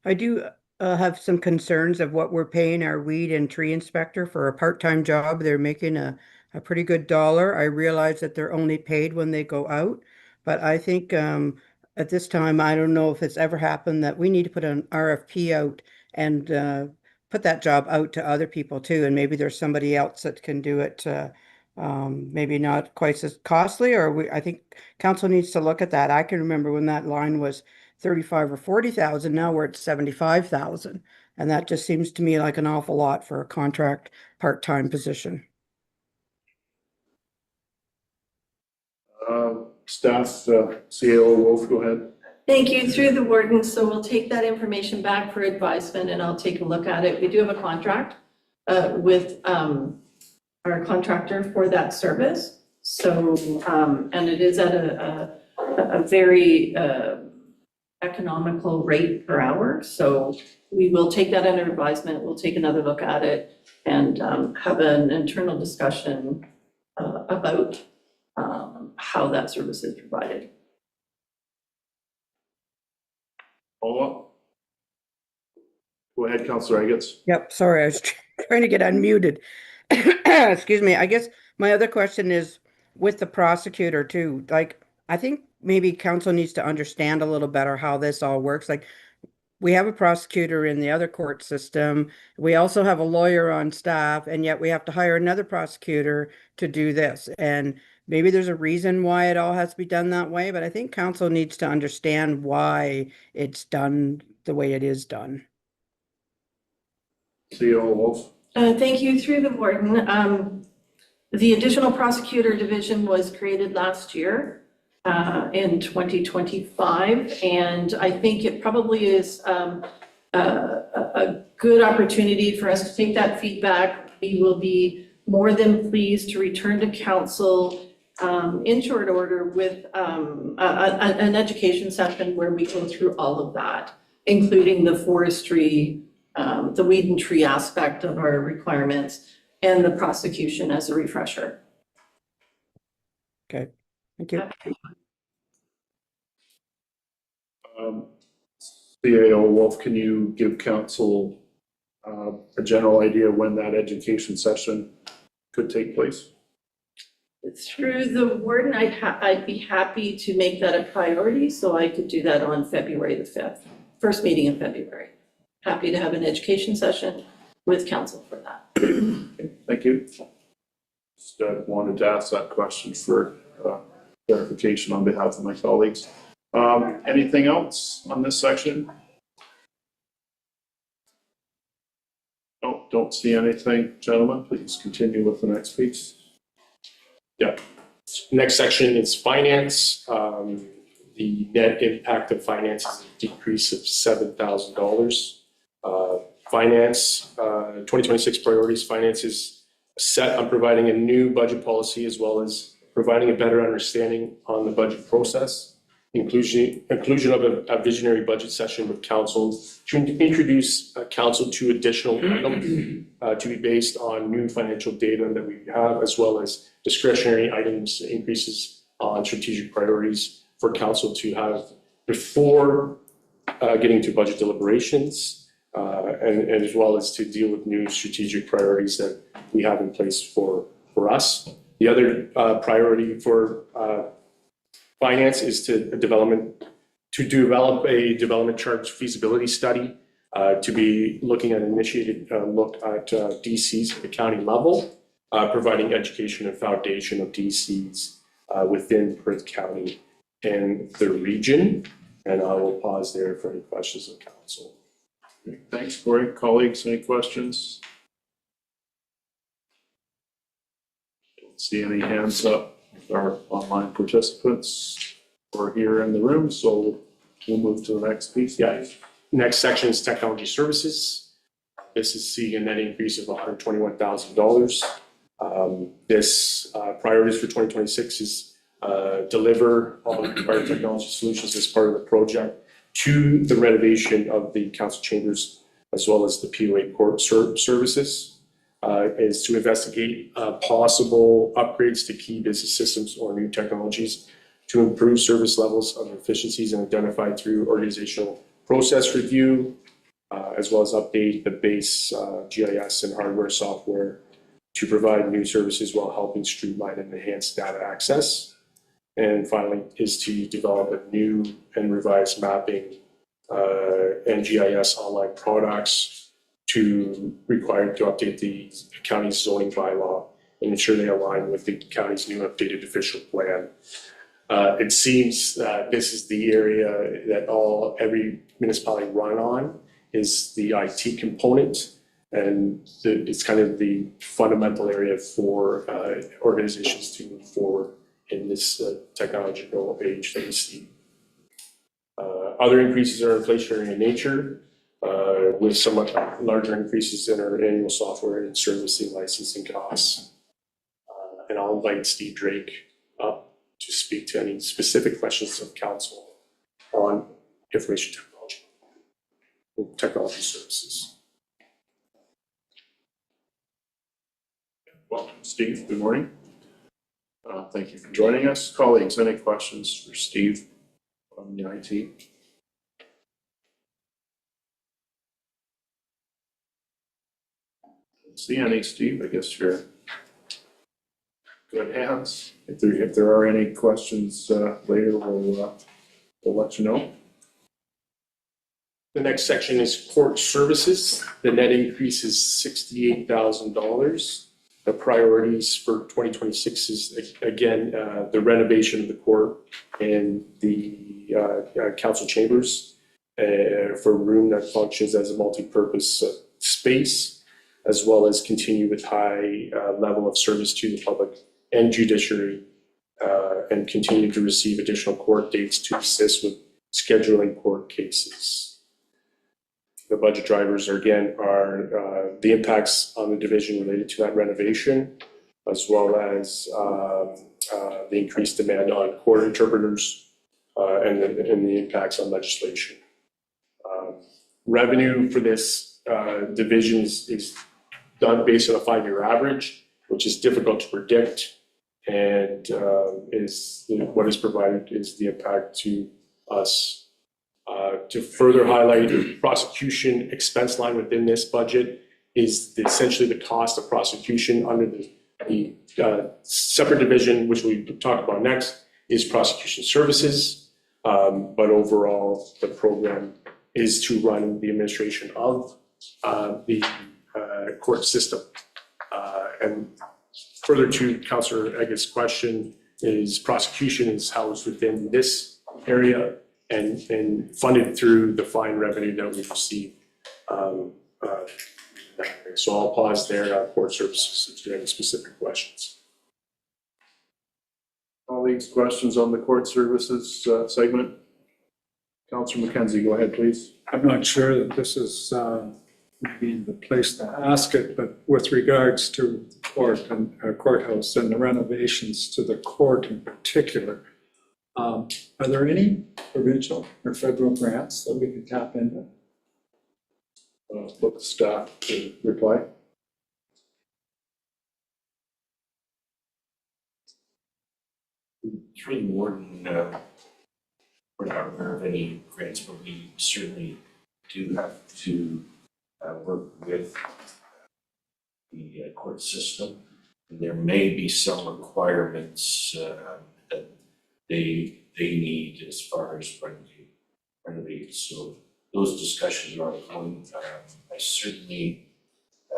I do have some concerns of what we're paying our weed and tree inspector for a part-time job. They're making a pretty good dollar. I realize that they're only paid when they go out, but I think at this time, I don't know if it's ever happened that we need to put an RFP out and put that job out to other people too, and maybe there's somebody else that can do it. Maybe not quite as costly, or I think council needs to look at that. I can remember when that line was 35 or 40,000. Now we're at 75,000, and that just seems to me like an awful lot for a contract part-time position. Staff, CAO Wolf, go ahead. Thank you. Through the warden, so we'll take that information back for advisement and I'll take a look at it. We do have a contract with our contractor for that service. So, and it is at a very economical rate per hour. So we will take that under advisement. We'll take another look at it and have an internal discussion about how that service is provided. Follow up. Go ahead, Councillor Agates. Yep, sorry, I was trying to get unmuted. Excuse me. I guess my other question is with the prosecutor too. Like, I think maybe council needs to understand a little better how this all works. Like, we have a prosecutor in the other court system. We also have a lawyer on staff, and yet we have to hire another prosecutor to do this. And maybe there's a reason why it all has to be done that way, but I think council needs to understand why it's done the way it is done. CAO Wolf. Thank you. Through the warden, the additional prosecutor division was created last year in 2025, and I think it probably is a good opportunity for us to take that feedback. We will be more than pleased to return to council in short order with an education session where we go through all of that. including the forestry, the weed and tree aspect of our requirements, and the prosecution as a refresher. Okay, thank you. CAO Wolf, can you give council a general idea when that education session could take place? Through the warden, I'd be happy to make that a priority, so I could do that on February the 5th, first meeting in February. Happy to have an education session with council for that. Thank you. Just wanted to ask that question for clarification on behalf of my colleagues. Anything else on this section? No, don't see anything. Gentlemen, please continue with the next piece. Yeah. Next section is finance. The net impact of finance is a decrease of $7,000. Finance, 2026 priorities, finance is set on providing a new budget policy as well as providing a better understanding on the budget process. Inclusion of a visionary budget session with council to introduce council to additional items to be based on new financial data that we have, as well as discretionary items, increases on strategic priorities for council to have before getting to budget deliberations, and as well as to deal with new strategic priorities that we have in place for us. The other priority for finance is to develop a development charge feasibility study to be looking at initiated look at DCs at the county level, providing education and foundation of DCs within Perth County and the region. And I will pause there for any questions of council. Thanks, Corey. Colleagues, any questions? Don't see any hands up with our online participants or here in the room, so we'll move to the next piece. Yeah. Next section is technology services. This is seeing a net increase of $121,000. This priorities for 2026 is deliver all the required technology solutions as part of the project to the renovation of the council chambers as well as the POA court services. Is to investigate possible upgrades to key business systems or new technologies to improve service levels of efficiencies and identify through organizational process review, as well as update the base GIS and hardware software to provide new services while helping streamline and enhance data access. And finally is to develop a new and revised mapping and GIS online products required to update the county's zoning bylaw and ensure they align with the county's new updated official plan. It seems that this is the area that every municipality run on is the IT component, and it's kind of the fundamental area for organizations to move forward in this technological age that we see. Other increases are inflationary in nature, with somewhat larger increases in our annual software and servicing licensing costs. And I'll invite Steve Drake up to speak to any specific questions of council on information technology and technology services. Welcome, Steve. Good morning. Thank you for joining us. Colleagues, any questions for Steve on the IT? See any, Steve? I guess you're good hands. If there are any questions later, we'll let you know. The next section is court services. The net increase is $68,000. The priorities for 2026 is, again, the renovation of the court and the council chambers for a room that functions as a multi-purpose space, as well as continue with high level of service to the public and judiciary, and continue to receive additional court dates to assist with scheduling court cases. The budget drivers are the impacts on the division related to that renovation, as well as the increased demand on court interpreters and the impacts on legislation. Revenue for this division is done based on a 5-year average, which is difficult to predict. And what is provided is the impact to us. To further highlight, prosecution expense line within this budget is essentially the cost of prosecution under the separate division, which we talk about next, is prosecution services. But overall, the program is to run the administration of the court system. And further to Councillor Eggett's question, is prosecution is housed within this area and funded through the fine revenue that we receive. So I'll pause there, court services, if you have any specific questions. Colleagues, questions on the court services segment? Councillor McKenzie, go ahead, please. I'm not sure that this is maybe the place to ask it, but with regards to the court and courthouse and the renovations to the court in particular, are there any provincial or federal grants that we can tap into? Let the staff to reply. Through the warden, we're not aware of any grants, but we certainly do have to work with the court system. And there may be some requirements that they need as far as renovate. So those discussions are ongoing. I certainly,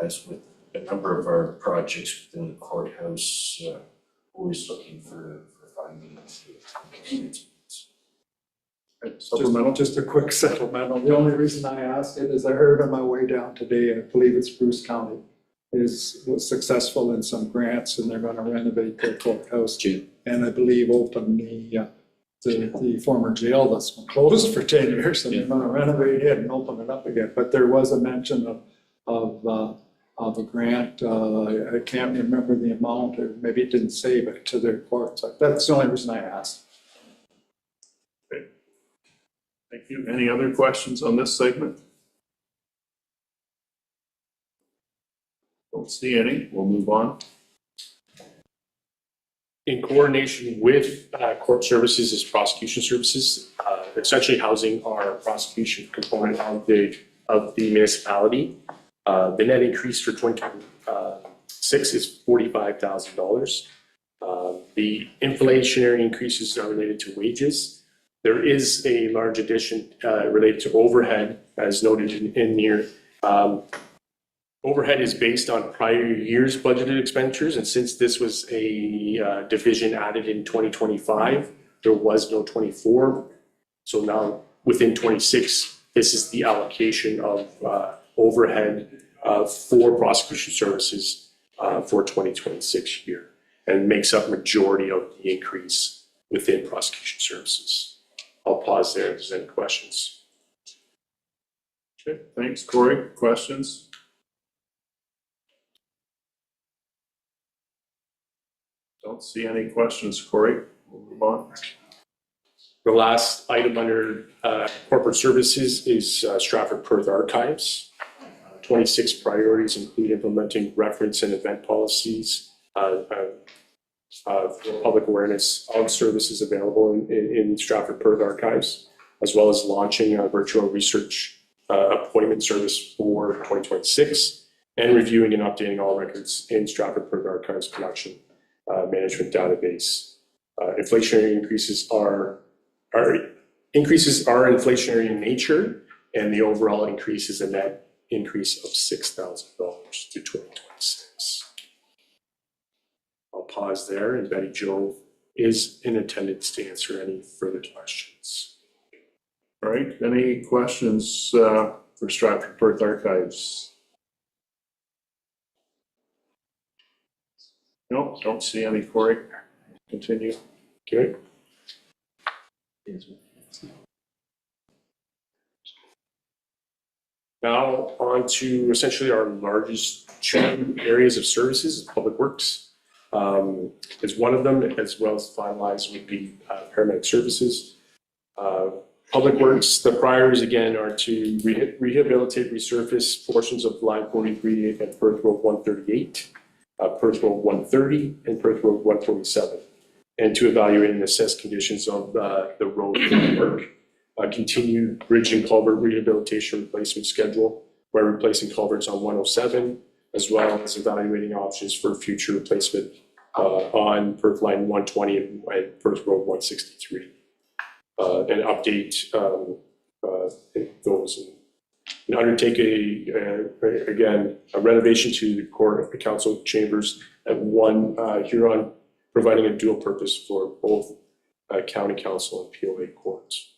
as with a number of our projects within the courthouse, always looking for funding. Supplemental? Just a quick supplemental. The only reason I asked it is I heard on my way down today, I believe it's Bruce County, was successful in some grants and they're gonna renovate their courthouse. And I believe open the former jail that's been closed for 10 years, and they're gonna renovate it and open it up again. But there was a mention of a grant, I can't remember the amount, or maybe it didn't say, but to their courts. That's the only reason I asked. Okay. Thank you. Any other questions on this segment? Don't see any. We'll move on. In coordination with court services is prosecution services, essentially housing our prosecution component of the municipality. The net increase for 2026 is $45,000. The inflationary increases are related to wages. There is a large addition related to overhead, as noted in here. Overhead is based on prior year's budgeted expenditures, and since this was a division added in 2025, there was no 24. So now within 26, this is the allocation of overhead for prosecution services for 2026 year, and makes up majority of the increase within prosecution services. I'll pause there if there's any questions. Okay, thanks, Corey. Questions? Don't see any questions, Corey. We'll move on. The last item under corporate services is Stratford Perth Archives. 26 priorities include implementing reference and event policies, public awareness of services available in Stratford Perth Archives, as well as launching a virtual research appointment service for 2026, and reviewing and updating all records in Stratford Perth Archives collection management database. Inflationary increases are inflationary in nature, and the overall increase is a net increase of $6,000 to 2026. I'll pause there, and Betty Jo is in attendance to answer any further questions. All right, any questions for Stratford Perth Archives? No, don't see any, Corey. Continue. Okay. Now on to essentially our largest two areas of services, public works. Is one of them, as well as finalized would be paramedic services. Public Works, the priorities again are to rehabilitate, resurface portions of line 43 and Perth Road 138, Perth Road 130, and Perth Road 147, and to evaluate and assess conditions of the road work. Continue bridge and culvert rehabilitation replacement schedule by replacing culverts on 107, as well as evaluating options for future replacement on Perth Line 120 and Perth Road 163. And update those and undertake again a renovation to the court of the council chambers at one Huron, providing a dual purpose for both county council and POA courts.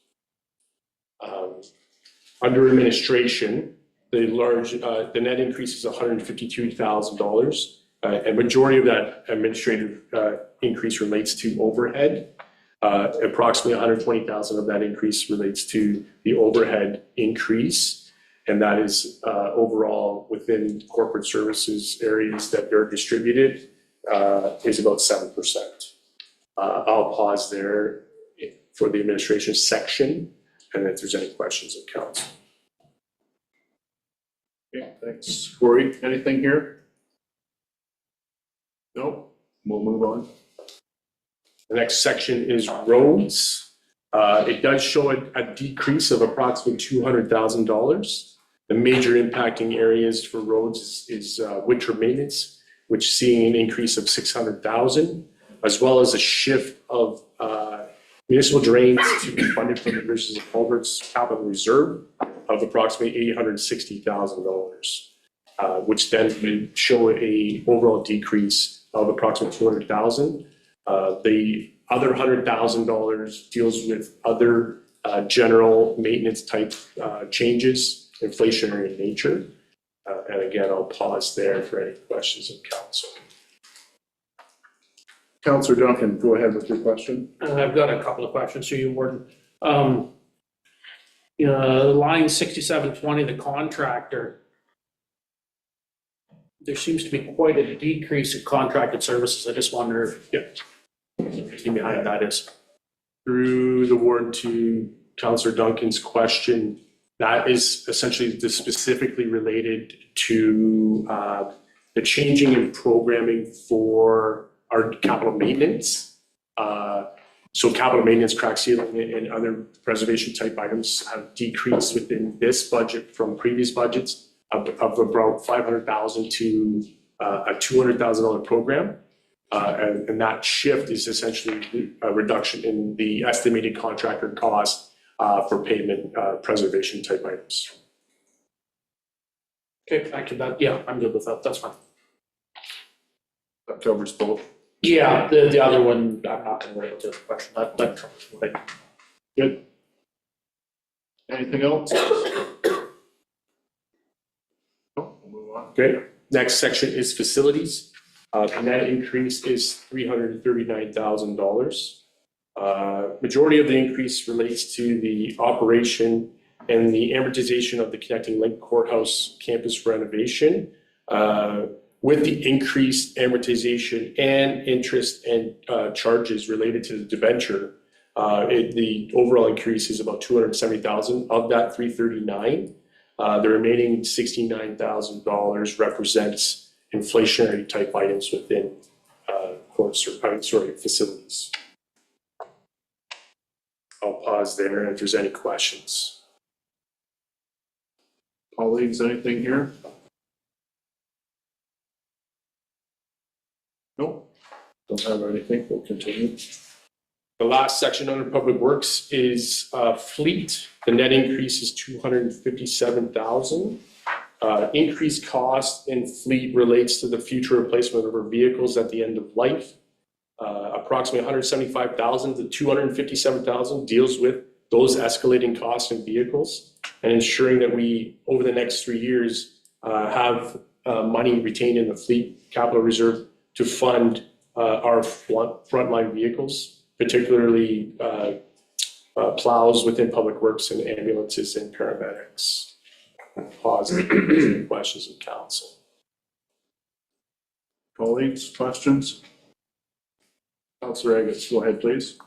Under administration, the net increase is $152,000. A majority of that administrative increase relates to overhead. Approximately 120,000 of that increase relates to the overhead increase, and that is overall within corporate services areas that are distributed is about 7%. I'll pause there for the administration section, and if there's any questions of council. Okay, thanks. Corey, anything here? No, we'll move on. The next section is roads. It does show a decrease of approximately $200,000. The major impacting areas for roads is winter maintenance, which seeing an increase of $600,000, as well as a shift of municipal drains to be funded from the Bridges and Culverts Capital Reserve of approximately $860,000, which then would show a overall decrease of approximately $200,000. The other $100,000 deals with other general maintenance type changes, inflationary in nature. And again, I'll pause there for any questions of council. Councillor Duncan, go ahead with your question. I've got a couple of questions for you, Warden. Line 6720, the contractor, there seems to be quite a decrease in contracted services. I just wonder if the reason behind that is. Through the ward to Councillor Duncan's question, that is essentially specifically related to the changing in programming for our capital maintenance. So capital maintenance, crack sealing, and other preservation type items have decreased within this budget from previous budgets of about $500,000 to a $200,000 program. And that shift is essentially a reduction in the estimated contractor cost for pavement preservation type items. Okay, back to that. Yeah, I'm good with that. That's fine. That covers both. Yeah, the other one, I'm not going to relate to the question. That covers it. Good. Anything else? No, we'll move on. Okay, next section is facilities. The net increase is $339,000. Majority of the increase relates to the operation and the amortization of the Connecting Link Courthouse campus renovation. With the increased amortization and interest and charges related to the debenture, the overall increase is about $270,000 of that $339,000. The remaining $69,000 represents inflationary type items within facilities. I'll pause there if there's any questions. Colleagues, anything here? Nope. Don't have anything. We'll continue. The last section under Public Works is fleet. The net increase is $257,000. Increased cost in fleet relates to the future replacement of our vehicles at the end of life. Approximately $175,000 to $257,000 deals with those escalating costs in vehicles and ensuring that we, over the next 3 years, have money retained in the fleet capital reserve to fund our frontline vehicles, particularly plows within Public Works and ambulances and paramedics. Pause if there's any questions of council. Colleagues, questions? Councillor Agus, go ahead, please.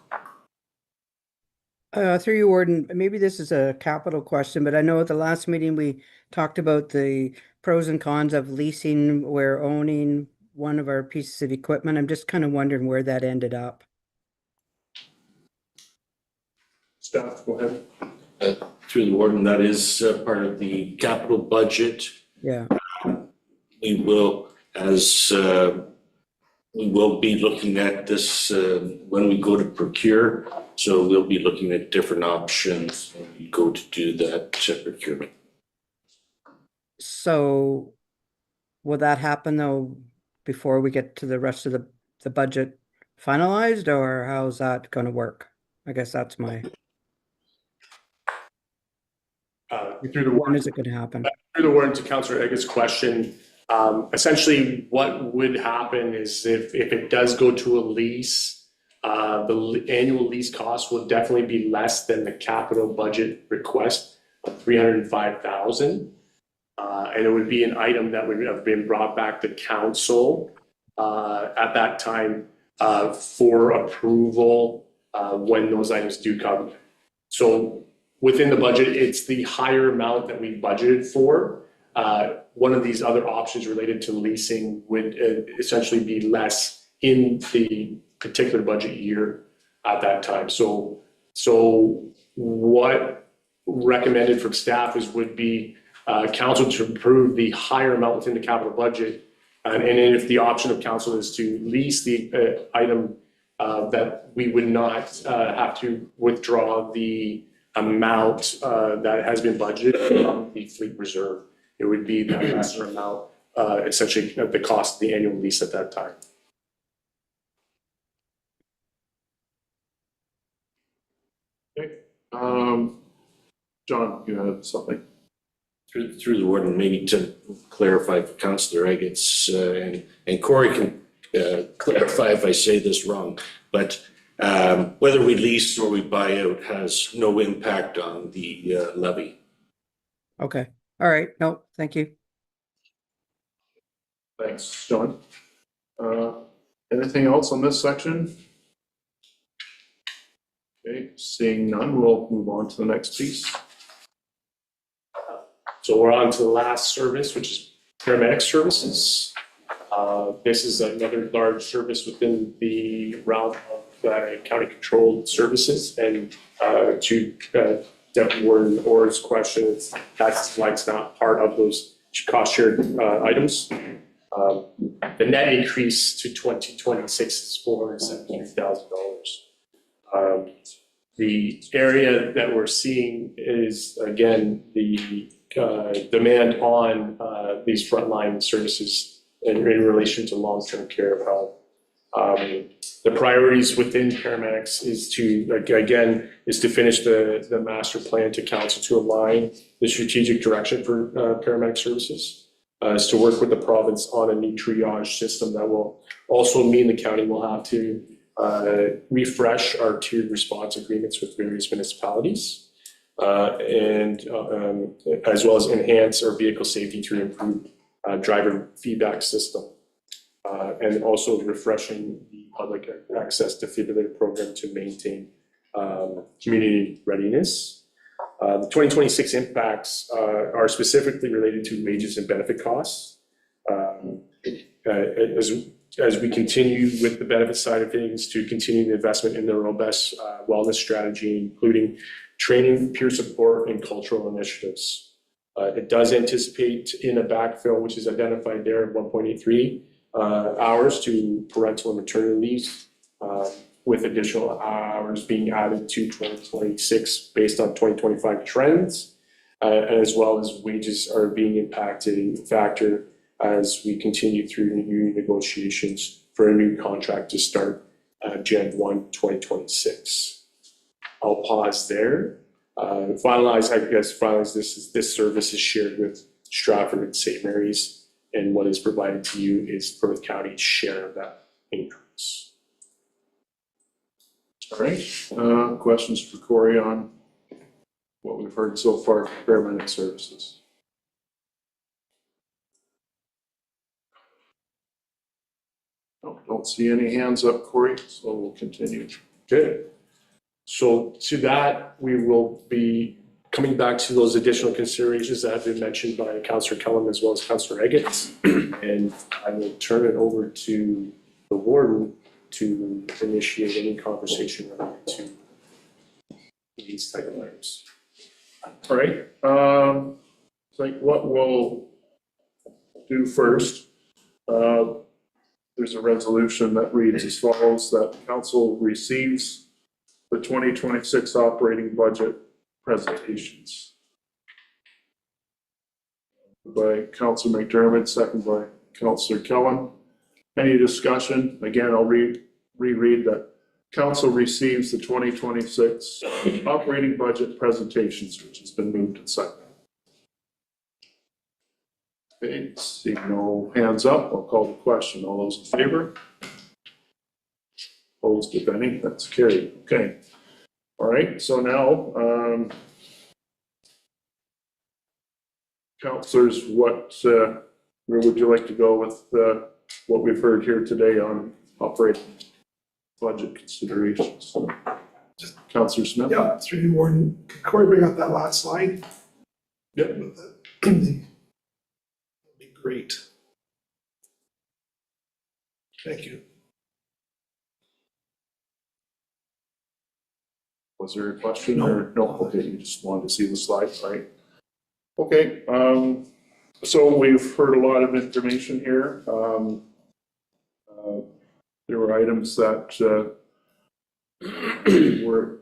Through you, Warden, maybe this is a capital question, but I know at the last meeting we talked about the pros and cons of leasing or owning one of our pieces of equipment. I'm just kind of wondering where that ended up. Staff, go ahead. Through the warden, that is part of the capital budget. Yeah. We will, as we will be looking at this when we go to procure. So we'll be looking at different options when we go to do that procurement. So will that happen though before we get to the rest of the budget finalized, or how's that going to work? I guess that's my, Through the when warden, is it going to happen? through the warden to Councillor Eggett's question, essentially what would happen is if it does go to a lease, the annual lease cost will definitely be less than the capital budget request of 305,000. And it would be an item that would have been brought back to council at that time for approval when those items do come. So within the budget, it's the higher amount that we budgeted for. One of these other options related to leasing would essentially be less in the particular budget year at that time. So what recommended from staff would be council to approve the higher amount within the capital budget. And then if the option of council is to lease the item, that we would not have to withdraw the amount that has been budgeted from the fleet reserve. It would be the lesser amount, essentially the cost of the annual lease at that time. Okay. John, you had something? Through the warden, maybe to clarify for Councillor Eggett's, and Corey can clarify if I say this wrong, but whether we lease or we buy out has no impact on the levy. Okay. All right. No, thank you. Thanks, John. Anything else on this section? Okay, seeing none, we'll move on to the next piece. So we're on to the last service, which is paramedic services. This is another large service within the realm of county-controlled services. And to Deputy Warden Orr's question, that's why it's not part of those cost-shared items. The net increase to 2026 is $473,000. The area that we're seeing is, again, the demand on these frontline services in relation to long-term care of health. The priorities within paramedics is to, again, is to finish the master plan to council to align the strategic direction for paramedic services, is to work with the province on a new triage system that will also mean the county will have to refresh our tiered response agreements with various municipalities. And as well as enhance our vehicle safety through improved driver feedback system. And also refreshing the public access defibrillator program to maintain community readiness. The 2026 impacts are specifically related to wages and benefit costs. As we continue with the benefit side of things, to continue the investment in the robust wellness strategy, including training, peer support, and cultural initiatives. It does anticipate in a backfill, which is identified there, 1.83 hours to parental and maternity leaves, with additional hours being added to 2026 based on 2025 trends, as well as wages are being impacted factor as we continue through union negotiations for a new contract to start Jan 1, 2026. I'll pause there. Finalize this service is shared with Stratford and St. Mary's, and what is provided to you is Perth County's share of that increase. All right, questions for Corey on what we've heard so far for paramedic services? No, don't see any hands up, Corey, so we'll continue. Good. So to that, we will be coming back to those additional considerations that have been mentioned by Councillor Kellum as well as Councillor Eggett. And I will turn it over to the warden to initiate any conversation related to these type of items. All right, so what we'll do first, there's a resolution that reads as follows, that council receives the 2026 operating budget presentations. By Councillor McDermott, second by Councillor Kellum. Any discussion? Again, I'll reread that council receives the 2026 operating budget presentations, which has been moved and seconded. Okay, seeing no hands up, I'll call the question. All those in favor? Opposed, if any? That's carried. Okay. All right, so now, councillors, where would you like to go with what we've heard here today on operating budget considerations? Councillor Smith? Yeah, through you, Warden. Could Corey bring up that last slide? Yep. That'd be great. Thank you. Was there a question or no? Okay, you just wanted to see the slide, right? Okay, so we've heard a lot of information here. There were items that were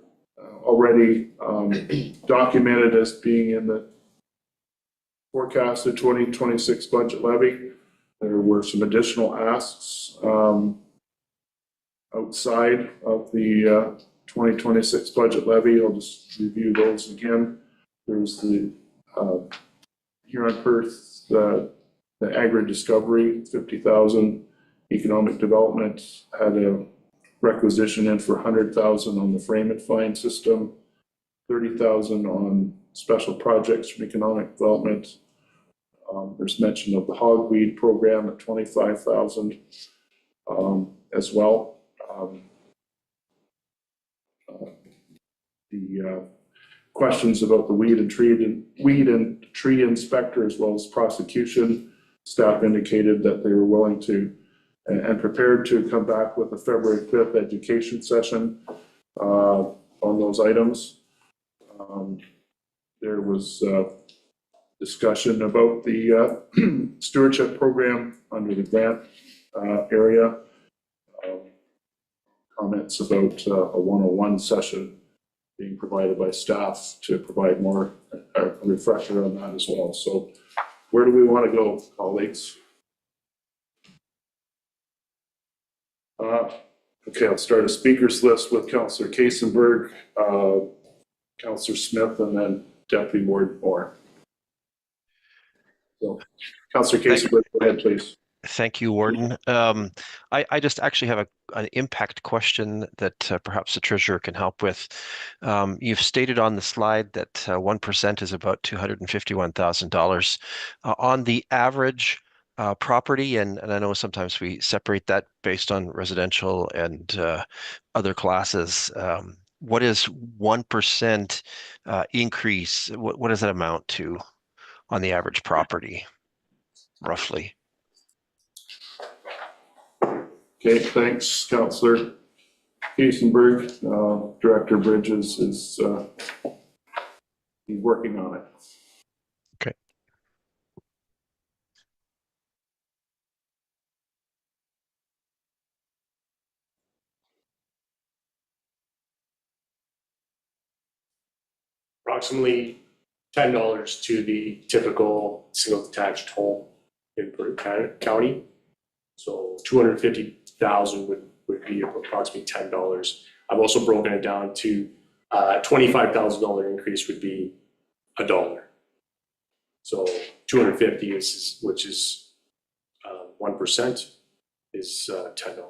already documented as being in the forecasted 2026 budget levy. There were some additional asks outside of the 2026 budget levy. I'll just review those again. There's the here on Perth, the agri-discovery, 50,000. Economic development had a requisition in for 100,000 on the frame and find system, 30,000 on special projects from economic development. There's mention of the hogweed program at 25,000 as well. The questions about the weed and tree inspector as well as prosecution, staff indicated that they were willing to and prepared to come back with a February 5th education session on those items. There was discussion about the stewardship program under the grant area. Comments about a 101 session being provided by staff to provide more a refresher on that as well. So where do we want to go, colleagues? Okay, I'll start a speakers list with Councillor Kaysenberg, Councillor Smith, and then Deputy Warden Moore. So, Councillor Kaysenberg, go ahead, please. Thank you, Warden. I just actually have an impact question that perhaps the treasurer can help with. You've stated on the slide that 1% is about $251,000 on the average property, and I know sometimes we separate that based on residential and other classes. What is 1% increase? What does that amount to on the average property, roughly? Okay, thanks, Councillor Kaysenberg. Director Bridges is he's working on it. Okay. Approximately $10 to the typical single detached home in Perth County. So 250,000 would be approximately $10. I've also broken it down to $25,000 increase would be $1. So 250 is which is 1% is $10.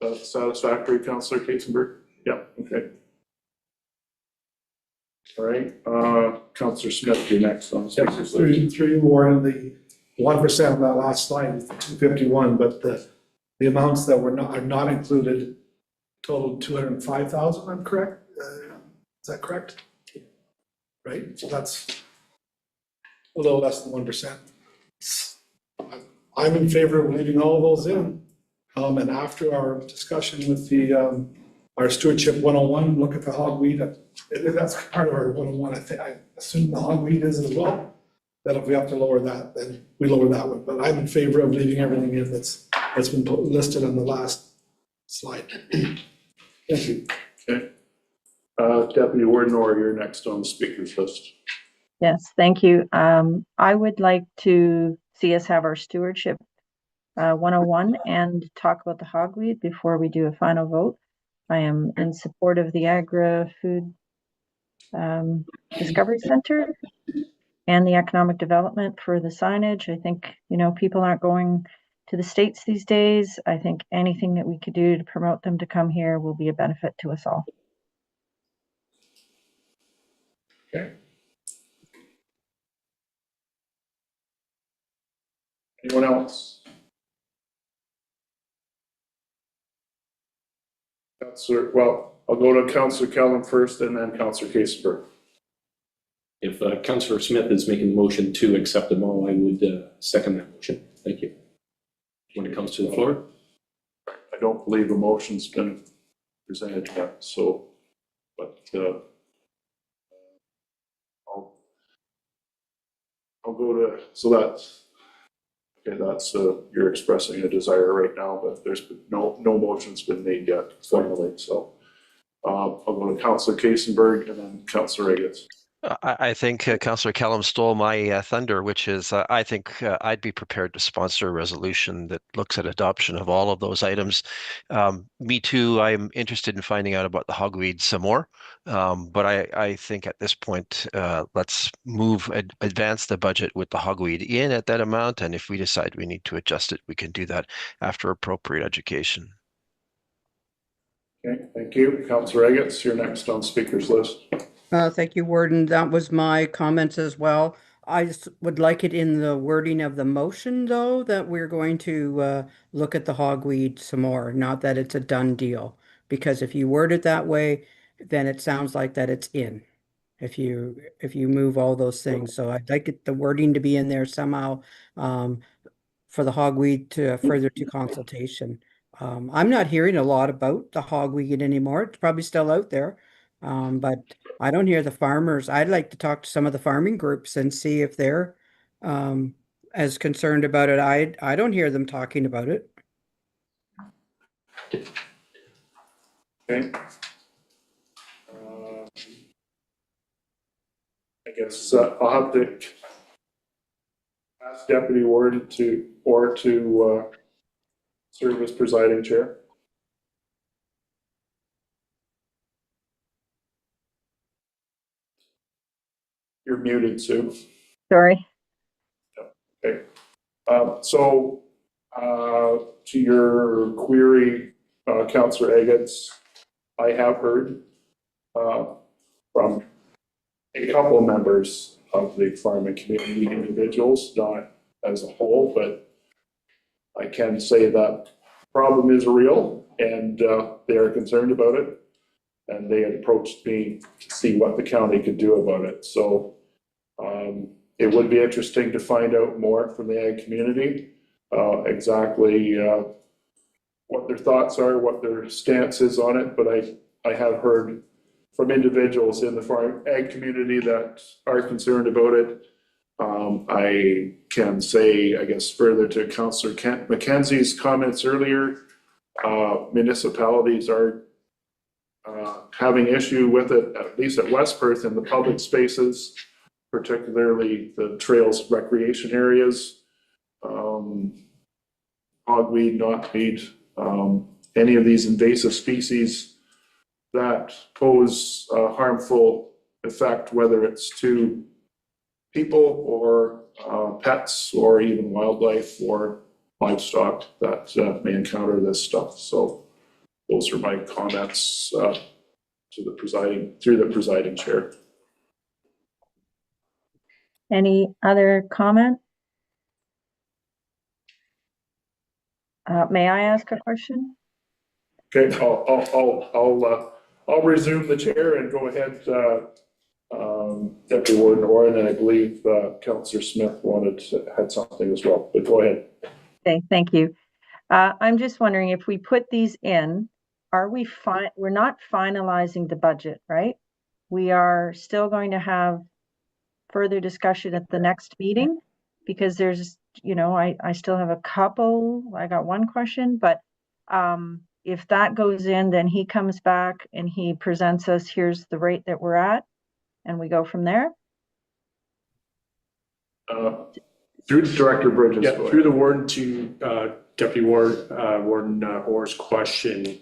That's satisfactory, Councillor Kaysenberg? Yeah, okay. All right, Councillor Smith, you're next on the speakers list. Three more, and the 1% on that last slide is the 251, but the The amounts that are not included totaled 205,000, I'm correct? Is that correct? Right, so that's a little less than 1%. I'm in favor of leaving all those in. And after our discussion with our stewardship 101, look at the hogweed, that's part of our 101, I assume the hogweed is as well. That if we have to lower that, then we lower that one, but I'm in favor of leaving everything in that's been listed on the last slide. Thank you. Okay. Deputy Warden Orr, you're next on the speakers list. Yes, thank you. I would like to see us have our stewardship 101 and talk about the hogweed before we do a final vote. I am in support of the Agri-Food Discovery Center and the economic development for the signage. I think, people aren't going to the States these days. I think anything that we could do to promote them to come here will be a benefit to us all. Okay. Anyone else? I'll go to Councillor Callum first and then Councillor Kasenberg. If Councillor Smith is making the motion to accept them all, I would second that motion. Thank you. When it comes to the floor? I don't believe a motion's been presented yet, so, but I'll go to, so that's, okay, that's, you're expressing a desire right now, but there's been no motion's been made yet formally, so I'll go to Councillor Kasenberg and then Councillor Eggets. I think Councillor Callum stole my thunder, which is I think I'd be prepared to sponsor a resolution that looks at adoption of all of those items. Me too, I'm interested in finding out about the hogweed some more, but I think at this point, let's advance the budget with the hogweed in at that amount, and if we decide we need to adjust it, we can do that after appropriate education. Okay, thank you. Councillor Eggets, you're next on speakers list. Thank you, Warden. That was my comments as well. I just would like it in the wording of the motion, though, that we're going to look at the hogweed some more, not that it's a done deal. Because if you word it that way, then it sounds like that it's in. If you move all those things, so I'd like the wording to be in there somehow for the hogweed to further to consultation. I'm not hearing a lot about the hogweed anymore. It's probably still out there, but I don't hear the farmers. I'd like to talk to some of the farming groups and see if they're as concerned about it. I don't hear them talking about it. Okay. I guess I'll have to ask Deputy Warden to serve as presiding chair. You're muted, Sue. Sorry. Okay. So to your query, Councillor Eggets, I have heard from a couple of members of the farming community, individuals, not as a whole, but I can say that problem is real and they are concerned about it. And they had approached me to see what the county could do about it. So it would be interesting to find out more from the ag community, exactly what their thoughts are, what their stance is on it. But I have heard from individuals in the farm ag community that are concerned about it. I can say, I guess, further to Councillor Mackenzie's comments earlier, municipalities are having issue with it, at least at West Perth in the public spaces, particularly the trails recreation areas. Hogweed, knotweed, any of these invasive species that pose a harmful effect, whether it's to people or pets or even wildlife or livestock that may encounter this stuff. So those are my comments through the presiding chair. Any other comment? May I ask a question? Okay, I'll resume the chair and go ahead, Deputy Warden Oren, and I believe Councillor Smith had something as well, but go ahead. Okay, thank you. I'm just wondering if we put these in, are we fine? We're not finalizing the budget, right? We are still going to have further discussion at the next meeting because there's, I still have a couple, I got one question, but if that goes in, then he comes back and he presents us, here's the rate that we're at, and we go from there. Through Director Bridges. Yeah, through the warden to Deputy Warden Orr's question.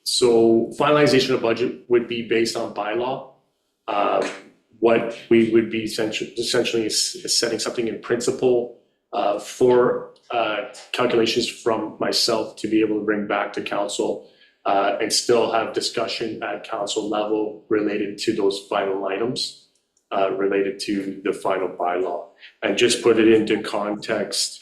So finalization of budget would be based on bylaw. What we would be essentially is setting something in principle for calculations from myself to be able to bring back to council and still have discussion at council level related to those final items related to the final bylaw. And just put it into context,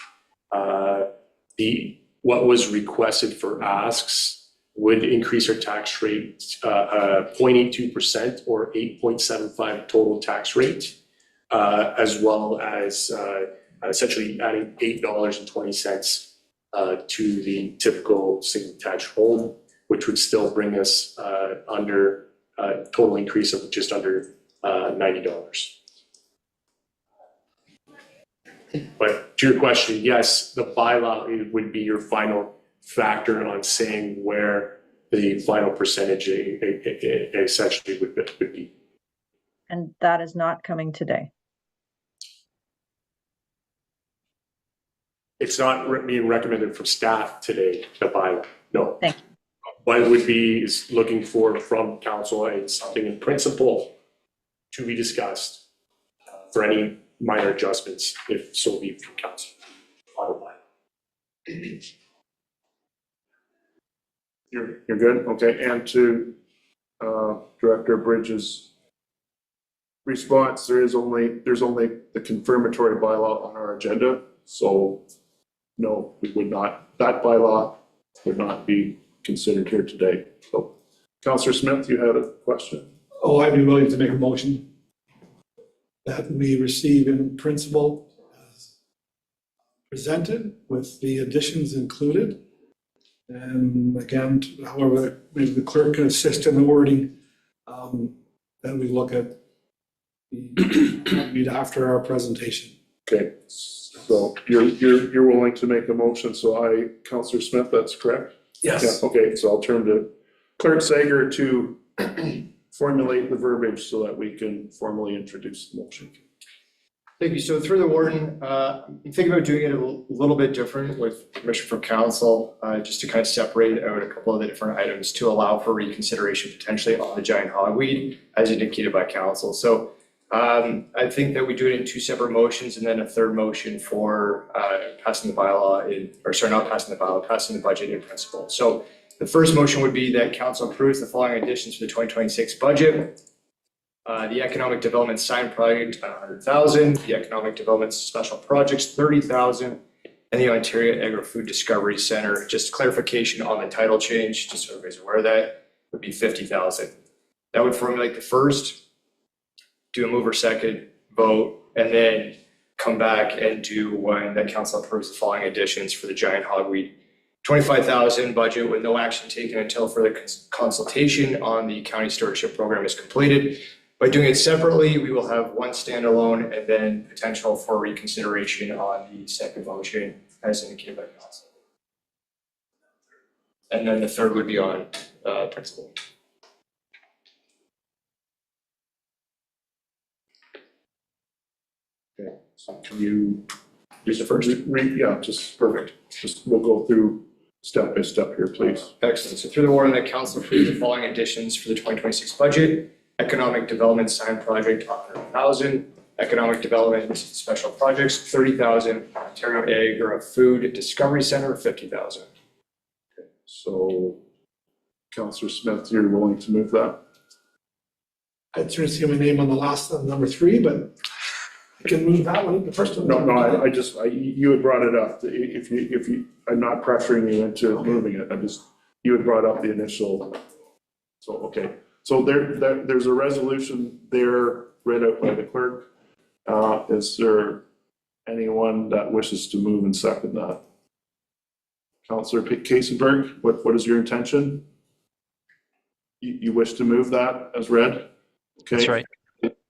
what was requested for asks would increase our tax rate 0.82% or 8.75 total tax rate, as well as essentially adding $8.20 to the typical single-detached home, which would still bring us under a total increase of just under $90. But to your question, yes, the bylaw would be your final factor on saying where the final percentage essentially would be. And that is not coming today. It's not being recommended from staff today, the bylaw, no. Thank you. What it would be is looking for from council and something in principle to be discussed for any minor adjustments, if so be from council. You're good? Okay, and to Director Bridges' response, there's only the confirmatory bylaw on our agenda, so no, that bylaw would not be considered here today. So, Councillor Smith, you had a question? Oh, I'd be willing to make a motion that we receive in principle as presented with the additions included. And again, however, maybe the clerk can assist in the wording, then we look at the after our presentation. Okay, so you're willing to make a motion, so Councillor Smith, that's correct? Yes. Yeah, okay, so I'll turn to Clerk Sager to formulate the verbiage so that we can formally introduce the motion. Thank you. So through the warden, I'm thinking about doing it a little bit different with permission from council, just to kind of separate out a couple of the different items to allow for reconsideration potentially on the giant hogweed as indicated by council. So I think that we do it in two separate motions and then a third motion for passing the bylaw not passing the bylaw, passing the budget in principle. So the first motion would be that council approves the following additions for the 2026 budget. The economic development sign project, 100,000, the economic development special projects, 30,000, and the Ontario Agri-Food Discovery Center, just clarification on the title change, just so everybody's aware of that, would be 50,000. That would formulate the first, do a mover second vote, and then come back and do when the council approves the following additions for the giant hogweed. 25,000 budget with no action taken until further consultation on the county stewardship program is completed. By doing it separately, we will have one standalone and then potential for reconsideration on the second motion as indicated by council. And then the third would be on principle. Okay, so can you Use the first? yeah, just perfect. We'll go through step by step here, please. Excellent. So through the warden, that council approves the following additions for the 2026 budget. Economic development sign project, 100,000. Economic development special projects, 30,000. Ontario Agri-Food Discovery Center, 50,000. Okay, so Councillor Smith, you're willing to move that? I'd sort of see my name on the last, number 3, but I can move that one, the first one. You had brought it up. If you, I'm not pressuring you into moving it. You had brought up the initial. So, okay. So there's a resolution there read out by the clerk. Is there anyone that wishes to move and second that? Councillor Kasenberg, what is your intention? You wish to move that as read? Okay. That's right.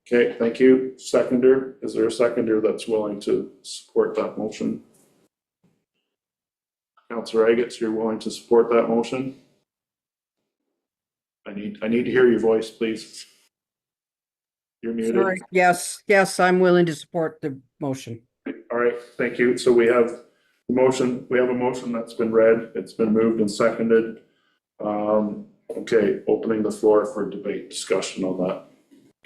Okay, thank you. Seconder, is there a seconder that's willing to support that motion? Councillor Agates, you're willing to support that motion? I need to hear your voice, please. You're muted. Sorry. Yes, I'm willing to support the motion. All right, thank you. So we have a motion that's been read. It's been moved and seconded. Okay, opening the floor for debate, discussion on that.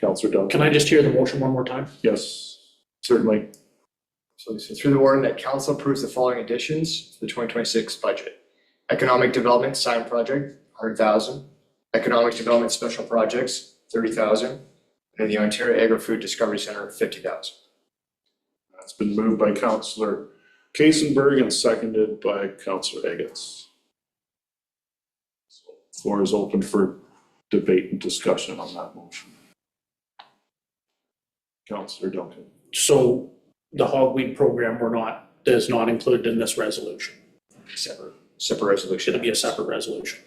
Councillor Duncan. Can I just hear the motion one more time? Yes, certainly. So through the warden, that council approves the following additions to the 2026 budget. Economic Development Sign Project, 100,000. Economic Development Special Projects, 30,000. And the Ontario Agri-Food Discovery Center, 50,000. That's been moved by Councillor Kasenberg and seconded by Councillor Agates. So floor is open for debate and discussion on that motion. Councillor Duncan. So the hogweed program is not included in this resolution. Separate resolution. It'll be a separate resolution.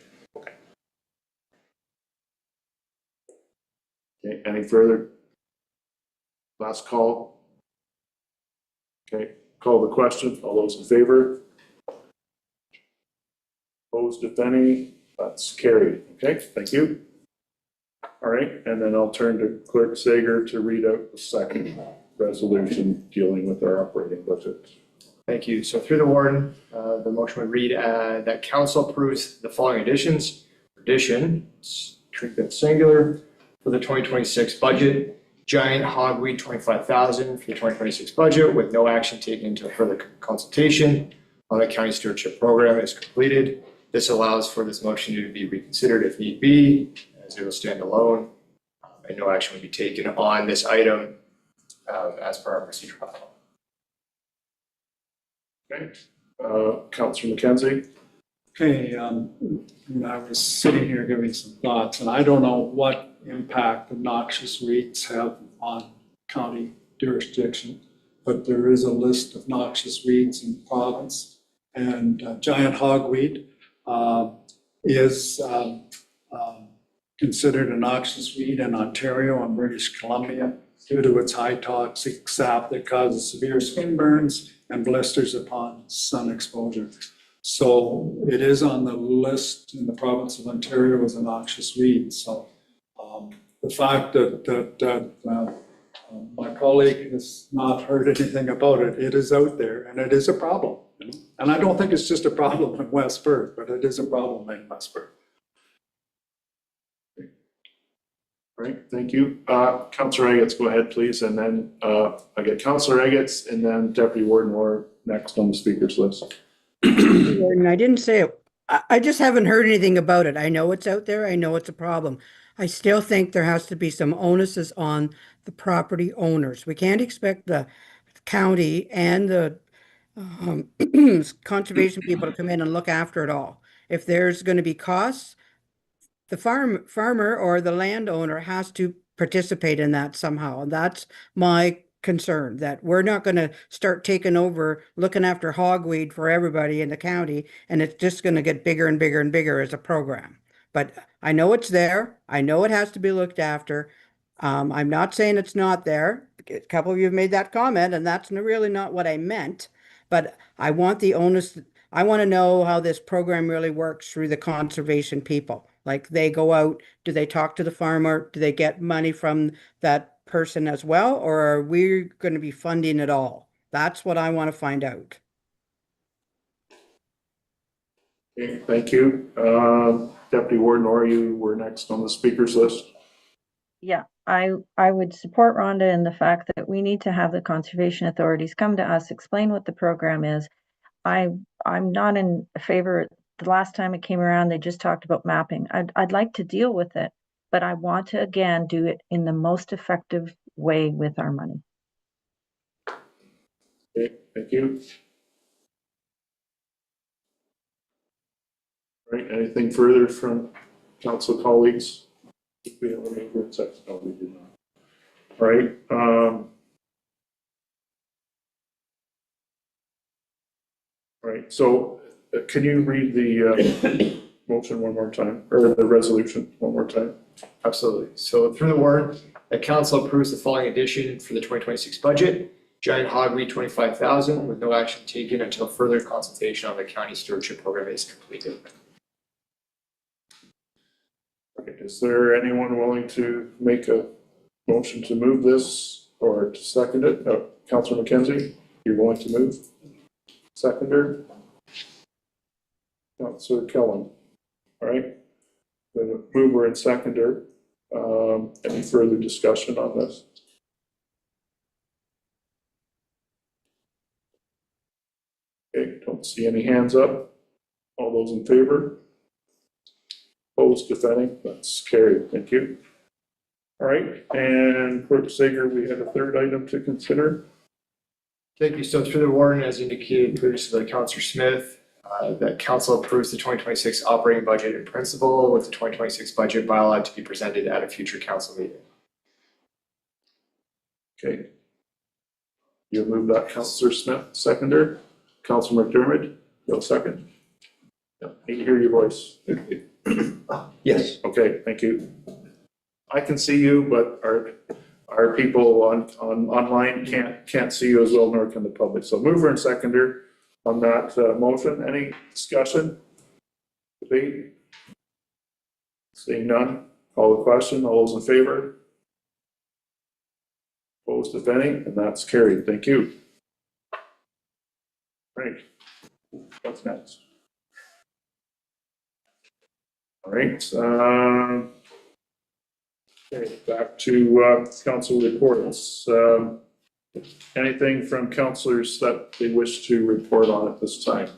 Okay, any further? Last call. Okay, call the question. All those in favor? Opposed, if any? That's carried. Okay, thank you. All right, and then I'll turn to Clerk Sager to read out the second resolution dealing with our operating budget. Thank you. So through the warden, the motion would read that council approves the following additions. Addition, treatment singular, for the 2026 budget. Giant hogweed, 25,000 for the 2026 budget with no action taken until further consultation on the county stewardship program is completed. This allows for this motion to be reconsidered if need be, as it will stand alone, and no action would be taken on this item as per our procedure bylaw. Okay, Councillor McKenzie. Okay, I was sitting here giving some thoughts, and I don't know what impact the noxious weeds have on county jurisdiction, but there is a list of noxious weeds in the province, and giant hogweed is considered a noxious weed in Ontario and British Columbia due to its high toxic sap that causes severe skin burns and blisters upon sun exposure. So it is on the list in the province of Ontario as a noxious weed. So the fact that my colleague has not heard anything about it, it is out there and it is a problem. And I don't think it's just a problem in West Perth, but it is a problem in West Perth. Right, thank you. Councillor Agates, go ahead, please. And then I get Councillor Agates and then Deputy Warden Orr next on the speakers list. Warden, I didn't say it. I just haven't heard anything about it. I know it's out there. I know it's a problem. I still think there has to be some onuses on the property owners. We can't expect the county and the conservation people to come in and look after it all. If there's going to be costs, the farmer or the landowner has to participate in that somehow. And that's my concern, that we're not going to start taking over looking after hogweed for everybody in the county, and it's just going to get bigger and bigger and bigger as a program. But I know it's there. I know it has to be looked after. I'm not saying it's not there. A couple of you have made that comment, and that's really not what I meant. But I want the onus. I want to know how this program really works through the conservation people. Like, they go out, do they talk to the farmer? Do they get money from that person as well? Or are we going to be funding it all? That's what I want to find out. Okay, thank you. Deputy Warden Orr, you were next on the speakers list. Yeah, I would support Rhonda in the fact that we need to have the conservation authorities come to us, explain what the program is. I'm not in favor. The last time it came around, they just talked about mapping. I'd like to deal with it, but I want to, again, do it in the most effective way with our money. Okay, thank you. Right, anything further from council colleagues? We have any group sex? No, we do not. All right, all right, so can you read the motion one more time, or the resolution one more time? Absolutely. So through the warrant, the council approves the following addition for the 2026 budget. Giant hogweed, 25,000, with no action taken until further consultation on the county stewardship program is completed. Okay, is there anyone willing to make a motion to move this or to second it? Councilor McKenzie, you're willing to move? Seconder? Councilor Kellen, all right? The mover and seconder, any further discussion on this? Okay, don't see any hands up. All those in favor? Opposed, if any? That's carried. Thank you. All right, and Clerk Sager, we have a third item to consider. Thank you. So through the warrant, as indicated previously by Councillor Smith, that council approves the 2026 operating budget in principle with the 2026 budget bylaw to be presented at a future council meeting. Okay. You move that, Councillor Smith, seconder. Councillor McDermott, you'll second. Yeah, need to hear your voice. Yes. Okay, thank you. I can see you, but our people online can't see you as well, nor can the public. So mover and seconder on that motion. Any discussion? Debate? Seeing none, call the question. All those in favor? Opposed, if any, and that's carried. Thank you. Right. What's next? All right. Okay, back to council reports. Anything from councillors that they wish to report on at this time?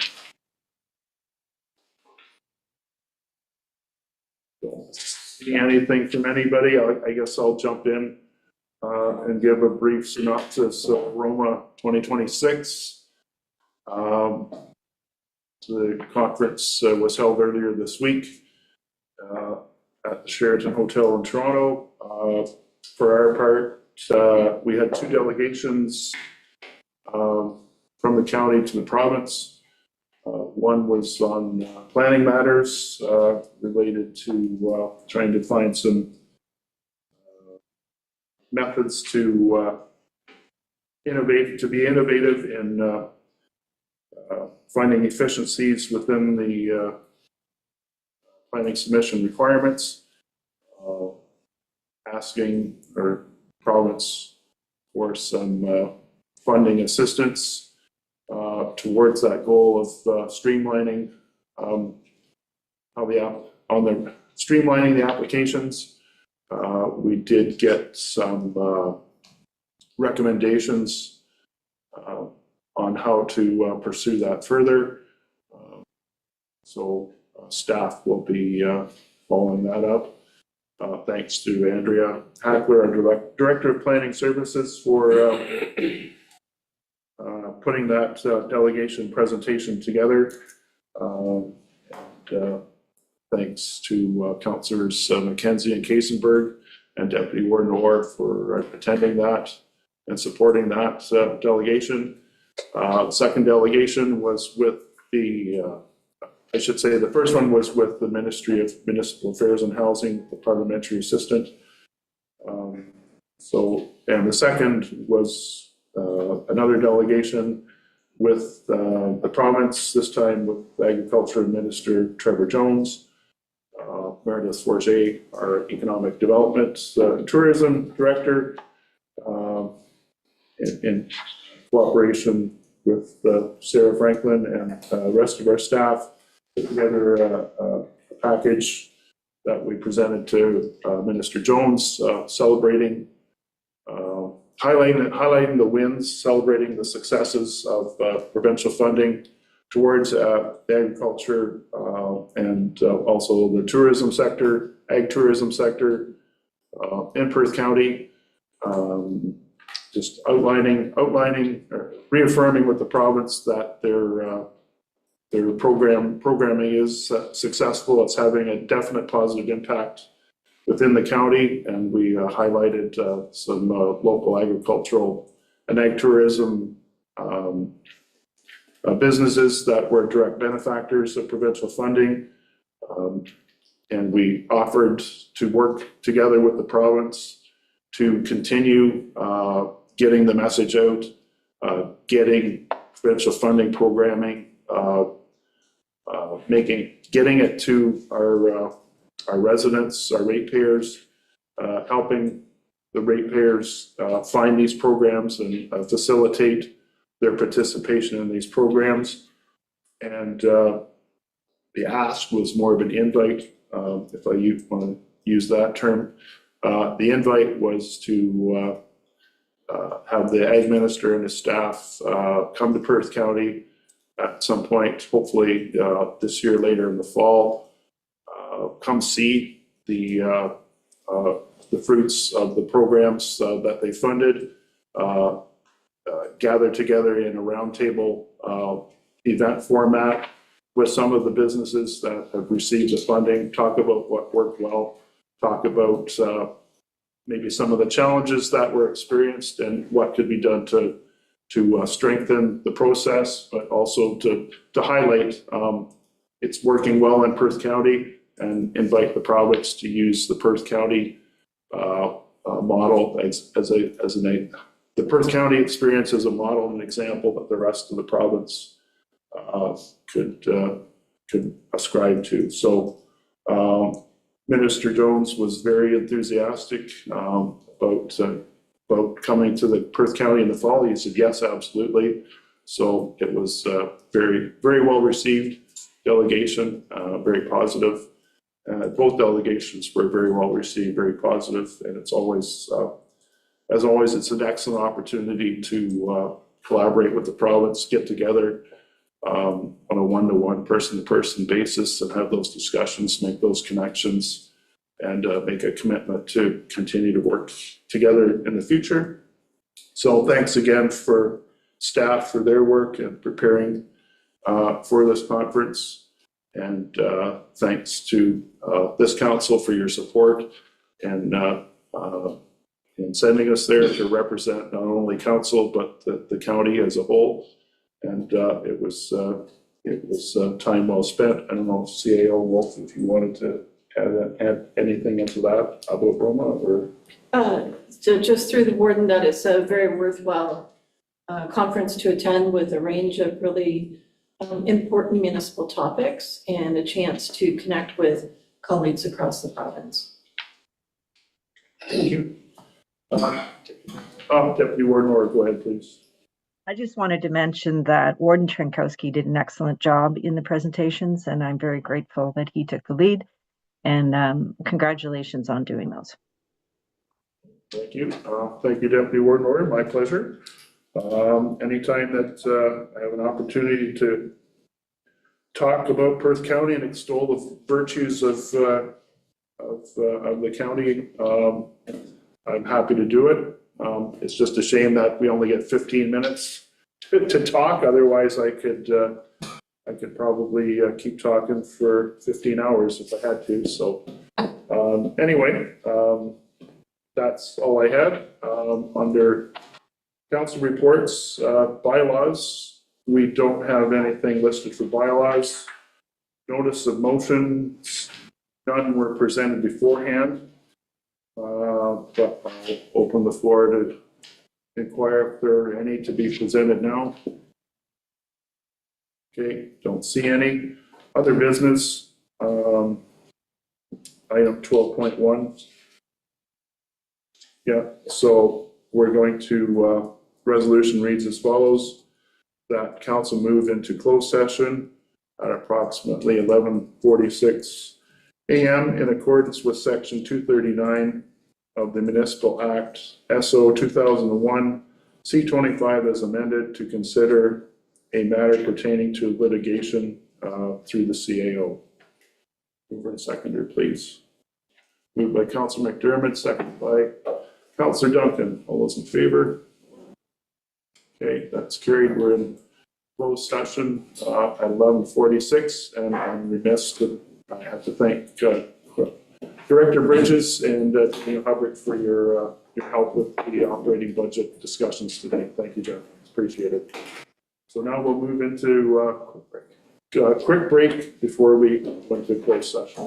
Don't see anything from anybody. I guess I'll jump in and give a brief synopsis of Roma 2026. The conference was held earlier this week at the Sheraton Hotel in Toronto. For our part, we had two delegations from the county to the province. One was on planning matters related to trying to find some methods to be innovative in finding efficiencies within the planning submission requirements, asking our province for some funding assistance towards that goal of streamlining streamlining the applications. We did get some recommendations on how to pursue that further. So staff will be following that up. Thanks to Andrea Hackler, our Director of Planning Services, for putting that delegation presentation together. And thanks to Councillors McKenzie and Kasenberg and Deputy Warden Orr for attending that and supporting that delegation. Second delegation was with the the first one was with the Ministry of Municipal Affairs and Housing, the parliamentary assistant. And the second was another delegation with the province, this time with Agriculture Minister Trevor Jones, Meredith Forget, our Economic Development Tourism Director, in cooperation with Sarah Franklin and the rest of our staff, put together a package that we presented to Minister Jones, celebrating, highlighting the wins, celebrating the successes of provincial funding towards the agriculture and also the tourism sector, ag tourism sector in Perth County. just outlining, or reaffirming with the province that their programming is successful. It's having a definite positive impact within the county, and we highlighted some local agricultural and ag tourism businesses that were direct benefactors of provincial funding. And we offered to work together with the province to continue getting the message out, getting provincial funding programming, getting it to our residents, our ratepayers, helping the ratepayers find these programs and facilitate their participation in these programs. And the ask was more of an invite, if I want to use that term. The invite was to have the ag minister and his staff come to Perth County at some point, hopefully this year, later in the fall. Come see the fruits of the programs that they funded. Gather together in a roundtable event format with some of the businesses that have received the funding, talk about what worked well, talk about maybe some of the challenges that were experienced and what could be done to strengthen the process, but also to highlight it's working well in Perth County, and invite the province to use the Perth County model the Perth County experience as a model and an example that the rest of the province could ascribe to. So Minister Jones was very enthusiastic about coming to the Perth County in the fall. He said, yes, absolutely. So it was very, very well received delegation, very positive. Both delegations were very well received, very positive, and it's always, as always, it's an excellent opportunity to collaborate with the province, get together on a one-to-one, person-to-person basis, and have those discussions, make those connections, and make a commitment to continue to work together in the future. So thanks again for staff for their work and preparing for this conference. And thanks to this council for your support and sending us there to represent not only council, but the county as a whole. And it was time well spent. I don't know, CAO Wolf, if you wanted to add anything into that about Roma, or? So just through the warden, that it's a very worthwhile conference to attend with a range of really important municipal topics and a chance to connect with colleagues across the province. Thank you. Deputy Warden Orr, go ahead, please. I just wanted to mention that Warden Trinkowski did an excellent job in the presentations, and I'm very grateful that he took the lead. And congratulations on doing those. Thank you. Thank you, Deputy Warden Orr. My pleasure. Anytime that I have an opportunity to talk about Perth County and extol the virtues of the county, I'm happy to do it. It's just a shame that we only get 15 minutes to talk. Otherwise, I could probably keep talking for 15 hours if I had to. So anyway, that's all I had. Under council reports, bylaws, we don't have anything listed for bylaws. Notice of motions, none were presented beforehand. But I'll open the floor to inquire if there are any to be presented now. Okay, don't see any. Other business, item 12.1. Yeah, so we're going to, resolution reads as follows, that council move into closed session at approximately 11:46 a.m. in accordance with section 239 of the Municipal Act SO 2001 C25 as amended to consider a matter pertaining to litigation through the CAO. Mover and seconder, please. Moved by Councilor McDermott, seconded by Councilor Duncan. All those in favor? Okay, that's carried. We're in closed session at 11:46, and I'm remiss that I have to thank Director Bridges and Daniel Hubbard for your help with the operating budget discussions today. Thank you, Jeff. Appreciate it. So now we'll move into a quick break before we go into closed session.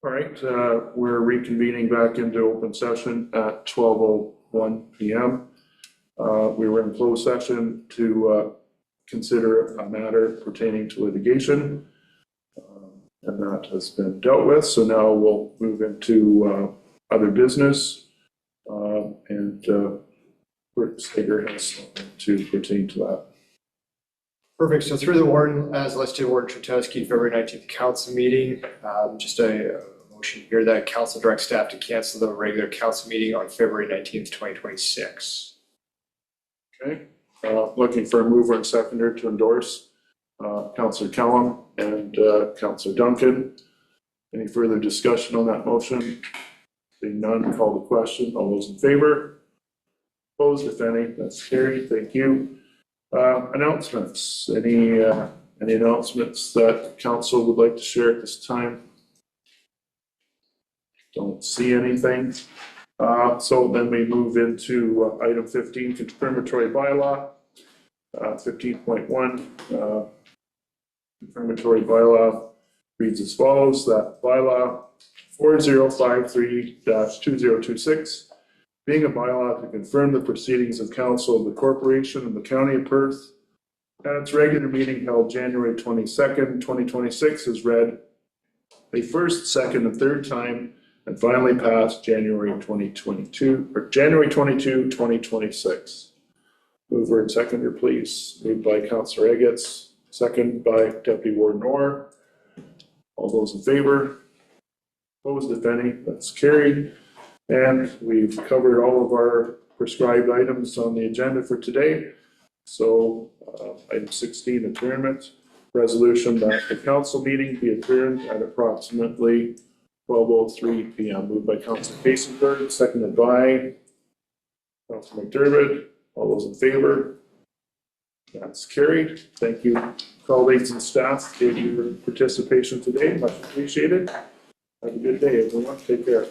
All right, we're reconvening back into open session at 12:01 p.m. We were in closed session to consider a matter pertaining to litigation, and that has been dealt with. So now we'll move into other business, and Clerk Sager has something to pertain to that. Perfect. So through the warden, as listed, Warden Trotowski, February 19th council meeting, just a motion here that council directs staff to cancel the regular council meeting on February 19th, 2026. Okay, looking for a mover and seconder to endorse Councillor Kellum and Councillor Duncan. Any further discussion on that motion? Seeing none, call the question. All those in favor? Opposed, if any? That's carried. Thank you. Announcements. Any announcements that council would like to share at this time? Don't see anything. So then we move into item 15, confirmatory bylaw. 15.1, confirmatory bylaw reads as follows, that bylaw 4053-2026, being a bylaw to confirm the proceedings of council of the corporation of the county of Perth at its regular meeting held January 22nd, 2026, is read a first, second, and third time, and finally passed January 22, 2026. Mover and seconder, please. Moved by Councillor Eggetts, second by Deputy Warden Orr. All those in favor? Opposed, if any? That's carried. And we've covered all of our prescribed items on the agenda for today. So item 16, adjournment. Resolution that the council meeting be adjourned at approximately 12:03 p.m. Moved by Councillor Kasenberg, seconded by Councillor McDermott. All those in favor? That's carried. Thank you, colleagues and staff, for your participation today. Much appreciated. Have a good day, everyone. Take care.